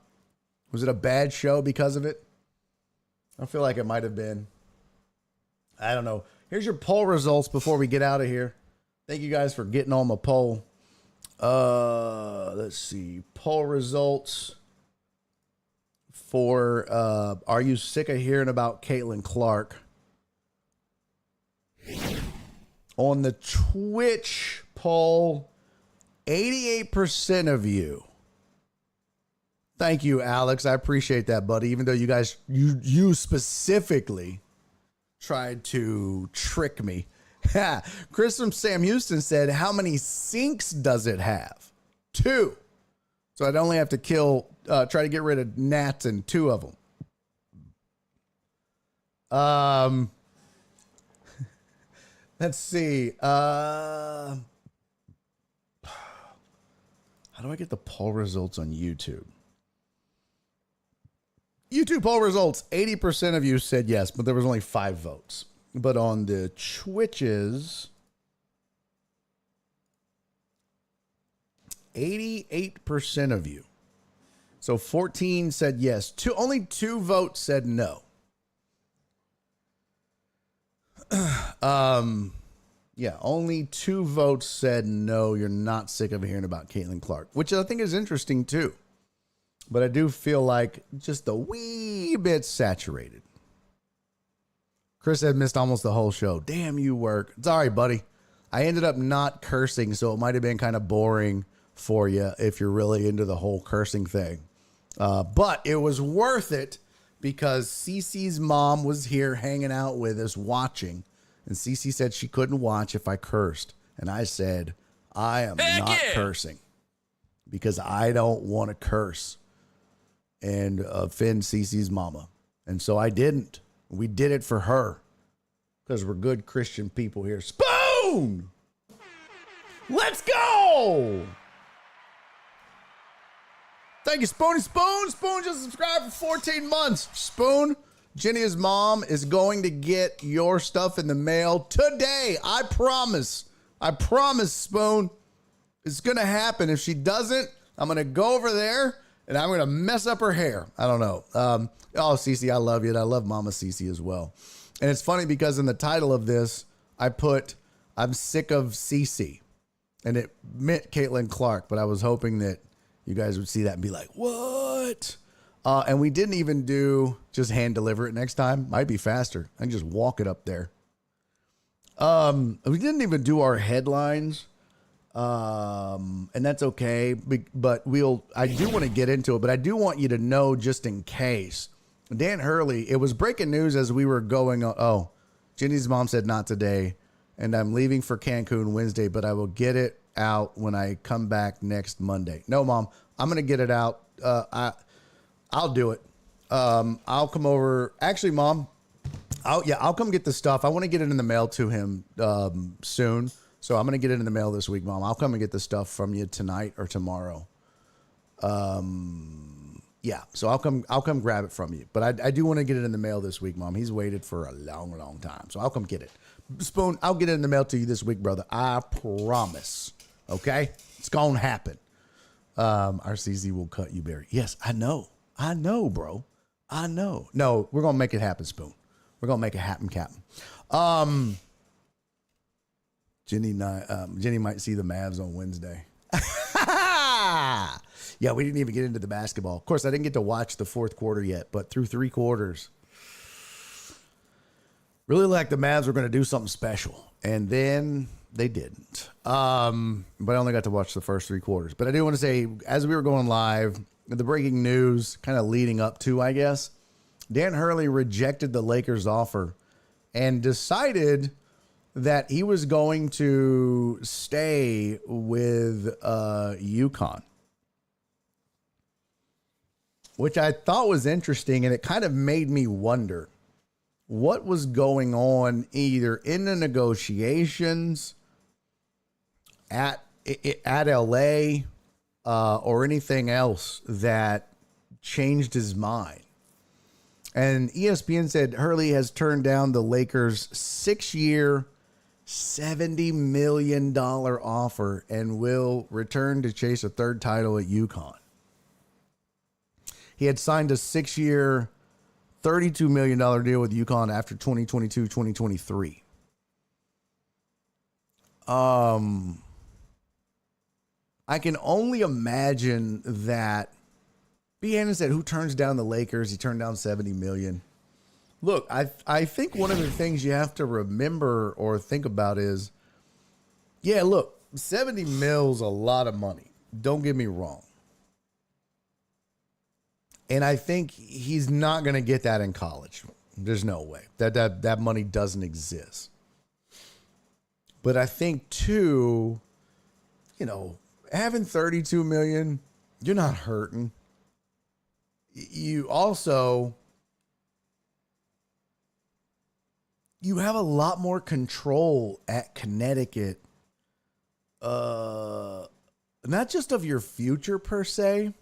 Was it a bad show because of it? I feel like it might have been. I don't know. Here's your poll results before we get out of here. Thank you guys for getting on my poll. Let's see. Poll results for are you sick of hearing about Caitlin Clark? On the Twitch poll, 88% of you. Thank you, Alex. I appreciate that, buddy. Even though you guys, you specifically tried to trick me. Chris from Sam Houston said, how many sinks does it have? 2. So I'd only have to try to get rid of gnats in 2 of them. Let's see. How do I get the poll results on YouTube? YouTube poll results, 80% of you said yes, but there was only 5 votes. But on the Twitches, 88% of you. So 14 said yes. Only 2 votes said no. Yeah, only 2 votes said no, you're not sick of hearing about Caitlin Clark, which I think is interesting too. But I do feel like just a wee bit saturated. Chris had missed almost the whole show. Damn you, work. Sorry, buddy. I ended up not cursing, so it might have been kind of boring for you if you're really into the whole cursing thing. But it was worth it because Cece's mom was here hanging out with us watching. And Cece said she couldn't watch if I cursed. And I said, I am not cursing because I don't want to curse and offend Cece's mama. And so I didn't. We did it for her because we're good Christian people here. Spoon! Let's go! Thank you, Spoony Spoon. Spoon just subscribed for 14 months. Spoon, Jenny's mom is going to get your stuff in the mail today. I promise. I promise, Spoon. It's going to happen. If she doesn't, I'm going to go over there and I'm going to mess up her hair. I don't know. Oh, Cece, I love you. And I love Mama Cece as well. And it's funny because in the title of this, I put, I'm sick of Cece. And it meant Caitlin Clark, but I was hoping that you guys would see that and be like, what? And we didn't even do just hand deliver it next time. Might be faster. I can just walk it up there. We didn't even do our headlines. And that's okay. But I do want to get into it, but I do want you to know just in case. Dan Hurley, it was breaking news as we were going on. Oh, Jenny's mom said not today. And I'm leaving for Cancun Wednesday, but I will get it out when I come back next Monday. No, Mom, I'm going to get it out. I'll do it. I'll come over. Actually, Mom, I'll come get the stuff. I want to get it in the mail to him soon. So I'm going to get it in the mail this week, Mom. I'll come and get the stuff from you tonight or tomorrow. Yeah, so I'll come grab it from you. But I do want to get it in the mail this week, Mom. He's waited for a long, long time. So I'll come get it. Spoon, I'll get it in the mail to you this week, brother. I promise. Okay? It's going to happen. Our CZ will cut you, Barry. Yes, I know. I know, bro. I know. No, we're going to make it happen, Spoon. We're going to make it happen, Captain. Jenny might see the Mavs on Wednesday. Yeah, we didn't even get into the basketball. Of course, I didn't get to watch the fourth quarter yet, but through 3 quarters, really like the Mavs were going to do something special, and then they didn't. But I only got to watch the first 3 quarters. But I do want to say, as we were going live, the breaking news kind of leading up to, I guess, Dan Hurley rejected the Lakers' offer and decided that he was going to stay with UConn, which I thought was interesting, and it kind of made me wonder what was going on either in the negotiations at LA or anything else that changed his mind. And ESPN said Hurley has turned down the Lakers' 6-year, $70 million offer and will return to chase a 3rd title at UConn. He had signed a 6-year, $32 million deal with UConn after 2022-2023. I can only imagine that B. Hannon said, who turns down the Lakers? He turned down $70 million. Look, I think one of the things you have to remember or think about is, yeah, look, 70 mil's a lot of money. Don't get me wrong. And I think he's not going to get that in college. There's no way. That money doesn't exist. But I think, too, having $32 million, you're not hurting. You also, you have a lot more control at Connecticut, not just of your future per se,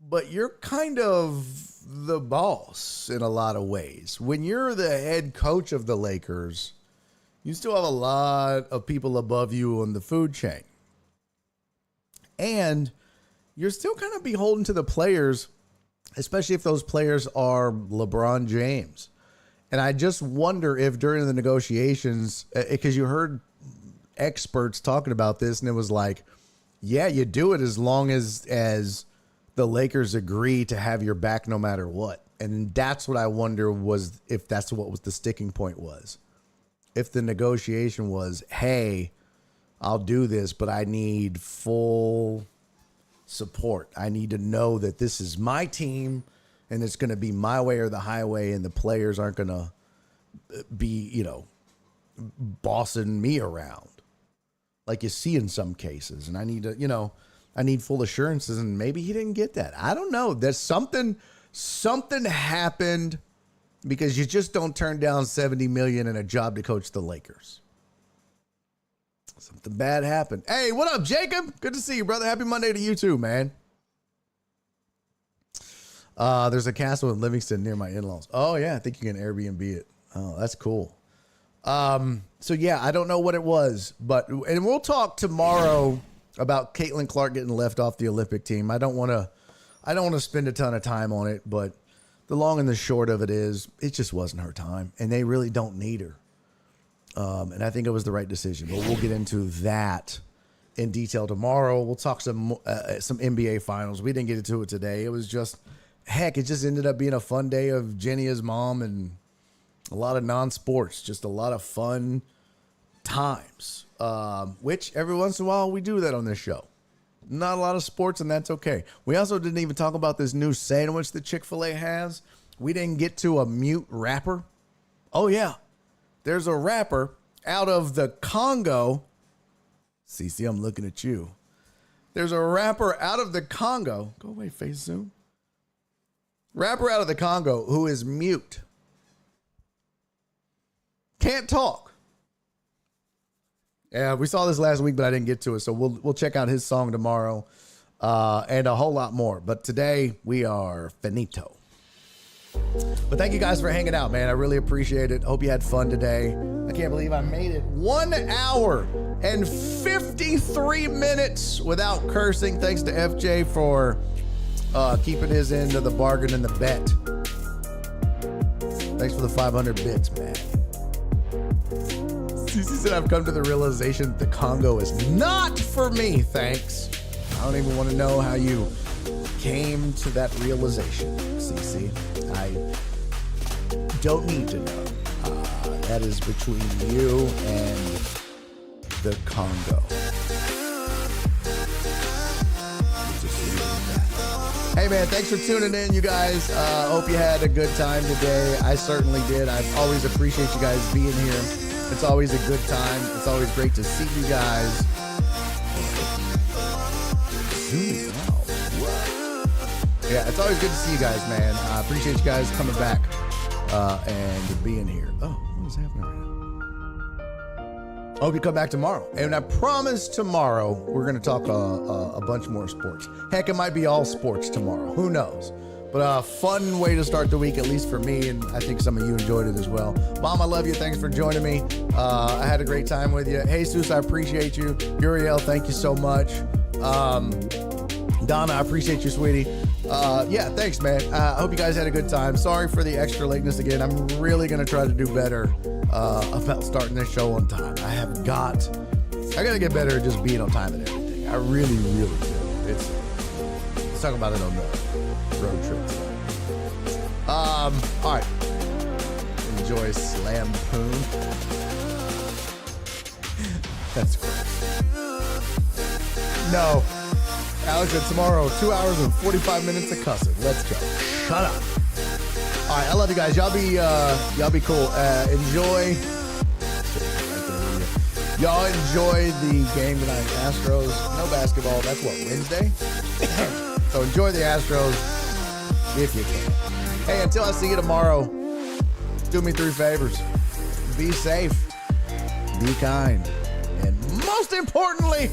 but you're kind of the boss in a lot of ways. When you're the head coach of the Lakers, you still have a lot of people above you on the food chain. And you're still kind of beholden to the players, especially if those players are LeBron James. And I just wonder if during the negotiations, because you heard experts talking about this, and it was like, yeah, you do it as long as the Lakers agree to have your back no matter what. And that's what I wonder was if that's what was the sticking point was. If the negotiation was, hey, I'll do this, but I need full support. I need to know that this is my team and it's going to be my way or the highway, and the players aren't going to be, bossing me around like you see in some cases. And I need to, I need full assurances, and maybe he didn't get that. I don't know. There's something happened, because you just don't turn down $70 million and a job to coach the Lakers. Something bad happened. Hey, what up, Jacob? Good to see you, brother. Happy Monday to you too, man. There's a castle in Livingston near my in-laws. Oh yeah, I think you can Airbnb it. Oh, that's cool. So yeah, I don't know what it was, and we'll talk tomorrow about Caitlin Clark getting left off the Olympic team. I don't want to spend a ton of time on it, but the long and the short of it is, it just wasn't her time, and they really don't need her. And I think it was the right decision, but we'll get into that in detail tomorrow. We'll talk some NBA finals. We didn't get into it today. It was just, heck, it just ended up being a fun day of Jenia's mom and a lot of non-sports, just a lot of fun times, which every once in a while we do that on this show. Not a lot of sports, and that's okay. We also didn't even talk about this new sandwich that Chick-fil-A has. We didn't get to a mute rapper. Oh, yeah. There's a rapper out of the Congo. CC, I'm looking at you. There's a rapper out of the Congo. Go away, face zoom. Rapper out of the Congo who is mute. Can't talk. Yeah, we saw this last week, but I didn't get to it. So we'll check out his song tomorrow and a whole lot more. But today we are finito. But thank you guys for hanging out, man. I really appreciate it. Hope you had fun today. I can't believe I made it 1 hour and 53 minutes without cursing. Thanks to FJ for keeping his end of the bargain and the bet. Thanks for the 500 bits, man. CC said, I've come to the realization that the Congo is not for me. Thanks. I don't even want to know how you came to that realization, CC. I don't need to know. That is between you and the Congo. Hey, man, thanks for tuning in, you guys. Hope you had a good time today. I certainly did. I always appreciate you guys being here. It's always a good time. It's always great to see you guys. Zooming out. Yeah, it's always good to see you guys, man. I appreciate you guys coming back and being here. Oh, what is happening right now? I hope you come back tomorrow. And I promise tomorrow we're going to talk a bunch more sports. Heck, it might be all sports tomorrow. Who knows? But a fun way to start the week, at least for me, and I think some of you enjoyed it as well. Mom, I love you. Thanks for joining me. I had a great time with you. Jesus, I appreciate you. Uriel, thank you so much. Donna, I appreciate you, sweetie. Yeah, thanks, man. I hope you guys had a good time. Sorry for the extra lateness again. I'm really going to try to do better about starting this show on time. I got to get better at just being on time and everything. I really, really do. Let's talk about it on the road trip. All right. Enjoy Slampoon. That's great. No. Alex said tomorrow, 2 hours and 45 minutes of cussing. Let's go. Shut up. All right, I love you guys. Y'all be cool. Enjoy. Y'all enjoy the game tonight. Astros, no basketball. That's what, Wednesday? So enjoy the Astros if you can. Hey, until I see you tomorrow, do me 3 favors. Be safe. Be kind. And most importantly,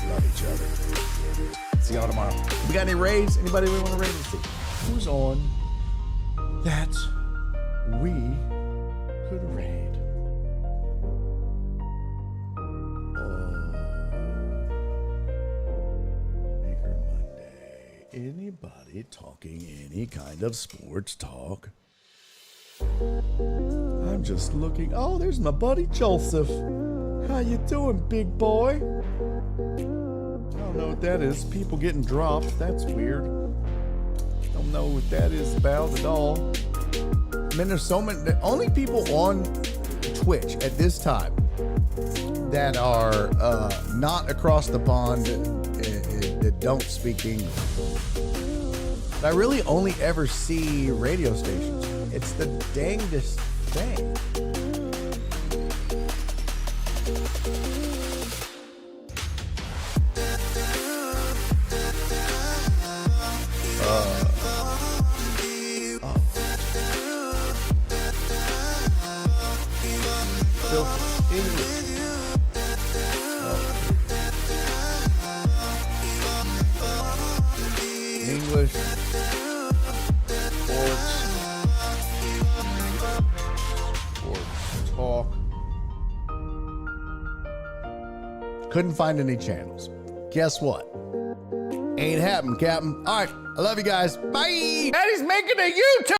love each other. See y'all tomorrow. We got any raids? Anybody we want to raid? Let's see. Who's on that we could raid? Maker Monday. Anybody talking any kind of sports talk? I'm just looking. Oh, there's my buddy Joseph. How you doing, big boy? I don't know what that is. People getting dropped. That's weird. Don't know what that is about at all. I mean, there's so many. The only people on Twitch at this time that are not across the pond that don't speak English. But I really only ever see radio stations. It's the dangest thing. English sports talk. Couldn't find any channels. Guess what? Ain't happened, Captain. All right, I love you guys. Bye. Daddy's making a YouTube.